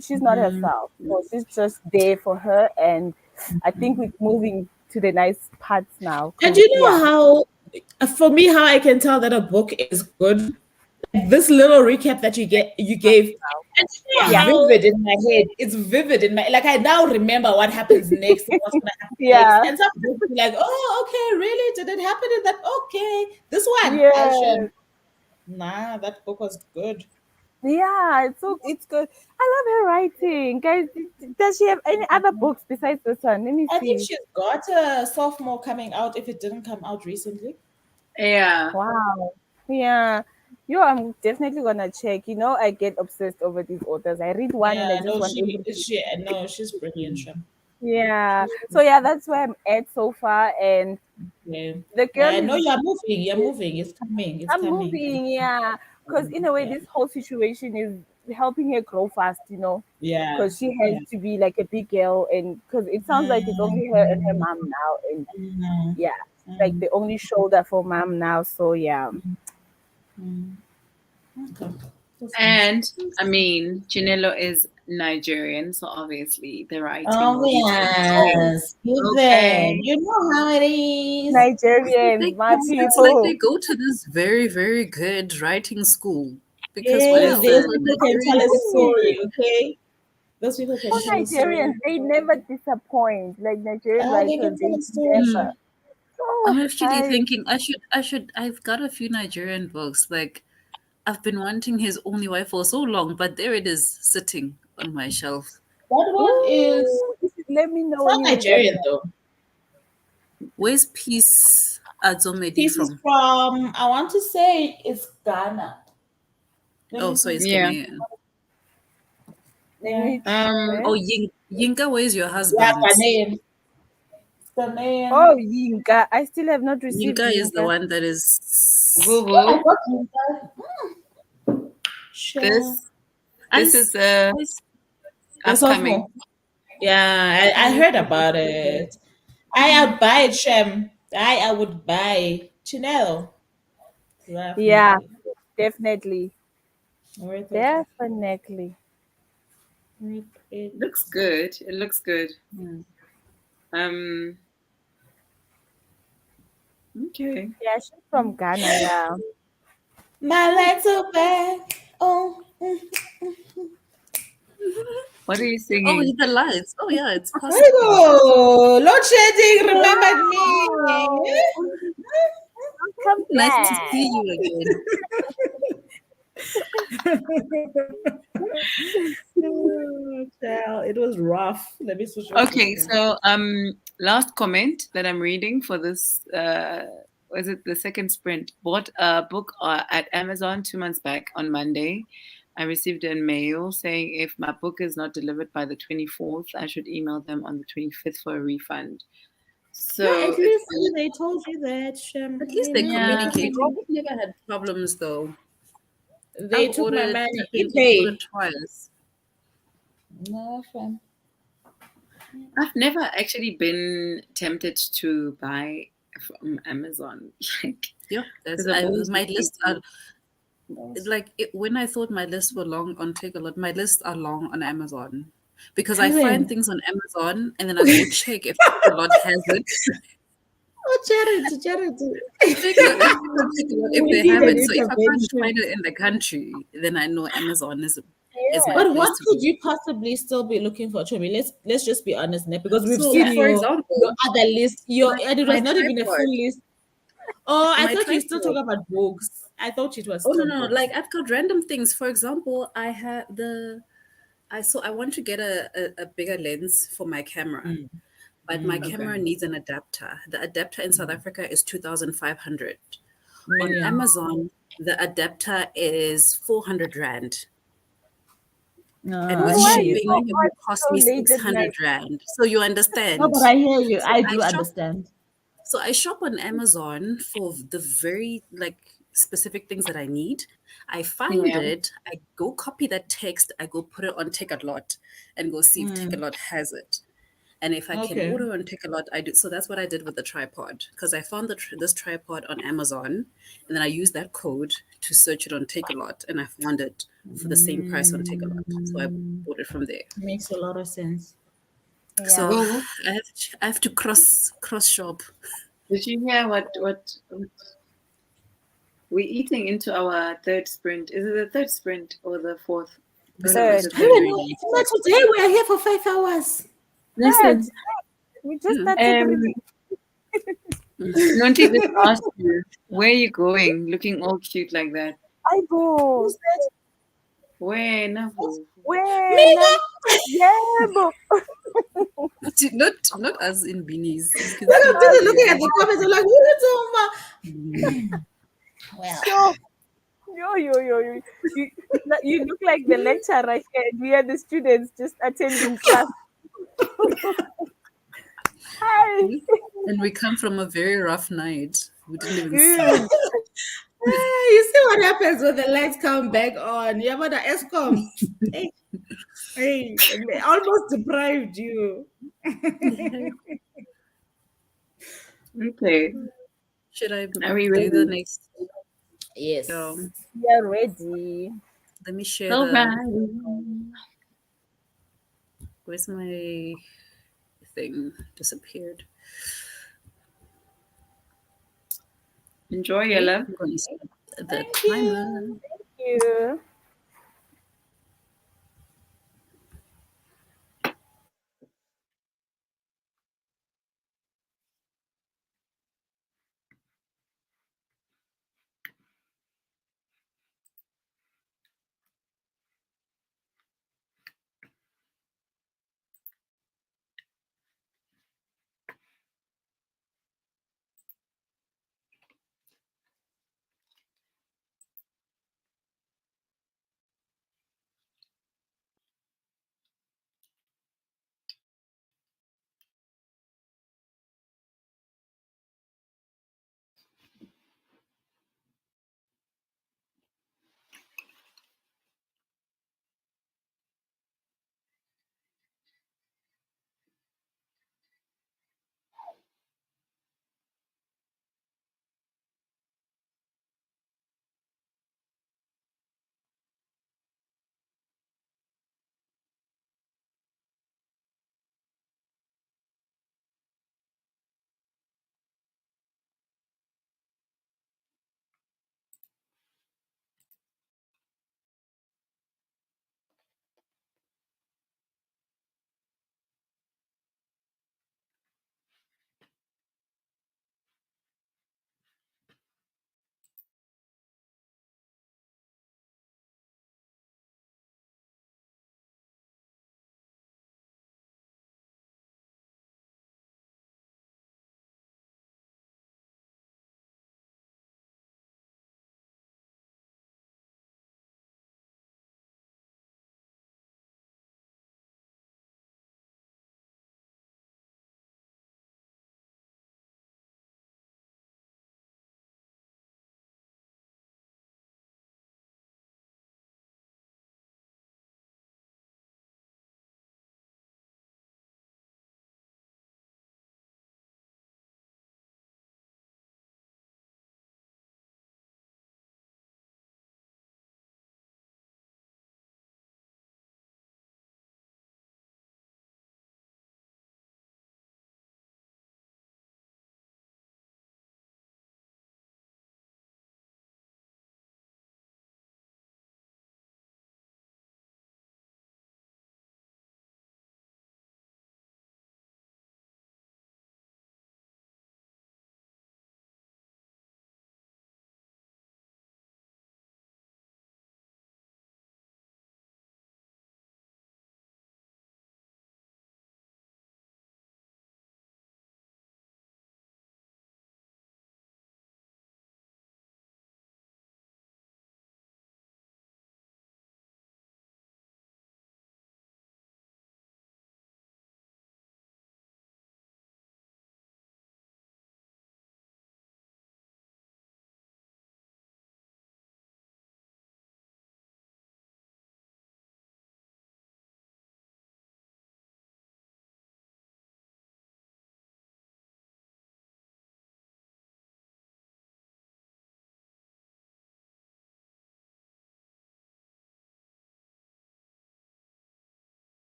She's not herself. So she's just there for her. And I think we're moving to the nice parts now. And 'cause, you know yeah, how, for me, how I can tell that a book is good? Like this little recap that you gave, and you know Yeah. how vivid in my head. It's vivid in my, like, I now remember what happens next and what's gonna happen Yeah. next. And some people be like, "Oh, okay, really? Did it happen in that? Okay, this one, I Yes. should." Nah, that book was good. Yeah, it's good. I love her writing, guys. Does she have any other books besides this one? Let me I think see. she's got a sophomore coming out if it didn't come out recently. Yeah. Wow. Yeah. I'm definitely gonna check. I get obsessed over these authors. I read one and I Yeah, just no, want everything. no, she's brilliant. Sure. Yeah. So yeah, that's where I'm at so far. And Yeah. the girl I know is you're moving. You're moving. It's coming. It's I'm coming. moving, yeah. Because in a way, Yeah. this whole situation is helping her grow fast, Yeah. because she has to be like a big girl, and because it sounds like it's only her and her mom now, and Mm, yeah, like the only shoulder for mom now. So yeah, okay. And I mean, Janelo is Nigerian, so obviously the writing Oh will be yes, you okay. You know how it is. Nigerians, my It's like they people. go to this very, very good writing school because Yeah, when it their says Listen, a people can tell Nigerian a book, story. Okay. Those people can For tell a story. Nigerians, they never disappoint. Like Nigerian They can writers, tell they a story. never. I'm Oh, actually thinking I've got a few Nigerian books. Like I've been wanting his only wife for so long, but there it is sitting on my shelf. That one is Ooh, you should let me know it's when not you read that. Nigerian though. Where's Peace Azomedi This is from? from I want to say it's Ghana. Let Oh, me so it's see. Yeah. Ghanaian. Let me check. Oh, Yinka, where's your Yeah, husband? Ghanaian. It's Ghanaian. Oh, Yinka. I still have not received Yinka is the Yinka. one that is. Boo Oh, I boo. got you guys. Sure. This is I- The upcoming. sophomore. Yeah, I heard about it. I would buy it, Shem. I would buy Chanel. Yeah, definitely. Worth it. Definitely. It. Looks good. It looks good. Okay. Yeah, she's from Ghana. Yeah. My little bag. Oh. What are you Oh, singing? the lights. Oh, yeah, it's possible. Oh, load shedding remembered me. Come Nice to back. see you again. Child, it was rough. Let me switch. Okay, so last comment that I'm reading for this was it the second sprint? Bought a book at Amazon 2 months back on Monday. I received a mail saying if my book is not delivered by the 24th, I should email them on the 25th for a refund. So At least they told you that, Shem. At least they Yeah. communicated. We've never had problems though. They I've took my ordered, money. I think, eBay. twice. No, fam. I've never actually been tempted to buy from Amazon. Like, Yeah, 'cause I've always my been lists are thinking- when I thought my lists were long on Take a Lot, my lists are long on Amazon because I Karen. find things on Amazon and then I go check if Take a Lot has it. Oh, charity. Check a Lot if We they need have an it. So if I can't intervention. find it in the country, then I know Amazon is my But place what to could go. you possibly still be looking for, Chomi? Let's just be honest, now, because we've So, seen for your example, other list. And it was my not even a tripod. full list. Oh, I My thought you still tripod. talking about books. I thought it was Oh still no, books. like I've got random things. For example, I want to get a bigger lens for my camera, but my camera needs an adapter. The adapter in South Africa is 2,500. On Yeah. Amazon, the adapter is 400 rand. And Oh, with I hear shipping, you. it will cost me late at 600 rand. So you understand. No, but I hear you. I do shop- understand. So I shop on Amazon for the very specific things that I need. I find it, I go copy that text, I go put it on Take a Lot and go see if Take a Lot has it. And if I can Okay. order on Take a Lot, I do. So that's what I did with the tripod because I found this tripod on Amazon and then I used that code to search it on Take a Lot and I found it for the same price on Take a Lot. So I bought it from there. Makes a lot of sense. So Oh, I have to cross shop. did you hear what we're eating into our third sprint? Is it the third sprint or the fourth? No, no, it's the Hey, third. no, today we are here for 5 hours. Listen, We just started reading. Nonty just asked you, where are you going? Looking all cute like that. I go. Where? No. Where? Mina! Yeah, but Not as in beanies. You can Look at see people looking at the comments. I'm like, what are you talking about? Well, yo. You look like the lecturer here. We are the students just attending class. Hi. and we come from a very rough night. We didn't even see. you see what happens when the lights come back on. Yeah, but the ESCOM. Hey, they almost deprived you. Okay. Should I Are we do ready? the next? Yes. We are ready. Let me share All the. right. Where's my thing? Disappeared. Enjoy your love. I'm going to set the timer. Thank you.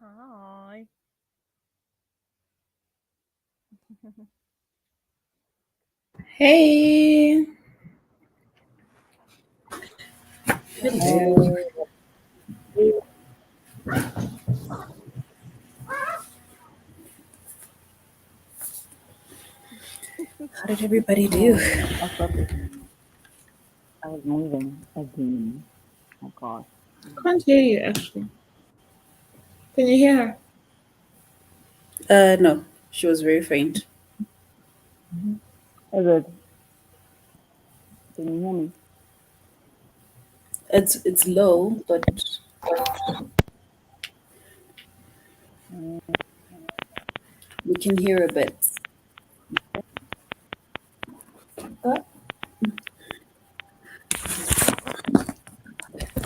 Hi. Hey. Hello. How did everybody do? I thought I was moving again. Oh God. Can't hear you actually. Can you hear her? No, she was very faint. Is it? Can you hear me? It's low, but we can hear a bit.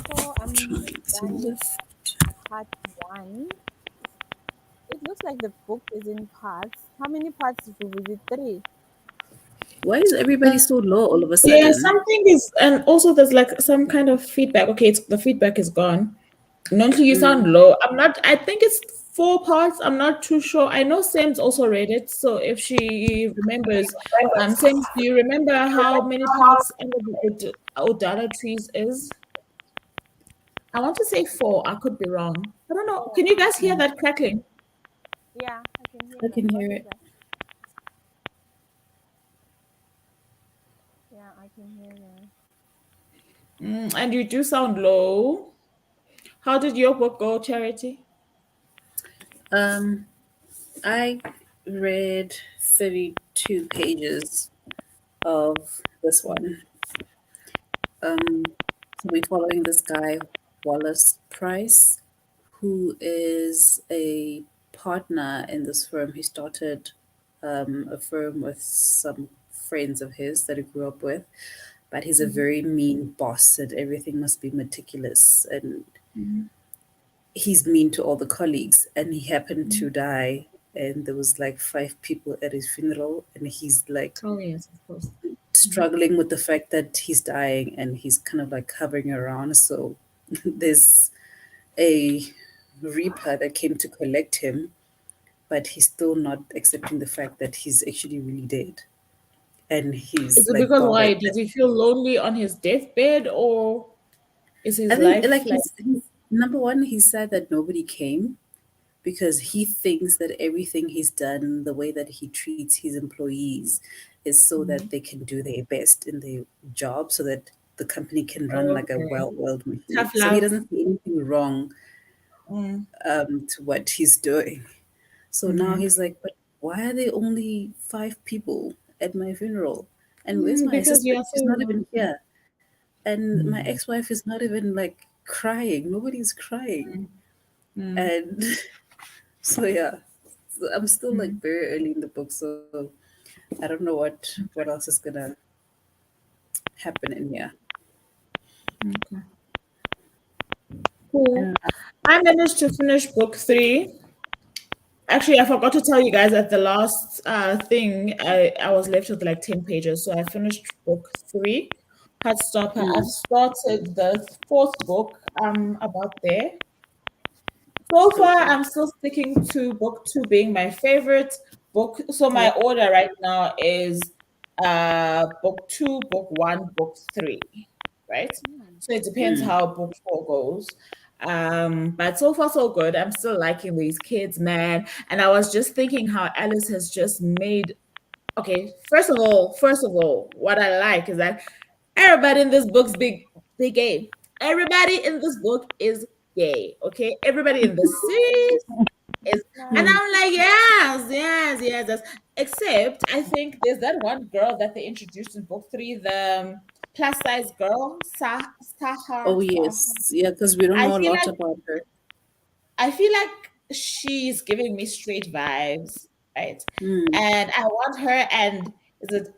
So I'm Trying to done with lift. part one. It looks like the book is in parts. How many parts did you visit? 3. Why is everybody so low all of a Yeah, sudden? something is, and also there's like some kind of feedback. Okay, the feedback is gone. Nonhly, you sound low. I'm not. I think it's 4 parts. I'm not too sure. I know Sam's also read it, so if she remembers, Sam, do you remember how many parts Under the Odala Trees is? I want to say 4. I could be wrong. I don't know. Can you guys hear that crackling? Yeah, I can hear I that. can What hear is it. that? Yeah, I can hear that. And you do sound low. How did your book go, Charity? Um, I read 32 pages of this one. So we're following this guy, Wallace Price, who is a partner in this firm. He started a firm with some friends of his that he grew up with, but he's a very mean boss, and everything must be meticulous. And he's mean to all the colleagues. And he happened to die, and there was like 5 people at his funeral, and he's like Oh, yes, of course. struggling with the fact that he's dying, and he's kind of like hovering around. So there's a reaper that came to collect him, but he's still not accepting the fact that he's actually really dead. And Is he's it like because why? bothered. Does he feel lonely on his deathbed, or is I his think like life like? he's number one, he's sad that nobody came because he thinks that everything he's done, the way that he treats his employees, is so that they can do their best in their job, so that the company can run like a Okay. well-oiled machine. Tough So he love. doesn't see anything wrong Mm, to what he's doing. So now he's like, but why are there only 5 people at my funeral? And where's my because you sister? are She's not so. even here. And my ex-wife is not even like crying. Nobody's crying. And so yeah, so I'm still like very early in the book, so I don't know what else is gonna happen in here. Okay. Cool. I managed to finish book 3. Actually, I forgot to tell you guys at the last thing, I was left with like 10 pages. So I finished book 3. Had stopper. I've started the 4th book. I'm about there. So far, Okay. I'm still sticking to book 2 being my favorite book. So my Yeah. order right now is book 2, book 1, book 3, right? So it depends how book 4 goes. But so far so good. I'm still liking these kids, man. And I was just thinking how Alice has just made. Okay, first of all, what I like is that everybody in this book's big gay. Everybody in this book is gay. Okay, everybody in the series is, and Nice. I'm like, yes. Except I think there's that one girl that they introduced in book 3, the plus size girl, Oh Sahar. yes, yeah, because we don't I know a feel lot like about her. I feel like she's giving me straight vibes, right? Hmm. And I want her and is it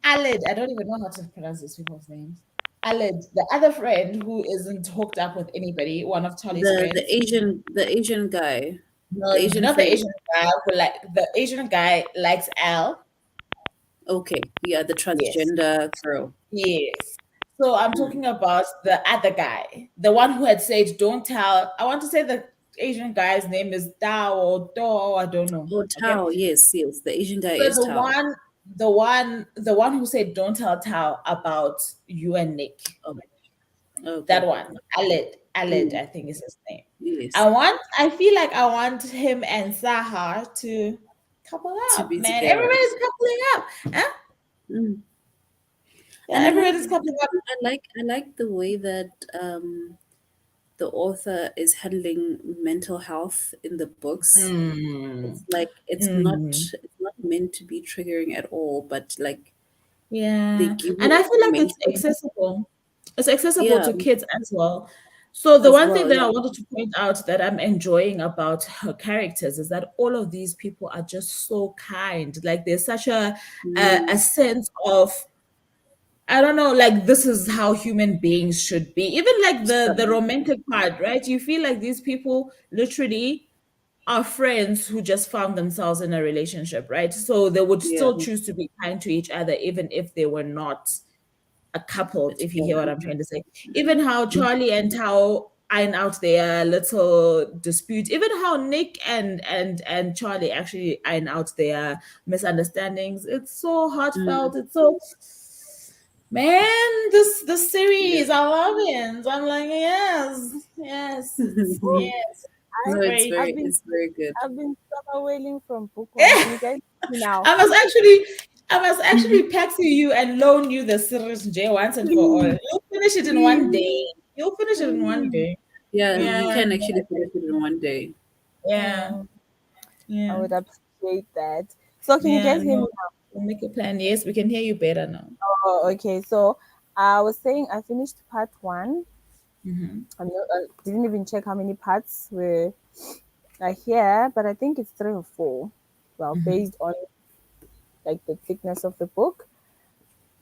Alid? I don't even know how to pronounce these people's names. Alid, the other friend who isn't hooked up with anybody, one of Tolly's The friends. Asian guy, the No, Asian not the friend. Asian guy who the Asian guy likes Al. Okay, yeah, the Yes. transgender girl. Yes. So I'm Hmm. talking about the other guy, the one who had said, "Don't tell." I want to say Asian guy's name is Tao or Do, I don't know. Oh, Okay. Tao, yes. The Asian guy So is the Tao. the one who said don't tell Tao about you and Nick. Oh, okay. That one. Aled, I think is his name. Yes. I feel like I want him and Sahar to couple To up, be man. together. Everybody's coupling up. Huh? Mm. Yeah, And everybody's coupling up. I like the way that the author is handling mental health in the books. It's like it's not meant to be triggering at all, but like they Yeah. give And I you feel like it's information. accessible. It's accessible Yeah, to kids as well. So the as one thing well. that I Yeah. wanted to point out that I'm enjoying about her characters is that all of these people are just so kind. Like there's such a sense of, I don't know, like this is how human beings should be. Even like the Some- romantic part, right? You feel like these people literally are friends who just found themselves in a relationship, right? So they would Yeah. still choose to be kind to each other, even if they were not a couple, if you hear what I'm trying to say. Even how Charlie and Tao iron out their little dispute, even how Nick and Charlie actually iron out their misunderstandings. It's so heartfelt. It's so, man, this series, I love it. I'm like, yes, yes, No, it's great. it's very good. I've been summer wailing from book one. Can you guys see me now? I must actually pack to you and loan you the series J once and for all. You'll finish it in one day. You'll finish it in one day. Yeah, you Yeah, can actually finish it in one day. yeah, Mm, I yeah, would appreciate that. So can you yeah. guys hear me No, now? we'll make a plan. Yes, we can hear you better now. Oh, okay. So I was saying I finished part one. Mm-hmm. I didn't even check how many parts were here, but I think it's 3 or 4. Well, Mm-hmm. based on like the thickness of the book,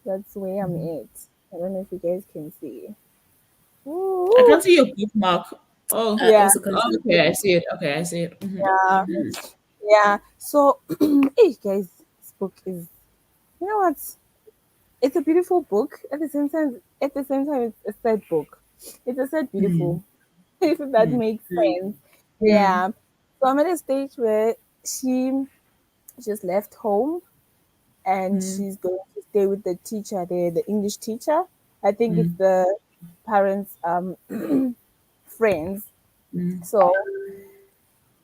that's where I'm at. I don't know if you guys can see. I Ooh, can't see your bookmark. Oh, I yeah, also oh, consider okay, I see it. Okay, I see it. yeah, yeah. So, hey guys, this book is, you know what? It's a beautiful book. At the same time, it's a sad book. It's a sad, beautiful. If that makes sense. Yeah. So I'm at a stage where she just left home and she's going to stay with the teacher there, the English teacher. I think it's the parents' friends. So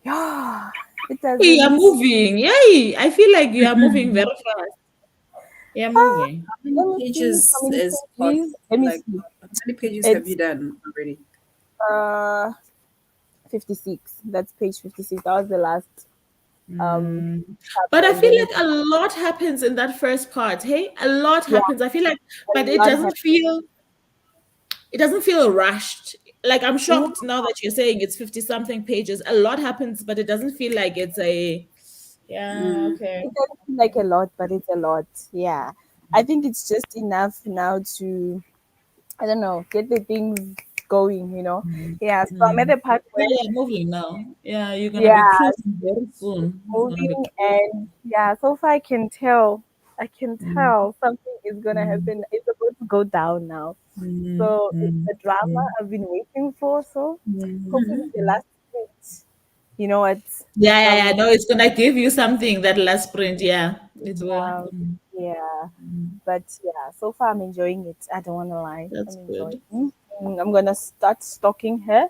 yeah, it Hey, you're doesn't. moving. Yay! I feel like you are moving very fast. You're moving. how many Let me see pages how many is part, pages. Let me like see. how many pages have It's you done already? uh 56. That's page 56. That was the last But chapter, I and feel then like a lot happens in that first part. Hey, a lot yeah, happens. I feel like, a but lot happened. it doesn't feel rushed. Like I'm Yeah, shocked now that you're saying it's 50 something pages. A lot happens, but it doesn't feel like it's a, yeah, okay. it doesn't feel like a lot, but it's a lot. Yeah, I think it's just enough now to, I don't know, get the things going. Yeah. So I'm at the part Yeah, where yeah, moving now. Yeah, you're gonna be yeah, cruising very soon. It's gonna be moving, and yeah, so far I can tell something is gonna happen. It's about to go down now. So it's the drama I've been waiting for. So hopefully the last bit, it's yeah, yeah, yeah. some No, it's gonna give you something that last sprint. Yeah, it will. um, yeah. But yeah, so far I'm enjoying it. I don't wanna lie. That's I'm enjoying good. it. I'm gonna start stalking her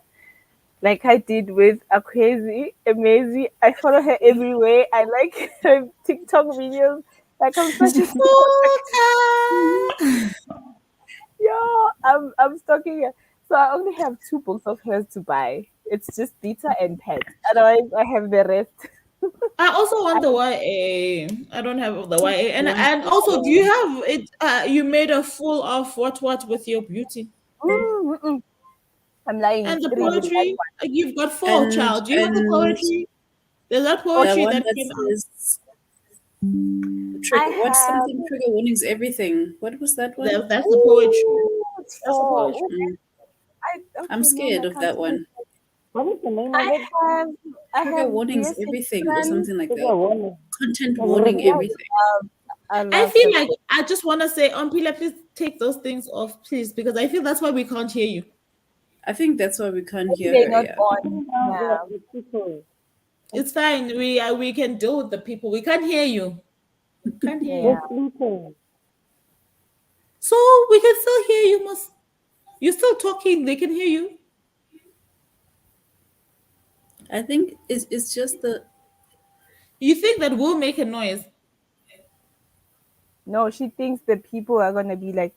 like I did with Akwezi, Amazing. I follow her everywhere. I like her TikTok videos. Like I'm such a Fuka. yeah. I'm stalking her. So I only have 2 books of hers to buy. It's just Beta and Pet. Otherwise, I have the rest. I also want the YA. I don't have the YA. One And also, do you have it? You made a full of what with your beauty Mm-mm. I'm lying. and It's the 3 with that poetry. You've got four, and child. Do you have the poetry? There's that the poetry one that that came out. says I trigger what's have. something trigger warnings everything. What was that one? That's the poetry. Ooh, it's That's the 4. poetry. I'm Okay, Mom, I scared of can't that tell you. one. What is the name of I it? have. I Trigger have warnings Dear everything or Citizen. something like Trigger that. warning. Content I've warning already everything. I I love feel her. like I just want to say, Pila, please take those things off, please, because I feel that's why we can't hear you. I think that's why we can't hear They're her. not Yeah. on. Yeah. It's fine. We can deal with the people. We can't hear you. Can't hear Yeah. you. So we can still hear you. Must you're still talking? They can hear you. I think it's just the. You think that we'll make a noise? No, she thinks the people are gonna be like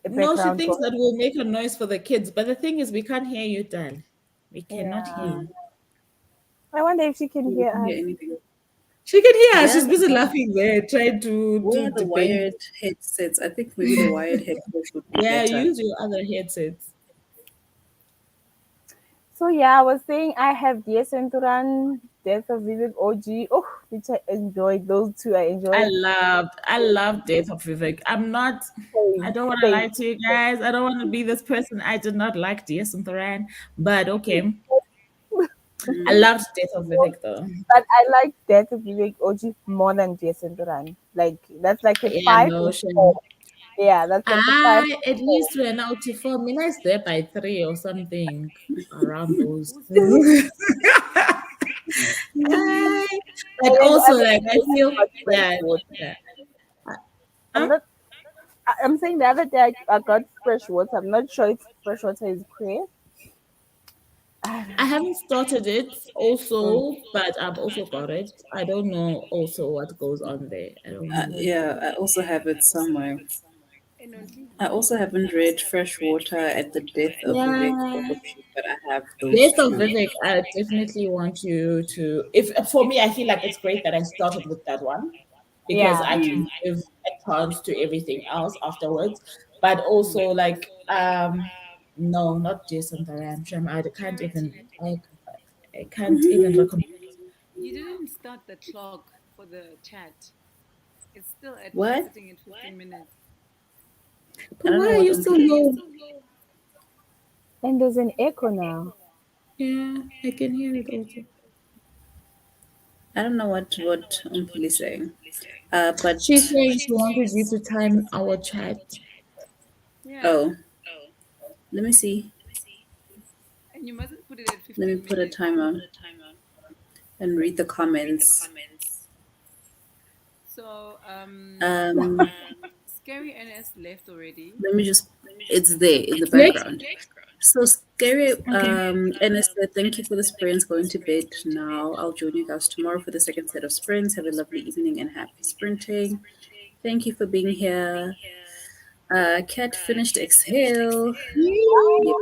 a No, she background thinks for that we'll make a noise for the kids. But the thing is, we can't hear you, Dan. We cannot hear Yeah. you. I wonder if she can We hear can't us. hear anything. She can hear us. Where She's are busy the laughing there, trying where to are the debate. wired headsets? I think maybe the wired headsets would be Yeah, better. use your other headsets. So yeah, I was saying I have Dear Centuran, Death of Vivek OG. Oh, which I enjoyed. Those two I enjoyed. I love Death of Vivek. I Same, don't want to same. lie to you guys. I don't want to be this person. I did not like Dear Sundaran, but okay. I Mm. loved Death of Vivek though. But I like Death of Vivek OG more than Dear Centuran. Like that's like a Yeah, five no or four. shame. Yeah, that's like a five I or at four. least went out to 4 minutes there by 3 or something around those. But And then the also other like I day feel I got fresh yeah, water. yeah. I'm Huh? not. I'm saying the other day I got fresh water. I'm not sure if fresh water is clear. I haven't started it Mm. also, but I've also got it. I don't know also what goes on there. I don't know. Yeah, I also have it somewhere. And Nonhly, I also haven't read Freshwater at the Death of Vivek or Yeah. Bookish, but I have those Death of two. Vivek, I definitely want you to. If for me, I feel like it's great that I started with that one because Yeah. I can give a chance to everything else afterwards. But also, like, no, not Jason Taran. Shem, I can't even. Charity, I can't even recommend. you didn't start the clock for the chat. It's still What? sitting at 15 minutes. I But don't why know are what you still low? And there's an echo now. Yeah, I can hear it also. I don't know what Umpili is saying. But She's saying she wanted you to time our chat. Yeah. oh, let me see. And you mustn't put it at Let me 15 put a minutes. timer and read the comments. So, Um, Scary NS left already. let me just. It's there in the Next. background. So scary. Okay. And I said, thank you for the sprints. Going to bed now. I'll join you guys tomorrow for the second set of sprints. Have a lovely evening and happy sprinting. Thank you for being here. Cat finished exhale. Yep.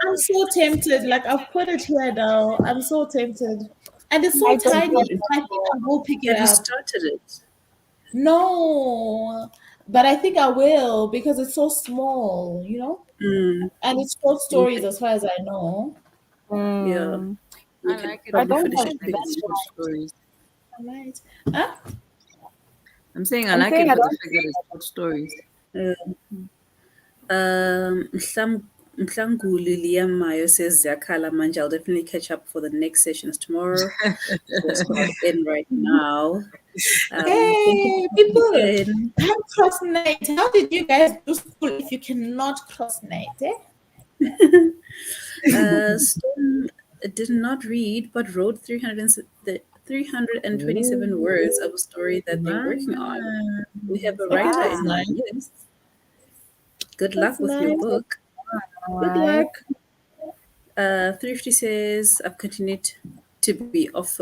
I'm so tempted. Like I've put it here now. I'm so tempted. And it's so I don't tiny. know. I think I will pick it Have you up. started it? No. But I think I will because it's so small, Mm, And it's short stories okay. as far as I know. Yeah. Mm, You I can like it I probably because don't finish have it it's like quickly. that. short stories. Right. Huh? I'm saying I I'm like it saying I for the don't. fact that it's short stories. Mhlanguli Liamayo says Zakala manje. I'll definitely catch up for the next sessions tomorrow. Just got in right now. Thank you for Hey, coming people, in. can't cross night. How did you guys do school if you cannot cross night? Storm did not read, but wrote 327 words of a story that they're working on. We have a Okay, writer that's in our nice. midst. Good That's luck with your nice. book. Good Nice. luck. Thrifty says, I've continued to be off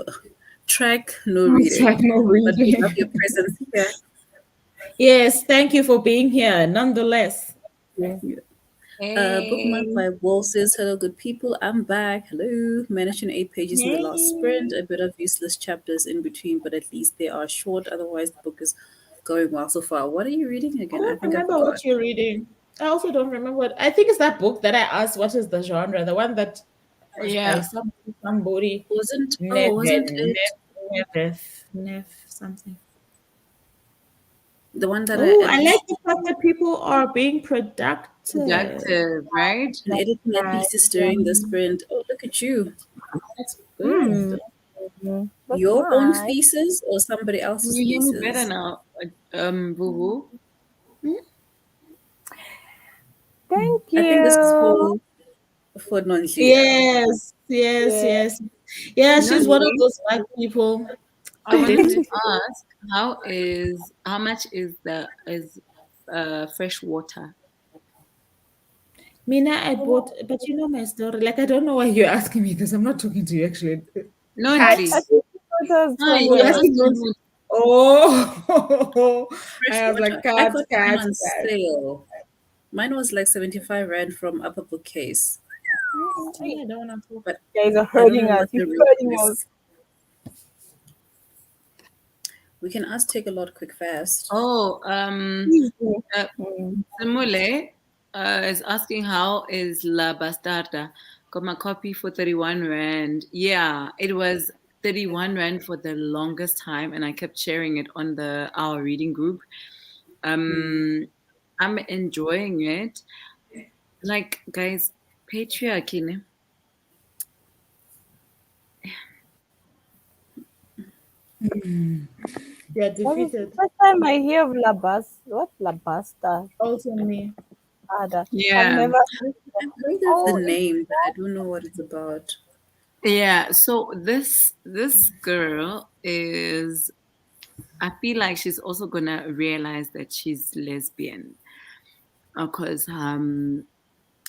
track, no It's like reading. no But we love reading. your presence here. Yes, thank you for being here. Nonetheless, Bookmark Hey. by Wall says, hello, good people. I'm back. Hello. Managed in 8 pages in the last sprint. hey, A bit of useless chapters in between, but at least they are short. Otherwise, the book is going well so far. What are you reading I again? I don't think I remember forgot. what you're reading. I also don't remember what. I think it's that book that I asked what is the genre, the one that was by Yeah. somebody, Wasn't it Nev something. the one that I Oh, I at like least the fact that people are being productive. Productive, right? been editing my Nice. pieces during the sprint? Oh, look at you. That's Mm, good. that's Your own nice. thesis or somebody You else's hear me better thesis? now, Boo Boo. Thank I think this is you. for for Nonhly. Yes, yes, Yeah. yes. Yeah, she's one of Nonhly, those white people. I wanted to ask, how much is fresh water? Mina, I bought, but you know my story. Like, I don't know why you're asking me this. I'm not talking to you actually. Cat. Nonhly. I think it was No, from you Oh, were you're a asking asking those. me. Oh, Fresh I was water. like, I cat, got mine cat, on cat. sale. Mine was like 75 rand from Upper Bookcase. Yeah, I don't want to. But You guys are I don't hurting know us. what You're the real hurting us. price. We can ask Take a Lot Quick Fast. Oh, Please do. uh, Simule is asking how is La Bastarda. Got my copy for 31 Rand. Yeah, it was 31 Rand for the longest time, and I kept sharing it on our reading group. I'm enjoying it. Like, guys, patriarchy. Ne? Yeah, That is the defeated. first time I hear of What Labasta? Also me. Ada. I've Yeah. never. I've heard of the Oh, name, but I don't know what it's about. Yeah, so this girl is, I feel like she's also gonna realize that she's lesbian because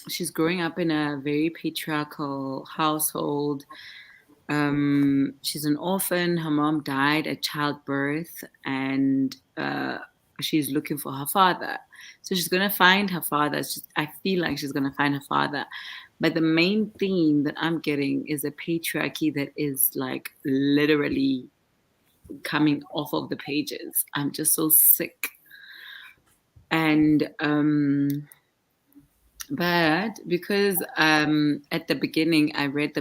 she's growing up in a very patriarchal household. She's an orphan. Her mom died at childbirth, and she's looking for her father. So she's gonna find her father. I feel like she's gonna find her father. But the main theme that I'm getting is a patriarchy that is like literally coming off of the pages. I'm just so sick. And but because at the beginning I read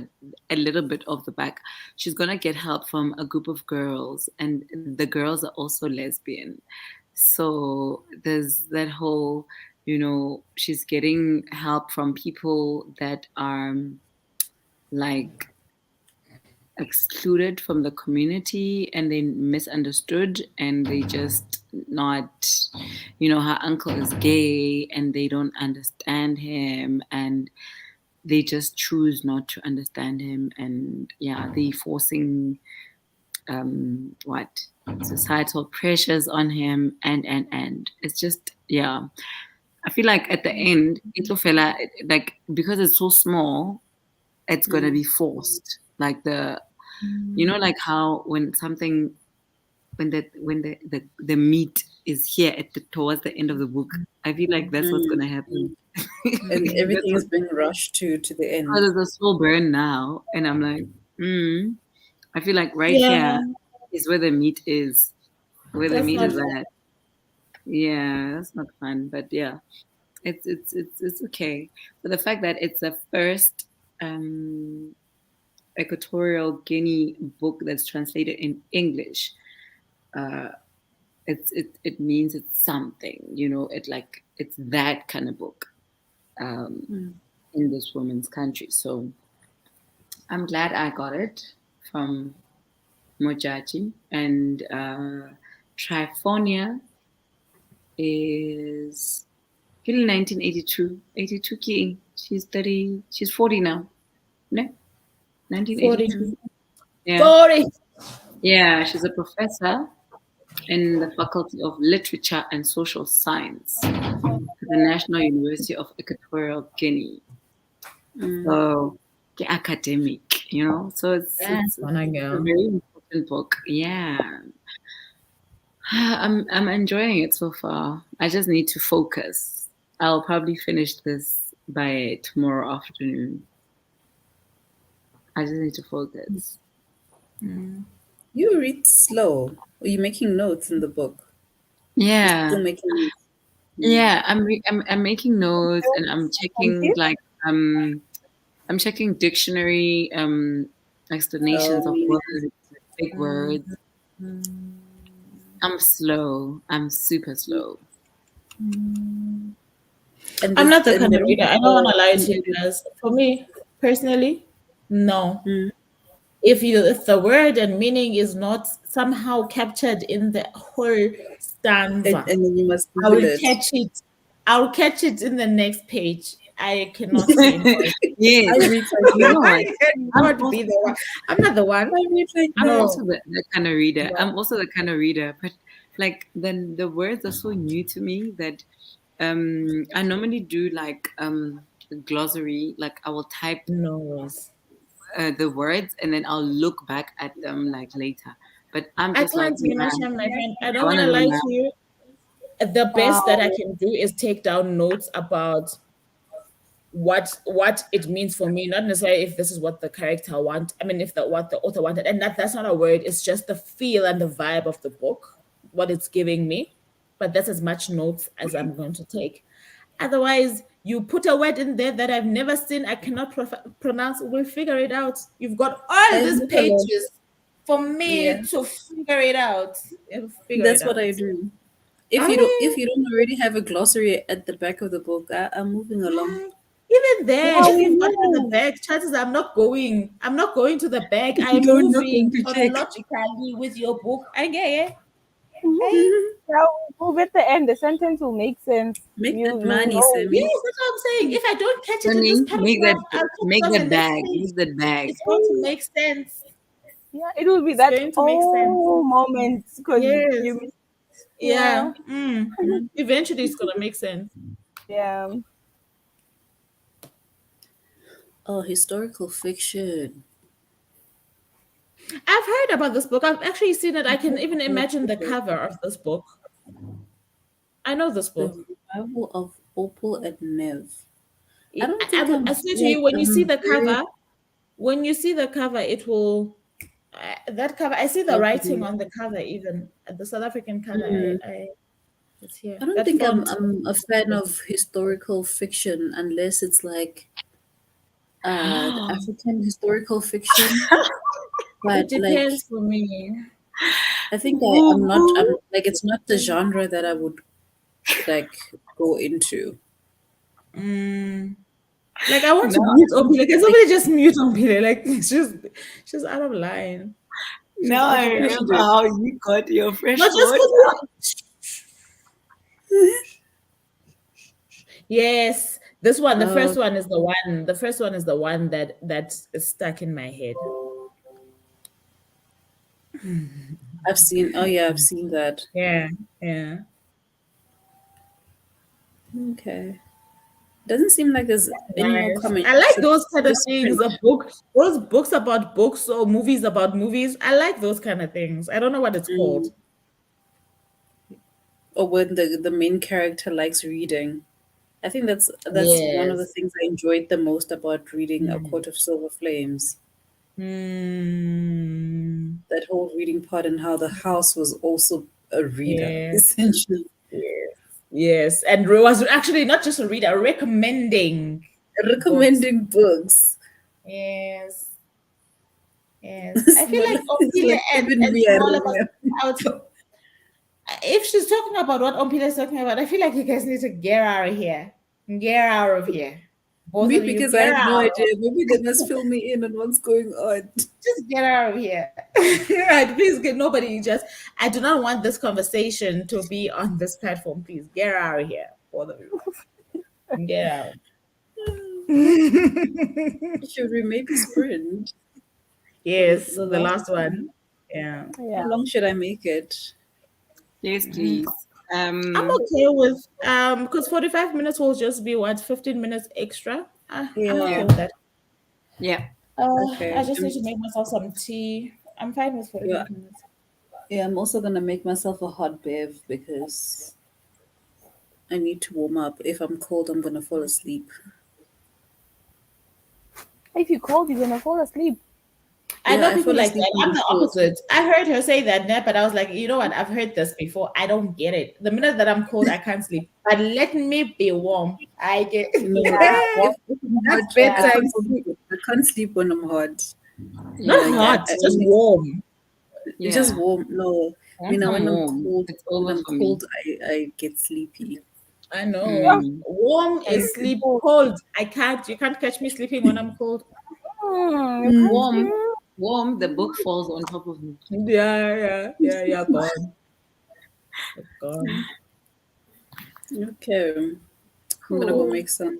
a little bit of the back, she's gonna get help from a group of girls, and the girls are also lesbian. So there's that whole, she's getting help from people that are like excluded from the community, and they misunderstood, and they just not, her uncle is gay and they don't understand him, and they just choose not to understand him, and yeah, they forcing what societal pressures on him, and it's just, yeah, I feel like at the end Itlofela, like, because it's so small, it's gonna be forced, like like how when the meat is here towards the end of the book, I feel like that's what's gonna happen. And That's everything what, is being rushed to the end. there's a slow burn now, and I'm like, I feel like right here Yeah, is where the meat is, where the that's meat not is fun. at. Yeah, that's not fun, but yeah, it's okay. But the fact that it's the first Equatorial Guinea book that's translated in English, uh, it means it's something, it's that kind of book in this woman's country. So I'm glad I got it from Mojaji. And Triphonia is 1982. 82 ki. She's 30. She's 40 now. No, 40. 1982. Yeah. 40. Yeah, she's a professor in the Faculty of Literature and Social Science at the National University of Equatorial Guinea. So, the academic, So That's it's when I a go. very important book. Yeah, I'm enjoying it so far. I just need to focus. I'll probably finish this by tomorrow afternoon. I just need to focus. You read slow. Are you making notes in the book? Yeah. Still making. Yeah, I'm making notes, and I'm checking, like, I'm checking dictionary explanations of Meaning. words, big words. I'm slow. I'm super slow. And I'm not the and kind they of don't reader. I don't want to lie to you guys. For me, personally, no. If the word and meaning is not somehow captured in the whole stanza, and then you must I Google will it. catch it. I'll catch it in the next page. I cannot say no. Yes. I read like You know that. what? I cannot be the one. I'm not the one. I read like I'm that. also the kind of reader. Wow. I'm also the kind of reader, but like then the words are so new to me that I normally do like glossary. Like I will type No. the words and then I'll look back at them like later. But I'm I just like, can't see my friend. I I don't want want to to know lie now. to you. The best that I can do is take down notes about what it means for me, not necessarily if this is what the character want. I mean, if the what the author wanted, and that's not a word. It's just the feel and the vibe of the book, what it's giving me. But that's as much notes as I'm going to take. Otherwise, you put a word in there that I've never seen, I cannot pronounce. We'll figure it out. You've got all I these look a lot. pages for me Yeah, to figure it out. Figure it that's what out. I do. If you don't already have a glossary at the back of the book, I'm moving along. Even then, Yeah, if we you've got it in the know. bag, chances I'm not going. I'm not going to the bag. I am You're not going moving to check. chronologically with your book. I get it. Yeah, we'll move at the end. The sentence will make sense. Make that You money, know. Sammy. Yes, that's what I'm saying. If I don't catch it in this Honey, paragraph, I'll catch it on the next bag. page. Use that bag. It's going to make sense. Yeah, it will be It's that going to make sense. moment because Yes. you miss. Yeah. Eventually, it's gonna make sense. Yeah. Oh, historical fiction. I've heard about this book. I've actually seen it. I can even imagine the cover of this book. I know this book. The Revival of Opal and Nev. I don't I think would I'm I say to like you when you see the very cover, it will that cover. I see the writing popular. on the cover, even the South African cover. It's here. I don't That think font. I'm a fan of historical fiction unless it's like the African historical fiction. It But like depends for me. I think I'm like it's not the genre that I would like go into. Like I want to mute Ompile. Can somebody just mute Ompile? Like she's out of line. Now I remember how you got your fresh Not just water. Yes, this one, the Oh. first one is the one. The first one is the one that is stuck in my head. I've seen that. Yeah. Okay. Doesn't seem like there's any more Nice. comments. I like those kind of Just things. Those books about books or movies about movies. I like those kind of things. I don't know what it's called. Or when the main character likes reading. I think that's one of the Yes. things I enjoyed the most about reading A Court of Silver Flames. That whole reading part and how the house was also a reader, Yeah. essentially. Yes. And was actually not just a reader, recommending Books. Yes. I feel like Ompile and me, I Small remember. if she's talking about what Ompile is talking about, I feel like you guys need to get out of here. Get out of here. Both Me, of you, because I get have no out. idea. Maybe they must fill me in on what's going on. Just get out of here. Right, please get nobody I do not want this conversation to be on this platform. Please get out of here. Both of you. Get out. Should we maybe sprint? Yes, The the last last one. Yeah. How long should I make it? Yes, please. I'm okay with because 45 minutes will just be 15 minutes extra. I'm okay with that. Yeah. Okay. I just need to make myself some tea. I'm fine with 45 minutes. Yeah, I'm also gonna make myself a hot bev because I need to warm up. If I'm cold, I'm gonna fall asleep. If you're cold, you're gonna fall asleep. I know I people fall like asleep that. when I'm I'm the cold. opposite. I heard her say that, but I was like, you know what? I've heard this before. I don't get it. The minute that I'm cold, I can't sleep. But let me be warm. I get No, Yeah. if I'm hot, That's bedtime I can't sleep when I'm hot. Not Like, hot, I just only- warm. It's just warm. No, when I'm warm. cold, It's over for me. I get sleepy. I know. Warm is sleep. Cold, I can't. You can't catch me sleeping when I'm cold. Warm, the book falls on top of me. Yeah. Gone. Gone. Okay, I'm gonna go make some.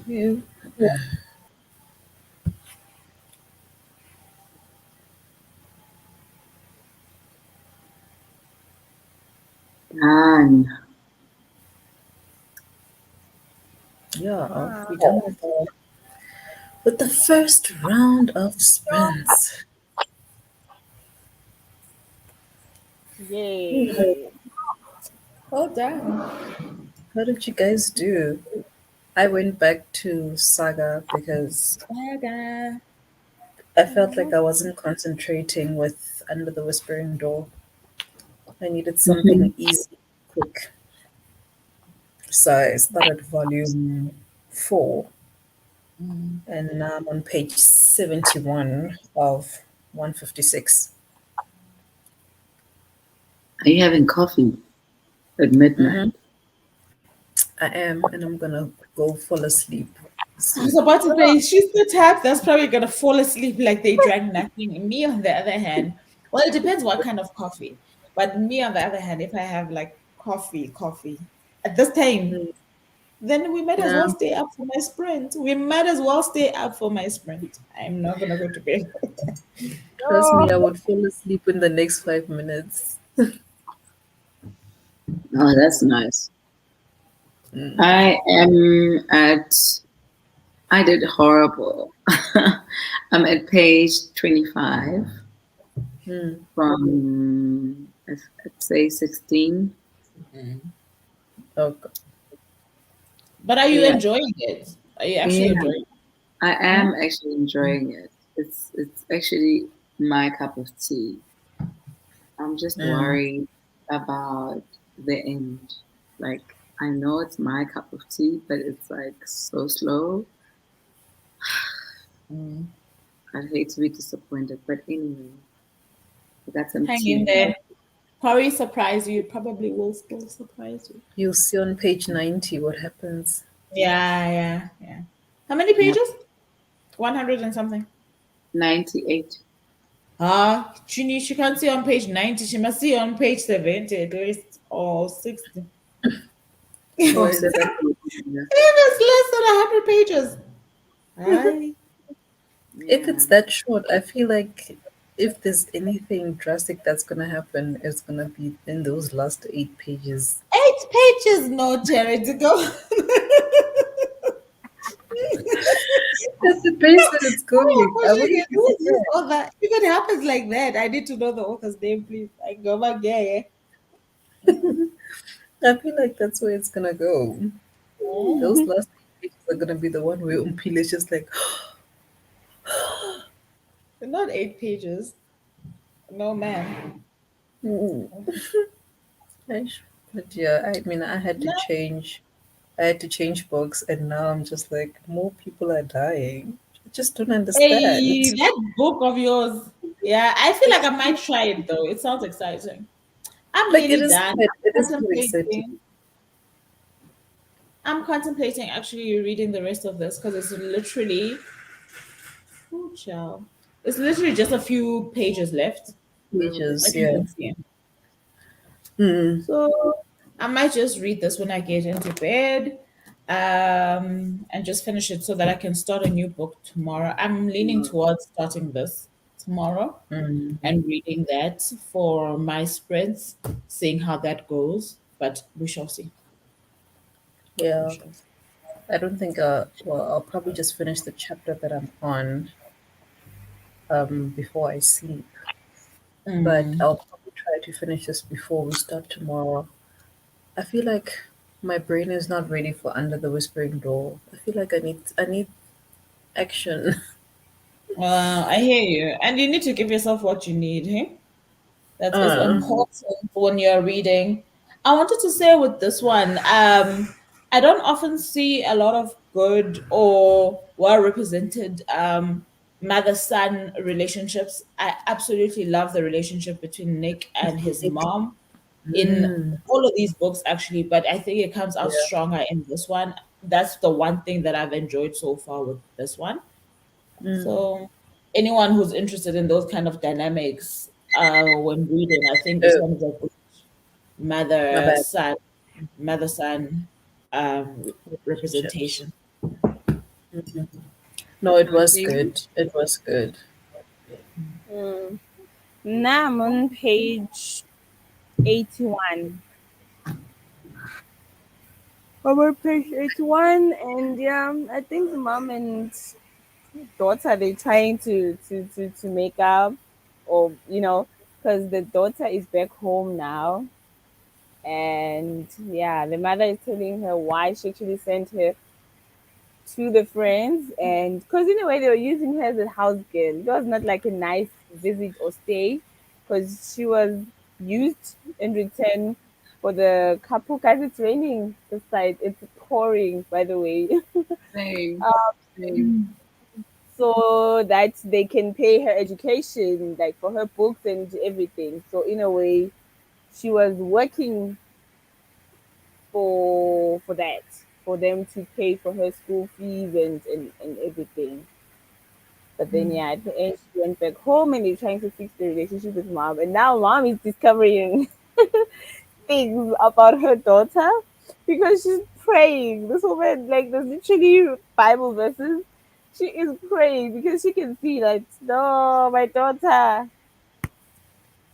Yeah. Done. Yeah, we're done with the first round of sprints. Yay. Oh damn. How did you guys do? I went back to Saga because Saga. I felt like I wasn't concentrating with Under the Whispering Door. I needed Mhm. something easy, quick. So I started volume 4, and now I'm on page 71 of 156. Are you having coffee at midnight? Mm-hmm. I am, and I'm gonna go fall asleep I was soon. about to say she's the type that's probably gonna fall asleep like they drank nothing. Me, on the other hand, well, it depends what kind of coffee. But me, on the other hand, if I have like coffee at this time, Mm. then we might as well No, stay up for my sprint. We might as well stay up for my sprint. I'm not gonna go to bed. trust me, I would fall asleep in the next 5 minutes. Oh, that's nice. Mm. I am at, I did horrible. I'm at page 25 Mm. from, let's say 16. Oh, But are you Yeah, enjoying it? Are you actually yeah, enjoying I it? am actually enjoying it. It's actually my cup of tea. I'm just mm. worried about the end. Like, I know it's my cup of tea, but it's like so slow. Mm. I'd hate to be disappointed, but anyway, I got some Hang in tea. there. Probably surprise you. It probably will still surprise you. You'll see on page 90 what happens. Yeah. How many Yep, pages? 100 and something. 98. Ah, she can't see on page 90. She must see on page 70 at least or 60. Oh, Why If is 70. Yeah. it's less than 100 pages. Aye. if Yeah. it's that short, I feel like if there's anything drastic that's gonna happen, it's gonna be in those last 8 pages. 8 pages, no charity go. That's the pace that it's Oh, going. I pushing wouldn't it. be Who's this surprised. author? If it happens like that, I need to know the author's name, please. I go back there. I feel like that's where it's gonna go. Those Mm. last 8 pages are gonna be the one where Umpile is just like, Not 8 pages. No, ma'am. ooh. But yeah, I mean, I had to No. change. I had to change books, and now I'm just like, more people are dying. I just don't Hey, understand. that book of yours. Yeah, I feel like I might try it though. It sounds exciting. I'm Like nearly done. it is quite exciting. Contemplating. I'm contemplating actually reading the rest of this because it's literally, oh, child. It's literally just a few pages left, Pages, like you yeah. can see. Mm, So I might just read this when I get into bed, and just finish it so that I can start a new book tomorrow. I'm leaning towards starting this tomorrow mm, and reading that for my sprints, seeing how that goes. But we shall see. We yeah. shall see. I don't think. Well, I'll probably just finish the chapter that I'm on. Before I sleep. But Mm. I'll probably try to finish this before we start tomorrow. I feel like my brain is not ready for Under the Whispering Door. I feel like I need action. I hear you, and you need to give yourself what you need. Hey? That is Uh, important when you're reading. I wanted to say with this one, I don't often see a lot of good or well represented mother son relationships. I absolutely love the relationship between Nick and his mom in mm, all of these books, actually, but I think it comes out yeah. stronger in this one. That's the one thing that I've enjoyed so far with this one. Mm. So anyone who's interested in those kind of dynamics when reading, I think this Oh, one is a good my mother bad. son mother son Relationships. representation. No, it was Okay. good. It was good. Mm. Now I'm on page 81. I'm on page 81, and yeah, I think the mom and daughter they're trying to make up, or because the daughter is back home now, and yeah, the mother is telling her why she actually sent her to the friends, and because in a way they were using her as a house girl. It was not like a nice visit or stay, because she was used in return for the couple. Guys, it's raining the side, it's pouring by the way. Same. um, Same. so that they can pay her education, like for her books and everything. So in a way, she was working for that, for them to pay for her school fees and everything. But then yeah, at the end she went back home and they're trying to fix the relationship with mom. And now mom is discovering things about her daughter because she's praying. This woman, like, there's literally Bible verses. She is praying because she can see that no, my daughter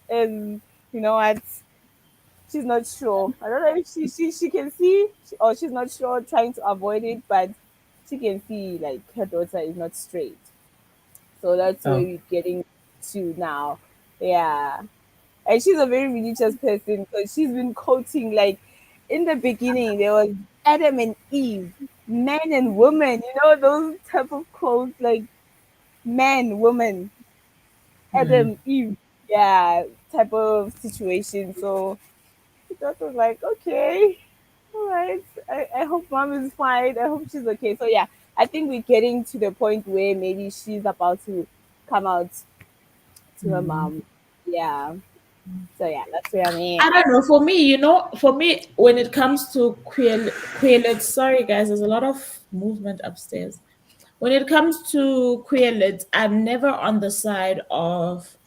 is, you know what, she's not sure. I don't know if she can see, or she's not sure, trying to avoid it, but she can see like her daughter is not straight. So that's where Oh, we're getting to now. Yeah. And she's a very religious person because she's been quoting, like, in the beginning there was Adam and Eve, man and woman, those type of quotes, like man, woman, mm. Adam, Eve, yeah, type of situation. So that was like, okay, all right. I hope mom is fine. I hope she's okay. So yeah, I think we're getting to the point where maybe she's about to come out to her mom. Yeah. So yeah, that's where I'm I at. don't know. For me, for me, when it comes to queer sorry guys, there's a lot of movement upstairs. When it comes to queer I'm never on the side of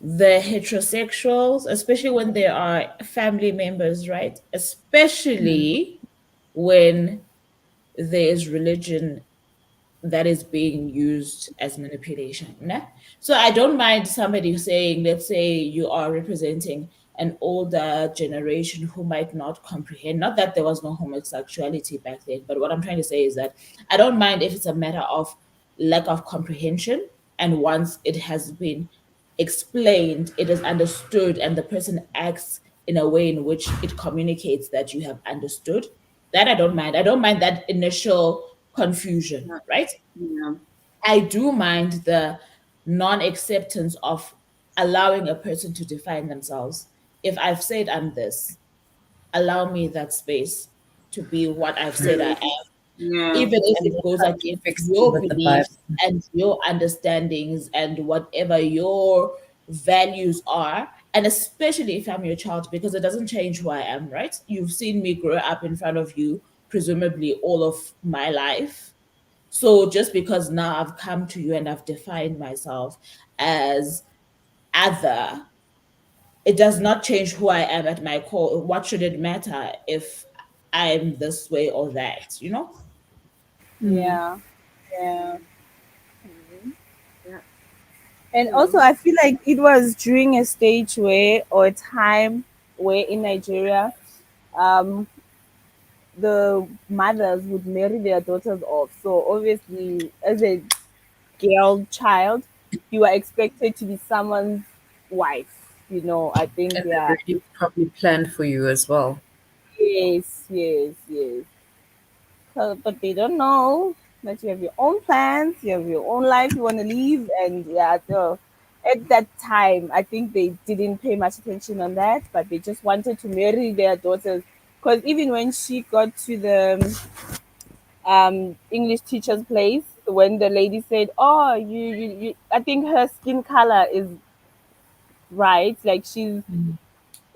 the heterosexuals, especially when they are family members, right? Especially when there is religion that is being used as manipulation. Ne? So I don't mind somebody saying, let's say you are representing an older generation who might not comprehend, not that there was no homosexuality back then, but what I'm trying to say is that I don't mind if it's a matter of lack of comprehension. And once it has been explained, it is understood, and the person acts in a way in which it communicates that you have understood. That I don't mind. I don't mind that initial confusion, Yeah. right? Yeah. I do mind the non acceptance of allowing a person to define themselves. If I've said I'm this, allow me that space to be what I've said I am, Yeah. even if And it then goes try to against fix it your with the Bible. beliefs and your understandings and whatever your values are. And especially if I'm your child, because it doesn't change who I am, right? You've seen me grow up in front of you, presumably all of my life. So just because now I've come to you and I've defined myself as other, it does not change who I am at my core. What should it matter if I'm this way or that, you know? Yeah. Yeah. Yeah. And You also know. I feel like it was during a stage where, or a time where in Nigeria, um the mothers would marry their daughters off. So obviously as a girl child, you are expected to be someone's wife. I think, And they've yeah. already probably planned for you as well. Yes, yes, yes. But they don't know that you have your own plans, you have your own life you want to live, and yeah, at that time, I think they didn't pay much attention on that, but they just wanted to marry their daughters. Because even when she got to the English teacher's place, when the lady said, "Oh, you," I think her skin color is right, like she's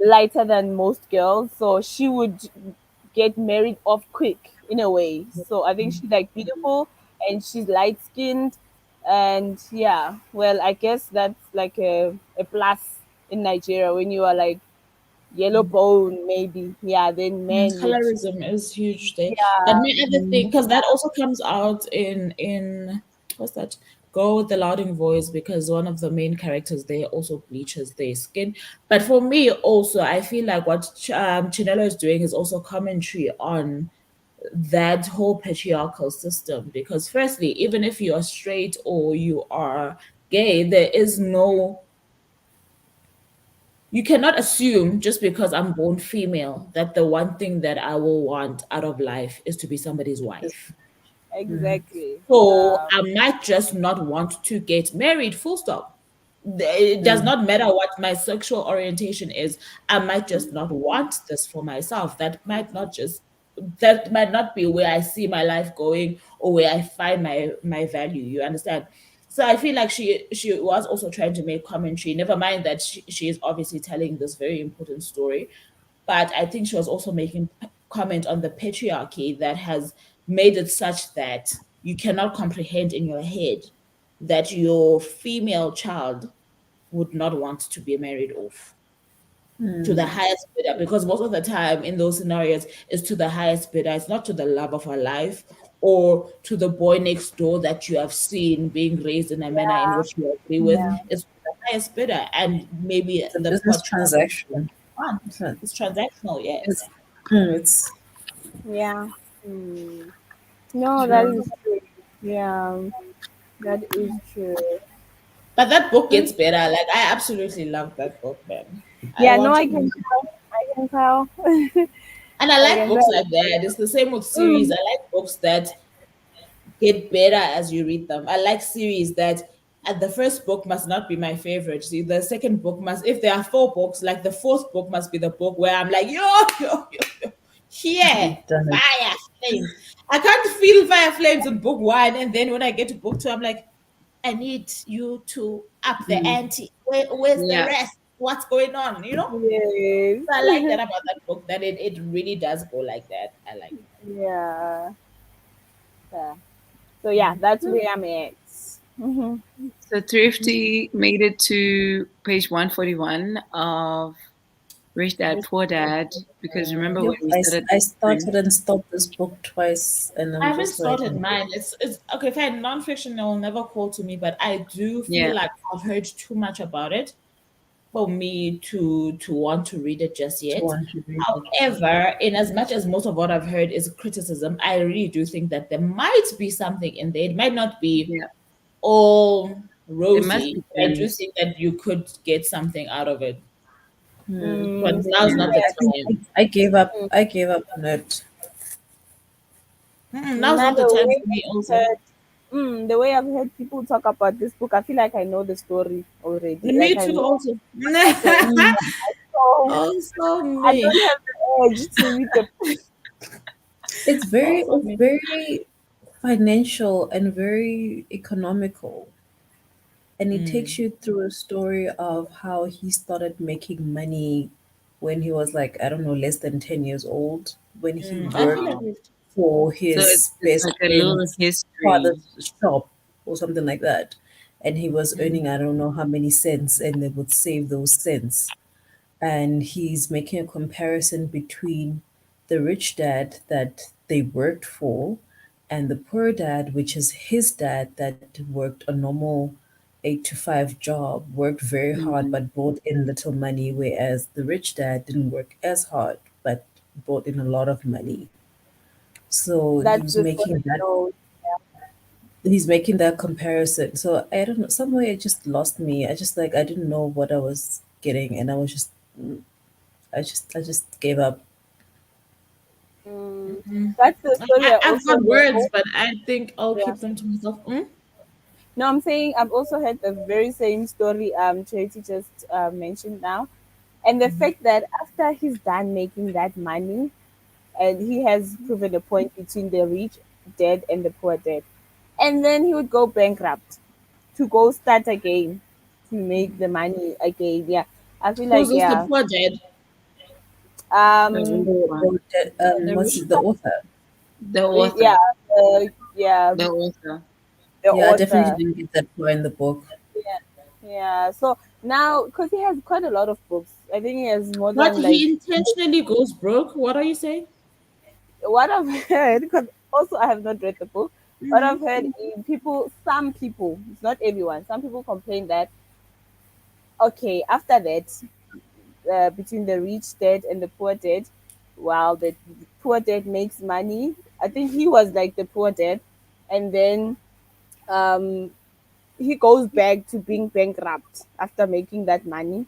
lighter than most girls, so she would get married off quick in a way. So I think she's like beautiful and she's light skinned, and yeah, well, I guess that's like a plus in Nigeria when you are like yellow bone, maybe. Yeah, then men would. Colorism is huge there. But Yeah. my other thing, because that also comes out in what's that? Go with the Louding Voice, because one of the main characters there also bleaches their skin. But for me, also, I feel like what Chinelo is doing is also commentary on that whole patriarchal system. Because firstly, even if you are straight or you are gay, there is no, you cannot assume just because I'm born female that the one thing that I will want out of life is to be somebody's wife. Exactly. So Yeah. I might just not want to get married, full stop. It does not matter what my sexual orientation is. I might just not want this for myself. That might not be where I see my life going or where I find my value. You understand? So I feel like she was also trying to make commentary. Never mind that she is obviously telling this very important story, but I think she was also making comment on the patriarchy that has made it such that you cannot comprehend in your head that your female child would not want to be married off to the highest bidder, because most of the time in those scenarios it's to the highest bidder. It's not to the love of her life or to the boy next door that you have seen being raised in a manner in which you agree with. Yeah. It's to the highest bidder, and maybe It's a the business poor child transaction. want. It's transactional, It's, yes. it's Yeah. Hmm. No, that true. is true. Yeah, that is true. But that book gets better. Like, I absolutely love that book, man. I Yeah, no, want to I read can it. tell. I can tell. And I I like can books tell. like that. It's the same with series. Mm. I like books that get better as you read them. I like series that the first book must not be my favorite. See, the second book must, if there are four books, like the fourth book must be the book where I'm like, yo, here, You've done it. fire flames. I can't feel fire flames in book one. And then when I get to book two, I'm like, I need you to up the ante. Where's the Yeah. rest? What's going on? You know? Yes. So I like that about that book, that it really does go like that. I like Yeah. Yeah. So yeah, that's where I'm at. Hmm. So Thrifty made it to page 141 of Rich Dad Poor Dad, because remember when Yep, we I, started I this started and stopped this book twice, and I I'm haven't just like, started mine. It's okay, fine. Nonfiction will never call to me, but I do Yeah. feel like I've heard too much about it for me to want to read it just to yet. want to read it. However, in as much as most of what I've heard is criticism, I really do think that there might be something in there. It might not be Yeah. all There must rosy, be but I do gems. think that you could get something out of it. But Mm, now's not the I think time. I gave up. I gave up on it. Now's now not the the time way for me I've also. heard, the way I've heard people talk about this book, I feel like I know the story already. Like Me I too know also. also. So Also I me. don't have the urge to read the book. Also It's me. very financial and very economical, and it takes you through a story of how he started making money when he was like, I don't know, less than 10 years old, when he I feel like worked Wow. for So his it's best like a little friend's history. father's shop or something like that. And he was earning, I don't know how many cents, and they would save those cents. And he's making a comparison between the rich dad that they worked for and the poor dad, which is his dad that worked a normal 8 to 5 job, worked very hard Mm. but brought in little money, whereas the rich dad didn't work as hard but brought in a lot of money. So That's the story. No. he's making that comparison. So I don't know, somewhere it just lost me. I just like I didn't know what I was getting, and I was just I just gave up. Mm, that's the story I I've also got words, know. but I think I'll Yeah. keep them to myself. No, I'm saying I've also heard the very same story Charity just mentioned now. And the fact that after he's done making that money and he has proven a point between the rich dad and the poor dad. And then he would go bankrupt to go start again to make the money again. Yeah. I feel Who's like this? The yeah. poor dad. The Um rich one. The What's rich. the author? The yeah, author. yeah, The author. the Yeah, I definitely author. didn't get that far in the book. Yeah. Yeah. So now, because he has quite a lot of books, I think he has more But than like he intentionally goes broke. What are you saying? what I've heard. Because also I have not read the book. What Mm-hmm. I've heard is some people, it's not everyone. Some people complain that okay, after that, between the rich dad and the poor dad, while the poor dad makes money, I think he was like the poor dad, and then um he goes back to being bankrupt after making that money,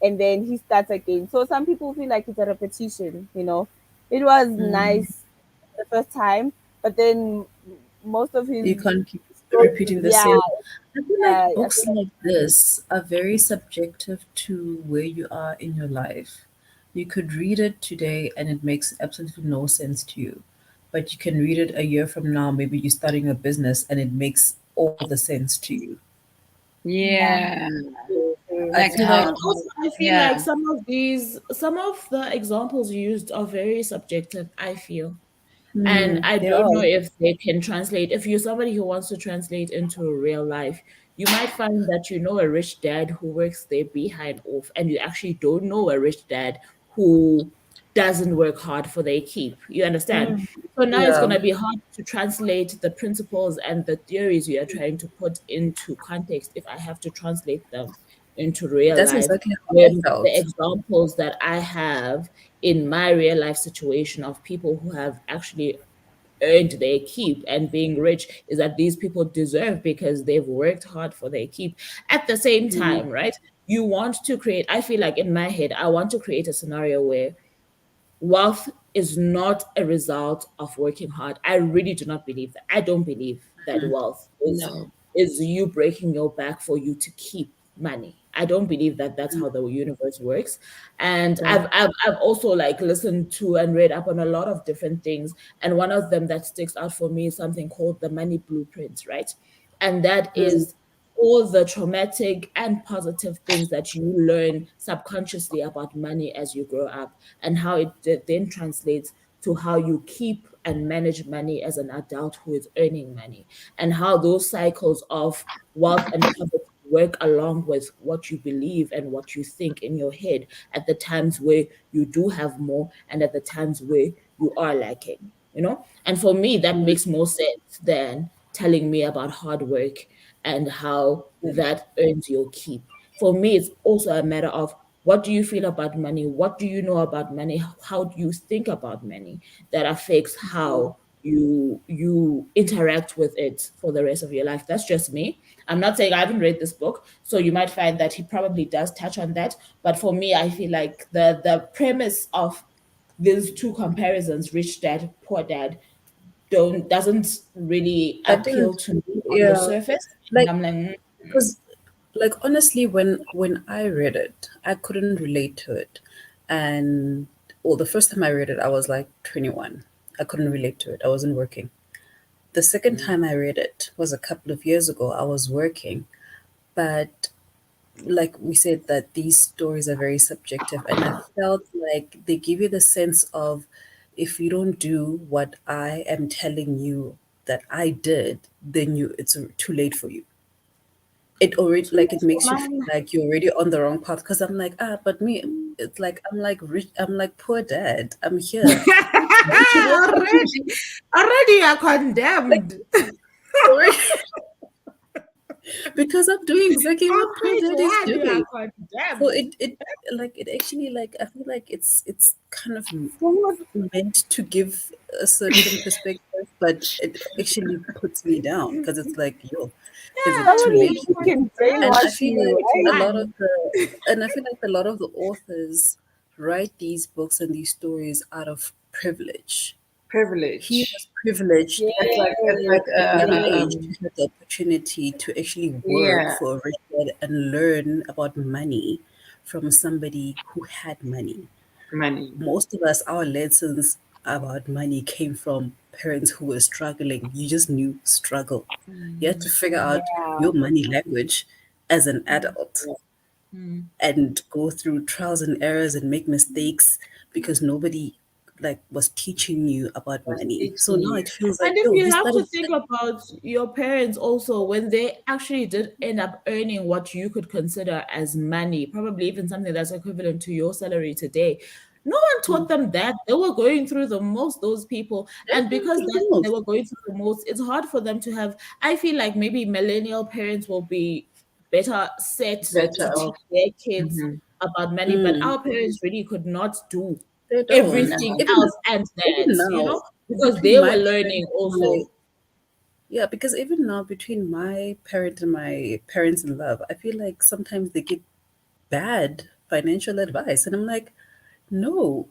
and then he starts again. So some people feel like it's a repetition, you know. It was Mm. nice the first time, but then most of his You can't keep stories, repeating the yeah, same. I feel like I books feel like like this are very subjective to where you are in your life. You could read it today and it makes absolutely no sense to you. But you can read it a year from now, maybe you're starting a business and it makes all the sense to you. yeah, Yeah. I Like feel But like how, also, I feel yeah. like some of the examples used are very subjective, I feel. And I they don't are. know if they can translate. If you're somebody who wants to translate into real life, you might find that you know a rich dad who works their behind off, and you actually don't know a rich dad who doesn't work hard for their keep. You understand? mm, So now it's Yeah. going to be hard to translate the principles and the theories you are trying to put into context if I have to translate them into real That's life. exactly how I When the felt. examples that I have in my real life situation of people who have actually earned their keep and being rich is that these people deserve because they've worked hard for their keep. At the same Mm. time, right? You want to create, I feel like in my head, I want to create a scenario where wealth is not a result of working hard. I really do not believe that. I don't believe that wealth No. is you breaking your back for you to keep money. I don't believe that that's how the universe works. And Yeah. I've also like listened to and read up on a lot of different things. And one of them that sticks out for me is something called the money blueprint, right? And that Mm. is all the traumatic and positive things that you learn subconsciously about money as you grow up, and how it then translates to how you keep and manage money as an adult who is earning money, and how those cycles of wealth and poverty work along with what you believe and what you think in your head at the times where you do have more and at the times where you are lacking, you know? And for me, that Mm. makes more sense than telling me about hard work and how that earns your keep. For me, it's also a matter of what do you feel about money? What do you know about money? How do you think about money? That affects how you interact with it for the rest of your life. That's just me. I'm not saying I haven't read this book, so you might find that he probably does touch on that. But for me, I feel like the premise of these two comparisons, rich dad, poor dad, don't doesn't really I appeal think, to me on the yeah, surface. And like, I'm like, because, like, honestly, when I read it, I couldn't relate to it, and well, the first time I read it, I was like 21. I couldn't relate to it. I wasn't working. The second time I read it was a couple of years ago. I was working, but like we said, that these stories are very subjective, and I felt like they give you the sense of, if you don't do what I am telling you that I did, then it's too late for you. It already, too like, it late for makes you feel like you're already on the wrong path, because I'm like, but me, it's like, I'm like rich, I'm like poor dad, I'm here. Don't you know how to, already you're like, condemned. already, because I'm doing exactly what poor dad is Already you doing. are So condemned. it like, it actually, like, I feel like it's kind of so meant to give a certain perspective, but it actually puts me down, because it's like, yo, is it too Yeah, somebody late you're for you? can And I brainwash condemned. feel you, like a right? lot of Done. the and I feel like a lot of the authors write these books and these stories out of privilege. He Privilege. was privileged It's like at a young age to have the opportunity to actually work yeah, for a rich dad and learn about money from somebody who had money. money. Most of us, our lessons about money came from parents who were struggling. You just knew struggle. You had to figure out Yeah. your money language as an adult Mm. and go through trials and errors and make mistakes, because nobody like was teaching you about Was money. So teaching now you. it feels like, And if yo, you he have started. to think about your parents also, when they actually did end up earning what you could consider as money, probably even something that's equivalent to your salary today, no one taught them that. They were going through the most, those people. They're And going because through that the they most. were going through the most, it's hard for them to have. I feel like maybe millennial parents will be better set Better to teach off. their kids Mhm. about money, but Mm, our parents really could not do they don't. everything No. Even else and even that, now, because between they were my learning parents and my also. yeah, because even now between my parent and my parents in love, I feel like sometimes they give bad financial advice, and I'm like, no,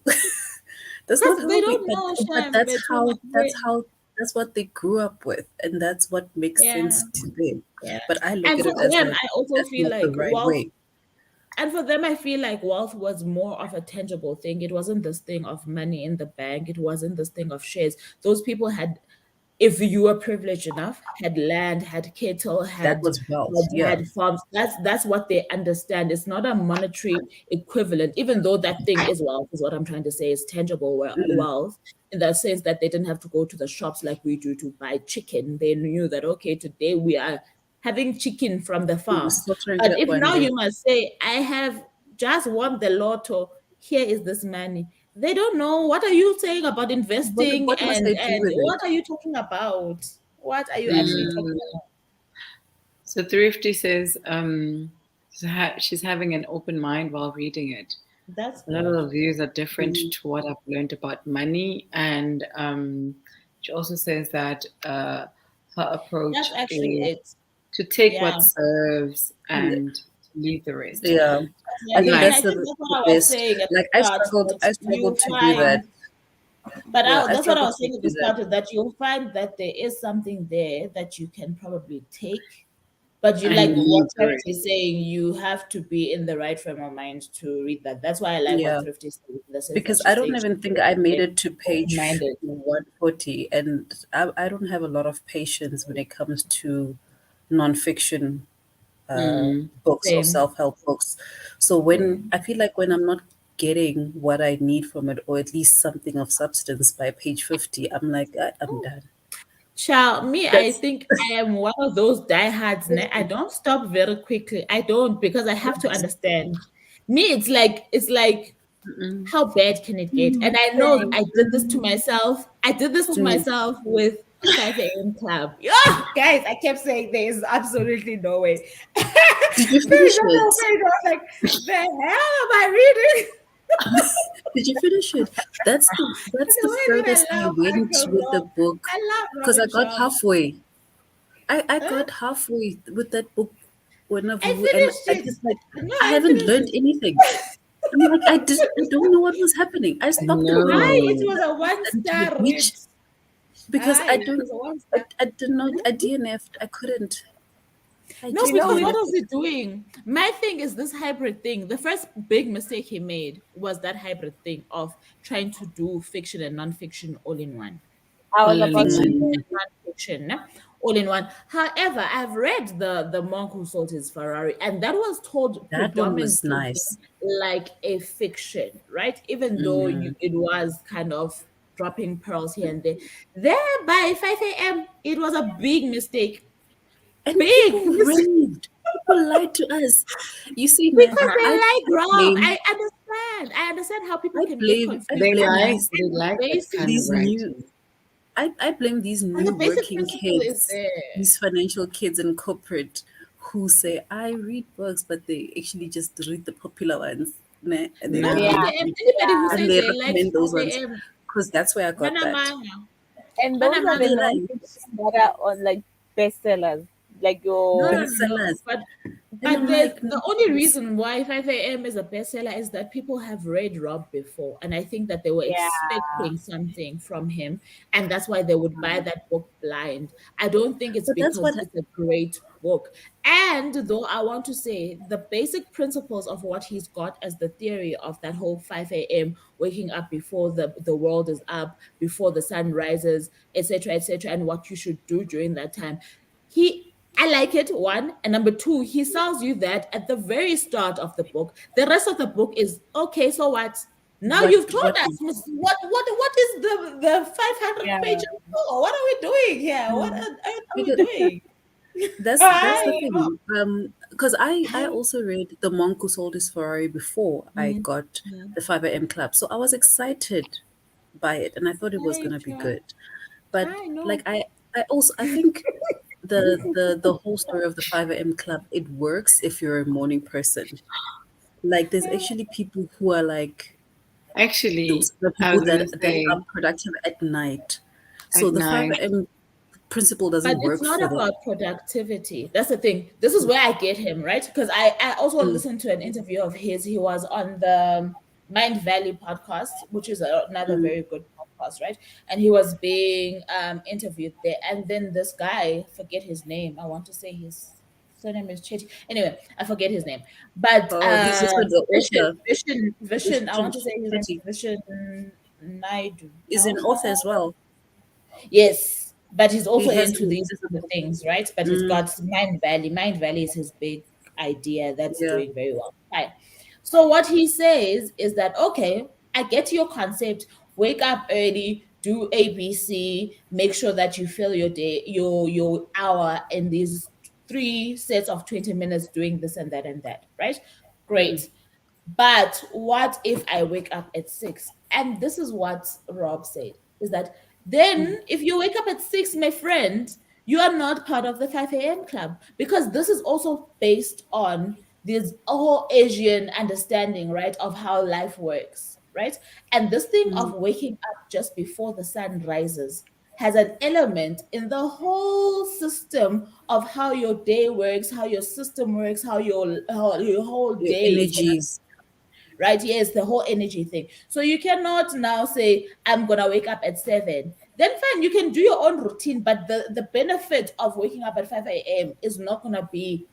that's not Because they how we. don't know, But Sham. that's how. That's what they grew up with, and that's what makes Yeah, sense to them. yeah. But I look And at for it as them, like I also that's feel not the like right wealth, way. and for them, I feel like wealth was more of a tangible thing. It wasn't this thing of money in the bank. It wasn't this thing of shares. Those people had, if you were privileged enough, had land, had cattle, That was wealth. Yeah. had farms. That's what they understand. It's not a monetary equivalent, even though that thing is wealth, is what I'm trying to say, is tangible Mm. wealth, in the sense that they didn't have to go to the shops like we do to buy chicken. They knew that, okay, today we are having chicken from the We were farm. slaughtering But that if one now day. you must say, I have just won the lotto, here is this money. They don't know, what are you saying about investing, What must I do and with it? what are you talking about? What are you actually Mm. talking Mm. about? So Thrifty says she's having an open mind while reading it. That's A lot of good. the views are different Mm. to what I've learned about money, and she also says that her That's approach actually is it. to take Yeah. what serves Yeah. and to leave the rest. Yeah. I Exactly. think And Like, I that's think that's the what I was best. saying at the Like start, that I you struggled to do that. find, but Yeah, I that's what I struggled was to saying at the do that. start, is that you'll find that there is something there that you can probably take. But you, and like what leave the Charity is rest. saying, you have to be in the right frame of mind to read that. That's why I like what Yeah. Thrifty says, in the sense that Because she's I don't saying even think I made it to open page minded. 140, and I don't have a lot of patience when it comes to nonfiction Mm. books or Same. self-help books. So when I feel like when I'm not getting what I need from it, or at least something of substance by page 50, I'm like, I'm done. Child, me, I That's think I am one of those diehards. I don't stop very quickly. I don't, because I have to understand. Me, it's like Mm-mm. how bad can it get? And I know I did this to myself. I did this to mm. myself with 5 a.m. club. Yeah, guys, I kept saying there is absolutely no way. Did you There is finish no it? way. I was like, the hell am I reading? Did you finish it? That's And the the way that furthest I I love went Uncle with the Rob. book I love because I Robin got Sharma. halfway. I Huh? got halfway with that book whenever I and I finished it. just like No, I I haven't finished learned it. anything. I'm like I don't know what was happening. I I stopped reading Hi, it know. was a one until star read. which because Hi, I it don't was a one star. I did not I DNF'd. I couldn't. I No, Do you just know because which? what DNF'd. was he doing? My thing is this hybrid thing. The first big mistake he made was that hybrid thing of trying to do fiction and nonfiction all in one. I was All in about to Fiction Mm, say. one. and nonfiction, ne? All in one. However, I've read the monk who sold his Ferrari, and that was told that one was predominantly nice. like a fiction, right? Even though Mm. it was kind of dropping pearls here and there. There by 5 a.m., it was a big mistake. And Big people mistake. raved. People lied to us. You see, man, Because they like I Rob. blame I understand. I understand how people can get I confused. They And blame like these they like that kind of these basically, new writing. I blame these and the new basic working principle is kids, there. these financial kids in corporate who say, I read books, but they actually just read the popular ones. Né? And they Not don't 5 read Yeah, a.m. Anybody who and says they they like recommend those 5 ones. a.m. Because that's where I got that. Banamanga. and those are the Banamanga. Lie. non-fiction that are on like bestsellers, like No, your no, no, no. Bestsellers. And But I'm there's like, the only no. reason why 5 a.m. is a bestseller is that people have read Rob before, and I think that they were yeah. expecting something from him, and that's why they would buy that book blind. I don't think it's But that's because what it's a great book. And though I want to say the basic principles of what he's got as the theory of that whole 5 a.m. waking up before the world is up, before the sun rises, etc., and what you should do during that time. I like it, one. And number two, he tells you that at the very start of the book. The rest of the book is okay, so what? Now you've told us what is the 500 pages for? What are we doing here? What are we doing? That's the thing. Because I also read The Monk Who Sold His Ferrari before I got the 5 a.m. Club, so I was excited by it, and I thought it was gonna be good. But I know. like I think the whole story of the 5 a.m. Club, it works if you're a morning person. Like there's actually people who are like Actually, those the I people was gonna that say are productive at night. So at the night. 5 a.m. principle But doesn't it's work not for them. about productivity. That's the thing. This is where I get him, right? Because I also listened to an interview of his. He was on the Mind Valley podcast, which is another very good podcast, right? And he was being interviewed there. And then this guy, forget his name. I want to say his surname is Chetty. Anyway, I forget his name. But Oh, he's also the author. Vision. I want to say his name Chetty is Vision Naidu. is an No, author as well. yes, but he's He also has into these other things, right? But he's got Mind Valley. Mind Valley is his big idea that's yeah. doing very well. Fine. So what he says is that okay, I get your concept. Wake up early, do ABC, make sure that you fill your day, your hour in these 3 sets of 20 minutes doing this and that, right? Great. But what if I wake up at 6? And this is what Rob said is that then if you wake up at 6, my friend, you are not part of the 5 a.m. club because this is also based on this whole Asian understanding, right, of how life works, right? And this thing of waking up just before the sun rises has an element in the whole system of how your day works, how your system works, how your whole Your day is gonna, energies. right? Yes, the whole energy thing. So you cannot now say, I'm gonna wake up at 7. Then fine, you can do your own routine, but the benefit of waking up at 5 a.m. is not gonna be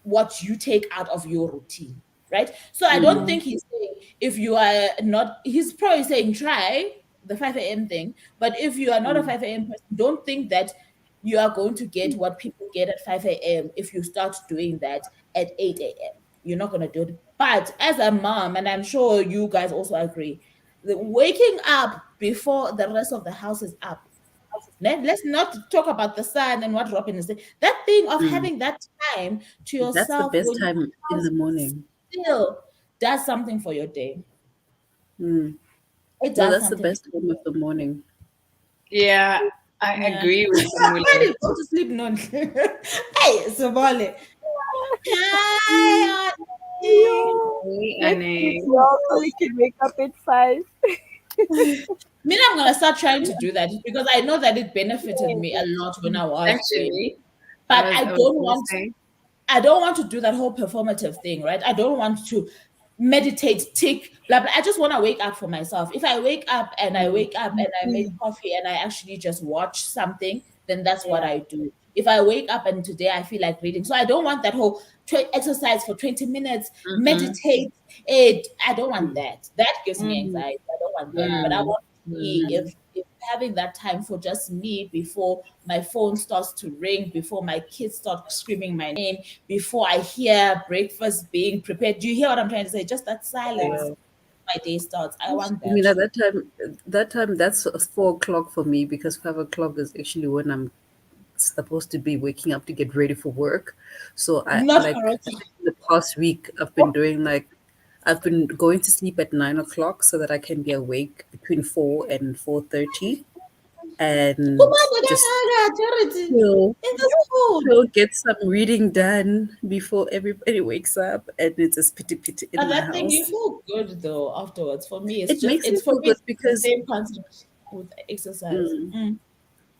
what you take out of your routine, right? So I don't think he's saying if you are not, he's probably saying try the 5 a.m. thing, but if you are not a 5 a.m. person, don't think that you are going to get what people get at 5 a.m. if you start doing that at 8 a.m. You're not going to do it. But as a mom, and I'm sure you guys also agree, the waking up before the rest of the house is up. Let's not talk about the sun and what Robin is saying. That thing of having that time to That's the yourself best when time your in house the morning. still does something for your day. Mm. It No, does that's the something. best time of the morning. yeah, I Yeah. agree with Why Mule. did go to sleep, non? Hey, Sobole. Hi, Yo, let's sleep, y'all, so we can wake up at 5. Me, I'm gonna start trying to do that because I know that it benefited me a lot when I was doing it. Actually, But I I was don't gonna want say, I don't want to do that whole performative thing, right? I don't want to meditate, tick, blah, blah. I just want to wake up for myself. If I wake up and I wake up and I make coffee and I actually just watch something, then that's what I do. If I wake up and today I feel like reading, so I don't want that whole exercise for 20 minutes, meditate. I don't want that. That gives me anxiety. I don't want that. But I want to see if having that time for just me before my phone starts to ring, before my kids start screaming my name, before I hear breakfast being prepared. Do you hear what I'm trying to say? Just that silence. My day starts. I want I mean, that. at that time, that's 4 o'clock for me because 5 o'clock is actually when I'm supposed to be waking up to get ready for work. So I Not like correct. in the past week I've been doing like I've been going to sleep at 9 o'clock so that I can be awake between 4 and 4:30 and just Charity chill, in the school. get some reading done before everybody wakes up, and it's just pity pity in But my that thing you house. feel good though afterwards. For me, It makes me it's for feel me good it's the because same concept with exercise.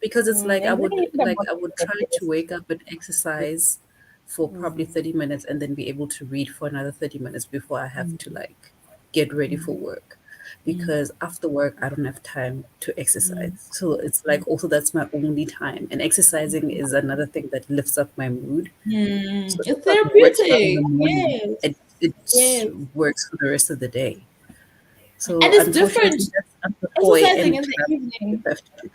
it's like And then in the I morning would is the try to best. wake up and exercise for probably 30 minutes and then be able to read for another 30 minutes before I have to like get ready for work, because after work I don't have time to exercise. So it's like also that's my only time, and exercising is another thing that lifts up my mood. So if It's I'm working out in the therapeutic. morning, Yes. it Yes. works for the rest of the day. So And it's different unfortunately, that's at the 4 exercising a.m. in the club. You evening. have to do.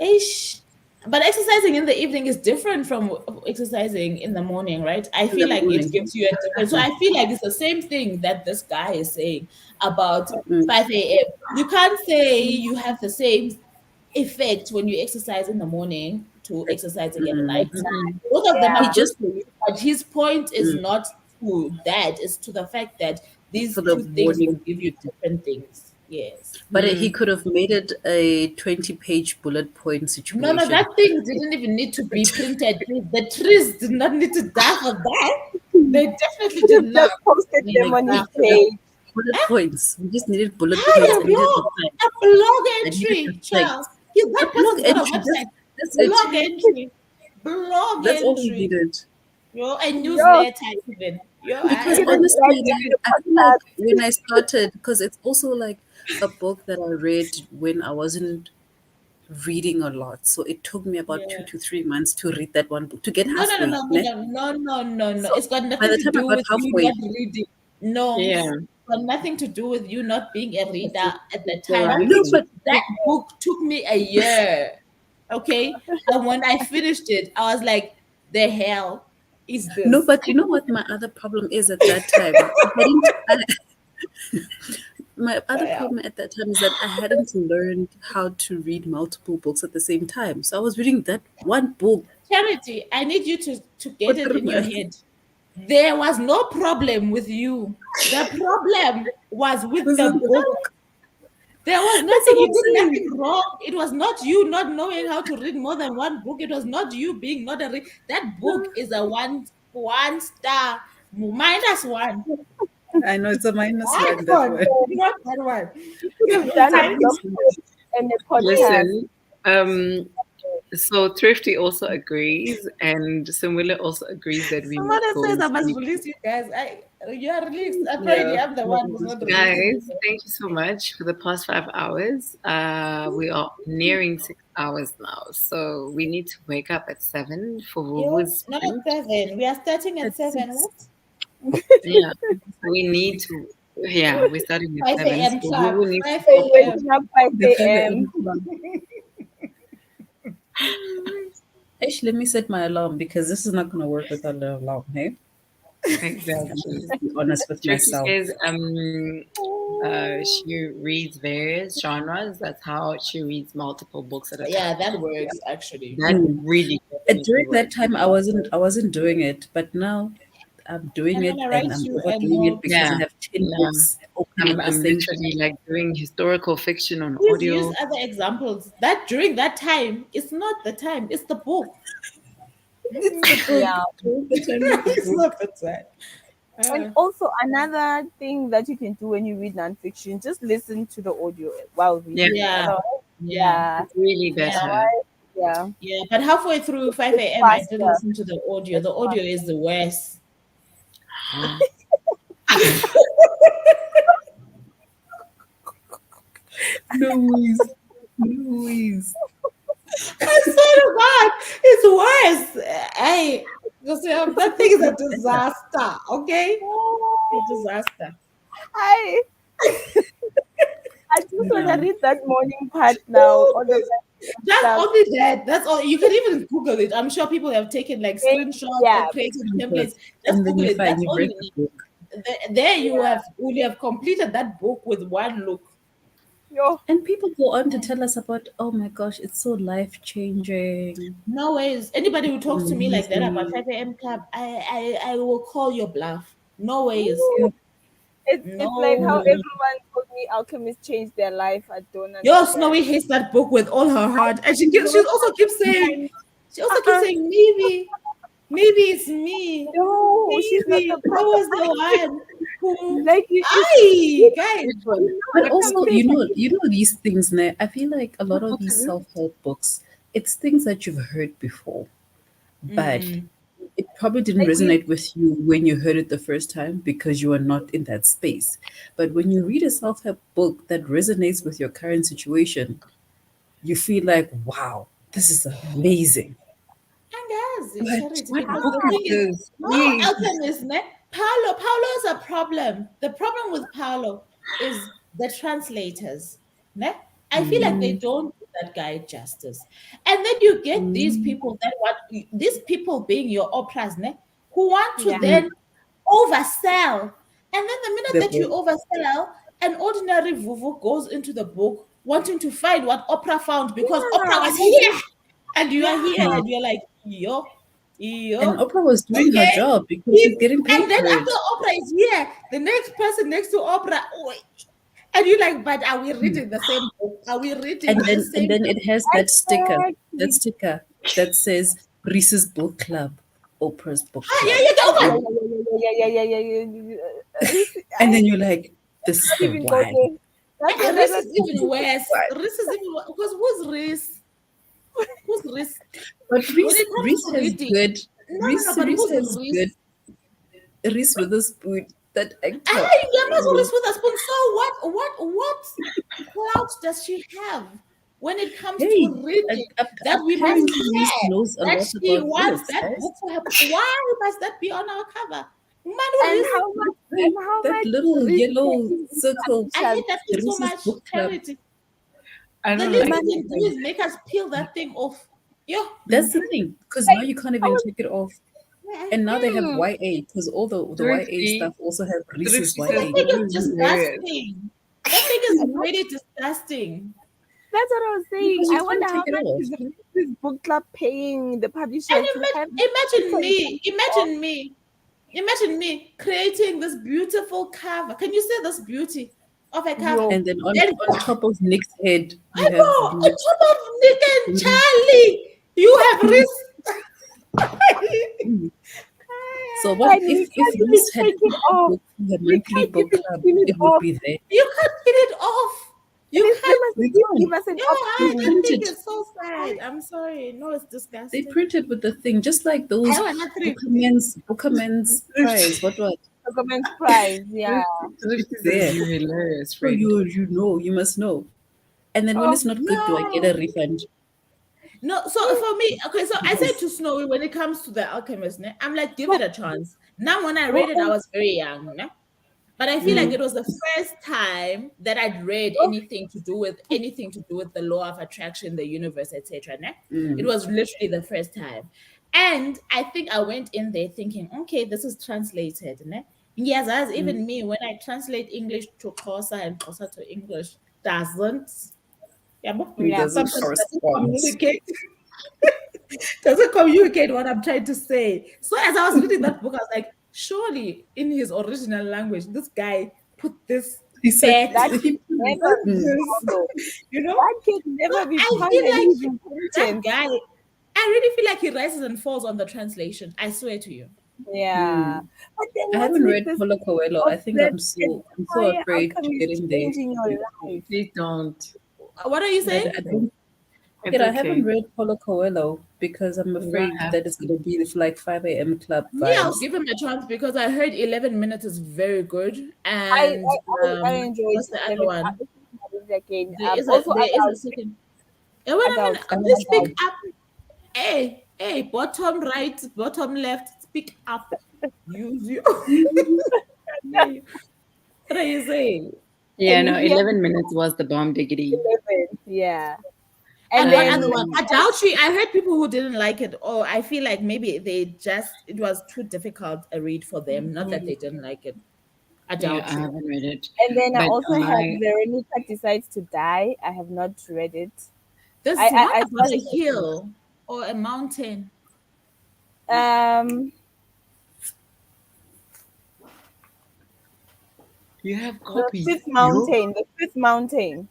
Ish. But exercising in the evening is different from exercising in the morning, right? I In feel the like it morning. gives you a different. So I feel like it's the same thing that this guy is saying about Mm, 5 a.m. You can't say you have the same effect when you exercise in the morning to exercising at night. mm. Both of them He are Yeah. good just for you, but his point is mm, not to that, it's to the fact that these for the two things will morning. give you different things. Yes. But he could have made it a 20-page bullet point No, no, situation. that thing didn't even need to be printed. The trees did not need to die for that. They definitely Should did have not just posted need them to Like on die his we for could have that. page. bullet points. We just needed bullet Hi, points. a I needed the blog, facts. a blog I needed the entry, Charles. facts. A That blog person's got a entry. website. That's it. Blog entry. Blog That's all we entry. needed. Yo, a Yo, newsletter even. Yo, Because you didn't I write honestly, it like in the I feel like podcast. when I started, because it's also like a book that I read when I wasn't reading a lot. So it took me about yeah. 2 to 3 months to read that one book to get No, no, no, halfway. no, Ne? no, no, no, no, no. So It's got by nothing the to time I do got with you halfway, not reading. No, Yeah. it's got nothing to do with you not being a reader at the So time. no, Because but that book took me a year. Okay. And when I finished it, I was like, the hell is no, this? but you know what my other problem is at that time? I didn't. My other Yeah. problem at that time is that I hadn't learned how to read multiple books at the same time. So I was reading that one book Charity, I need you to for get it three in your months. head. There was no problem with you. The problem was with Was the it the book. book? There was That's nothing, what you I'm did saying. nothing wrong. It was not you not knowing how to read more than one book. It was not you being not a that book is a one star minus one. I know it's a minus That one, that one, one. not that one. You could have It's done a a blog minus one. post and a podcast. Listen, so Thrifty also agrees, and Samula also agrees that we Someone must go says and I must sleep. release you guys. You are released. Apparently, Yeah. I'm the one who's not releasing you. Guys, thank you so much for the past 5 hours. We are nearing 6 hours now, so we need to wake up at 7 for You Vuvu's not at sprint. 7. We are starting at At 7. 6. What? Yeah, we need to. Yeah, we're starting at 5 7, a.m. so club. Vuvu needs to 5 So go for a.m. waking up 5 The 5 a.m. a.m. club. Actually, let me set my alarm because this is not going to work without the alarm, hey? I'm exactly. just be honest with Thrifty myself. says she reads various genres. That's how she reads multiple books at a Yeah, time. that works actually. That Mm. really definitely During that works. time, I wasn't doing it, but now I'm doing I'm it, gonna and write I'm you a overdoing it note. because I Yeah, have 10 yeah. books open I'm at the I'm same time. literally like doing historical fiction on Please use audio. other examples. That during that time, it's not the time, it's the book. It's the book. Yeah. During the time is the It's book. not the time. And also another thing that you can do when you read nonfiction, just listen to the audio while Yeah, reading. Yeah, Otherwise, yeah, yeah. it's really yeah, better. Otherwise, yeah. yeah. But halfway through 5 It's a.m., I did faster. listen to the audio. It's The audio is faster. the worst. No ways. No ways. I swear to God, it's worse. Hey, that thing is a disaster. Okay, a disaster. I I just wanna No. read that morning part now. All the That's stuff. only that. That's all. You can even Google it. I'm sure people have taken like screenshots Yeah. or created templates. But- Just And then Google you it. find That's you've all read you the need. book. There you Yeah. have completed that book with one look. Yo. And people go on to tell us about, oh my gosh, it's so life changing. No ways. Anybody who talks to me like that about Amazing. 5 a.m. club, I will call your bluff. No ways. Yeah. It's like how No. everyone told me alchemists changed their life. I don't Yo, understand. Snowy hates that book with all her heart, and she also keeps saying, Uh-uh. maybe it's me. No, she's not Maybe the I problem. was the one who. Like Aye, guys. Which one? But What book? also, something. these things, ne, I feel like a lot What of book these is it? self-help books, it's things that you've heard before, but Mm. it probably didn't Like we resonate with you when you heard it the first time because you are not in that space. But when you read a self-help book that resonates with your current situation, you feel like, wow, this is amazing. And as But charity, What because book the is thing is, this? no Please. alchemist, ne? Paulo is a problem. The problem with Paulo is the translators. Ne? I feel like they mm, don't that guy justice. And then you get these people these people being your operas, who want to then oversell. And then the minute that you oversell, an ordinary vuvu goes into the book wanting to find what Oprah found because Oprah was here and you are here and you're like, yo. And Oprah was doing her job because she's getting paid and then for it. after Oprah is here, the next person next to Oprah, and you're like, but are we reading the same book? Are we reading the same And then it has that sticker Exactly. that says Reese's Book Club, Oprah's Book Club. And then you're like, this is the Even go one. there. Reese is even worse. Reese is even worse. Because who's Reese? Who's Reese? But Reese to has reading- good. No, Reese but who's has Reese? good. Reese Witherspoon, that actor. You're not always with us, but so what clout does she have when it comes to reading? That we must apparently Reese care knows a that lot she about wants books, that guys. book for her. Why must that be on our cover? And how much little Reese yellow is circle. I hate that thing so Reese's much. Book Club. Charity. I The don't least like we can do is make us peel that thing off. Yeah. That's the thing, because now you can't even take it off. And now they have Mm. YA, because all the YA Thrifty. stuff also have Reese's Thrifty YA. That thing is Hilarious. disgusting. That thing is really disgusting. That's what I was saying. Because you I wonder can't how take it much off. is this book club paying the publisher And to have imagine me creating this beautiful cover. Can you see this beauty of a cover? Yo. And then on top of Nick's head, you I have know, on top of Nick and Charlie, you have Reese. So what And if you can't Reese even had take it off. the You monthly can't book even club, peel it it would off. be there. You can't get it off. You They can't. must We give can't. us an Yeah, option. that print thing it. is so sad. I'm sorry. No, it's They disgusting. printed with the thing, just like those I want a Bookerman's prize. What? Government prize, yeah. Thrifty There. is hilarious, So friend. you know, you must know. And then when it's not good, do I get a refund? No, so for me, okay, so I said to Snowy when it comes to The Alchemist, I'm like, give it a chance. Now, when I read it, I was very young, but I feel like it was the first time that I'd read anything to do with the law of attraction, the universe, etc. It was literally the first time, and I think I went in there thinking, okay, this is translated, Yes, as even me, when I translate English to Xhosa and Xhosa to English, doesn't. It Yeah. doesn't Sometimes correspond. doesn't communicate what I'm trying to say. So as I was reading that book, I was like, surely in his original language, this guy put this He said That he- can never be follow. That can never be I found feel in like his that intelligence. guy, I really feel like he rises and falls on the translation. I swear to you. Yeah. But then I what haven't makes read this Paulo Coelho. I think that I'm so entire afraid to alchemy get is in there. changing your life? Please don't. What are you saying? I don't. It's I okay. haven't read Paulo Coelho because I'm afraid have that it's going to be like 5 a.m. club Me, I'll vibes. give him a chance because I heard 11 minutes is very good. I And enjoy what's the other one? Again. There is Also, a second. Yeah, wait a minute. adults. Please speak up. Hey, bottom right, bottom left, speak up. Use you. What are you saying? Yeah, And no, here- 11 minutes was the bomb diggity. 11, yeah. And And what then other one? Adultery. I heard people who didn't like it. Or I feel like maybe it was too difficult a read for them. Not that they didn't like it. Yeah, I Adultery. haven't read it. and then I But also have my- Veronica Decides to Die. I have not read it. There's I one about a started- hill or a mountain. You have The copies. Fifth Mountain. The Fifth Mountain.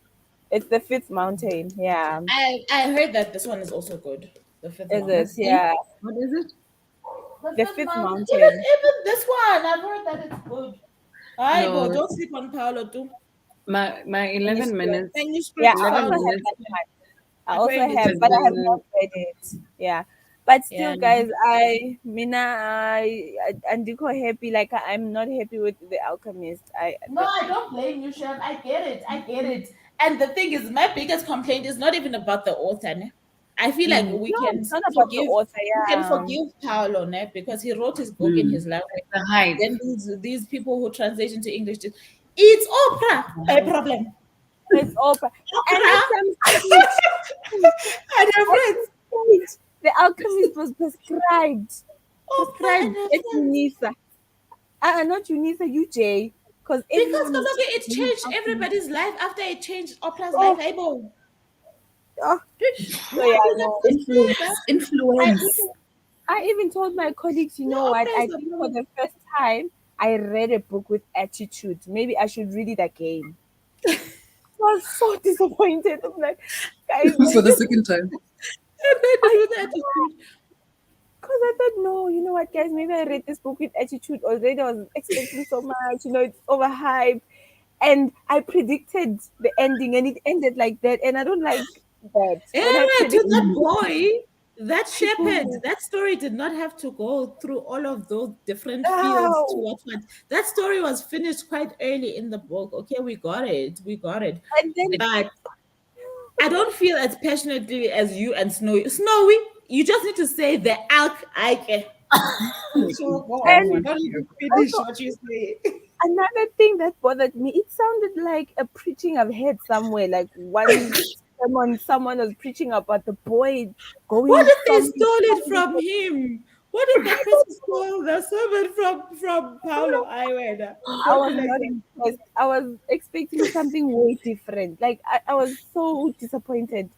It's the Fifth Mountain. Yeah. I heard that this one is also good. The fifth Is mountain. it? Yeah. What is it? The Fifth Mountain. Even this one, I've heard that it's good. I No. go. Don't sleep on Paolo too. My 11 minutes. Yeah, I 11 also have minutes. that one. I I've also read it have, as but I have well. not read it. Yeah. But still, Yeah, no. guys, Andiko happy. Like I'm not happy with The Alchemist. No, I don't blame you, Sean. I get it. And the thing is, my biggest complaint is not even about the author. I feel like we No, can it's not about the forgive. author. We Yeah. can forgive Paolo, because he wrote his book in his language. The hype. Then these people who translate into English, it's Oprah. A problem. It's Oprah. And Oprah. it's some speech. And your friends. The Alchemist was prescribed. Oh, Prescribed at Unisa. Not Unisa, UJ. Because because everyone was it reading changed Alchemist. everybody's life after it changed Oprah's Oh. life. Able. Oh. So What yeah, you no. can prescribe? Influence. I even told my colleagues, you know No, what? Oprah I is the think for problem. the first time, I read a book with attitude. Maybe I should read it again. I was so disappointed. I'm like, guys, For the second time. With attitude. because I thought, no, you know what, guys, maybe I read this book with attitude already. I was expecting so much, it's overhyped. And I predicted the ending and it ended like that. And I don't like that. When I Anyway, predict to that boy, that shepherd, people, that story did not have to go through all of those different fields to oh, what. That story was finished quite early in the book. Okay, we got it. We got it. and then But I don't feel as passionately as you and Snowy. Snowy, you just need to say the alk Ike. So go on. You and don't need to finish also what you say. another thing that bothered me, it sounded like a preaching I've heard somewhere, like one sermon someone was preaching about the boy What going if they from stole it from him? What if that person stole the sermon from Paulo Iweda? I Don't be was like not that. impressed. I was expecting something way different. Like I was so disappointed.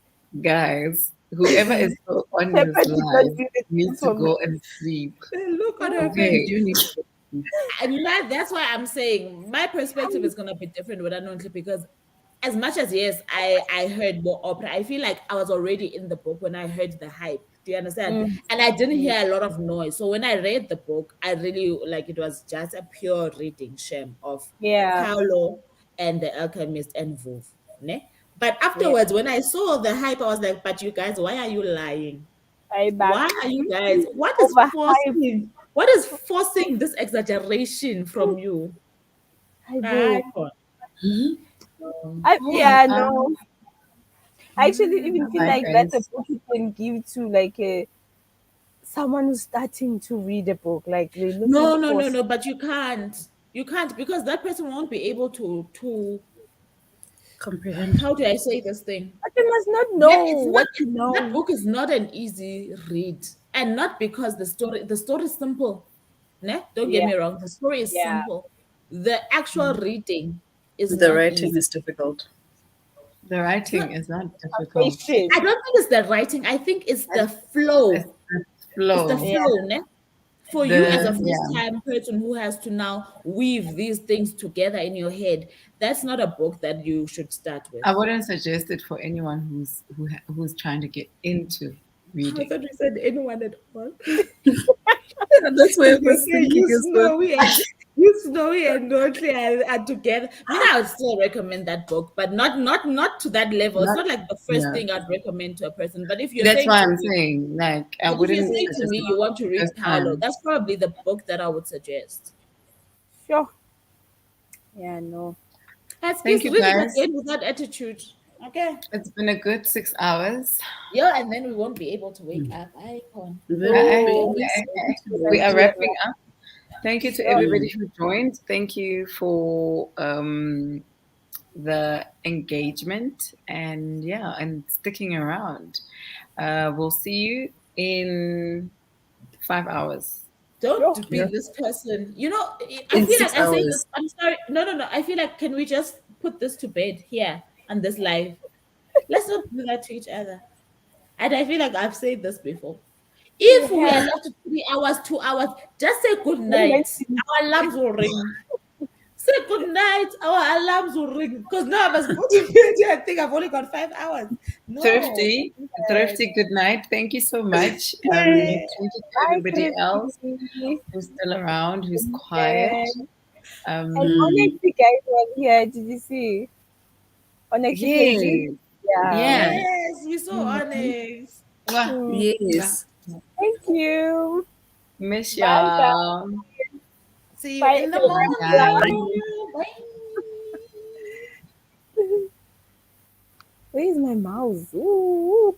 Guys, whoever is still on this Shepherd did not live do the thing needs to for me. go and sleep. Look at her You face. Okay. do need And that's why I'm saying my perspective is gonna be different with Anontle because as much as yes, I heard more opera, I feel like I was already in the book when I heard the hype. Do you understand? Mm. And I didn't hear a lot of noise. So when I read the book, I really like it was just a pure reading shame of Yeah, Paulo and the Alchemist and Vuv. Ne? But yeah. afterwards, when I saw the hype, I was like, but you guys, why are you lying? I back. Why are you guys? Overhyped. What is forcing this exaggeration from you? I I do. Yeah. Yeah, no. I actually even feel Bye, like that's a guys. book you can give to like a someone who's starting to read a book. Like they're looking for No. But you can't. You can't because that person won't be able to. comprehend. How do I say this thing? but they must not That know it's not. what you That know. book is not an easy read, and not because the story is simple. Ne? Don't get Yeah, me wrong. The story is yeah. simple. The actual reading is The not writing easy. is difficult. The writing is not difficult. Patient. I don't think it's the writing. I think it's the It's flow. the It's the flow. Yeah. flow, ne? For you as a The Mm. first yeah. time person who has to now weave these things together in your head, that's not a book that you should start with. I wouldn't suggest it for anyone who's trying to get into I reading. thought you said anyone at all. And that's where I was Okay, thinking as well. You Snowy and Nonhly are together. I mean, I would still recommend that book, but not to that level. It's Not not like the first yeah. thing I'd recommend to a person. But if you're That's saying why to I'm me, saying, like, I but if you're wouldn't saying to suggest me it you want to the read first Paulo, time. that's probably the book that I would suggest. Sure. Yeah, no. Let's Thank please you, read it guys. again without attitude. Okay. It's been a good 6 hours. Yeah, and then we won't be able to wake up. Icon. Oh, We are wrapping up. Thank you to sure. everybody who joined. Thank you for the engagement and yeah, and sticking around. We'll see you in 5 hours. Don't Sure. be this person. I In feel like six I say this. hours. I'm sorry. No. I feel like can we just put this to bed here on this live? Let's not do that to each other. And I feel like I've said this before. If we are Yeah. left 3 hours, 2 hours, just say good Don't night. mention Our alarms will ring. Say good night. Our alarms will ring. Because now I was put to bed. I think I've only got 5 hours. No. Thrifty, that. good night. Thank you so much. Yeah. Thank you to Bye, everybody else Christy. who's still around, who's quiet. And Um, Onyx guys was here. Did you see? Onyx KG? yeah, Yeah. yeah. Yes, we saw Onyx. Mwah, Mm. Yes. mwah. Thank you. Miss Bye, guys. y'all. See you Bye, in the everyone. Bye, morning. guys. Bye. Where is my mouse? Ooh.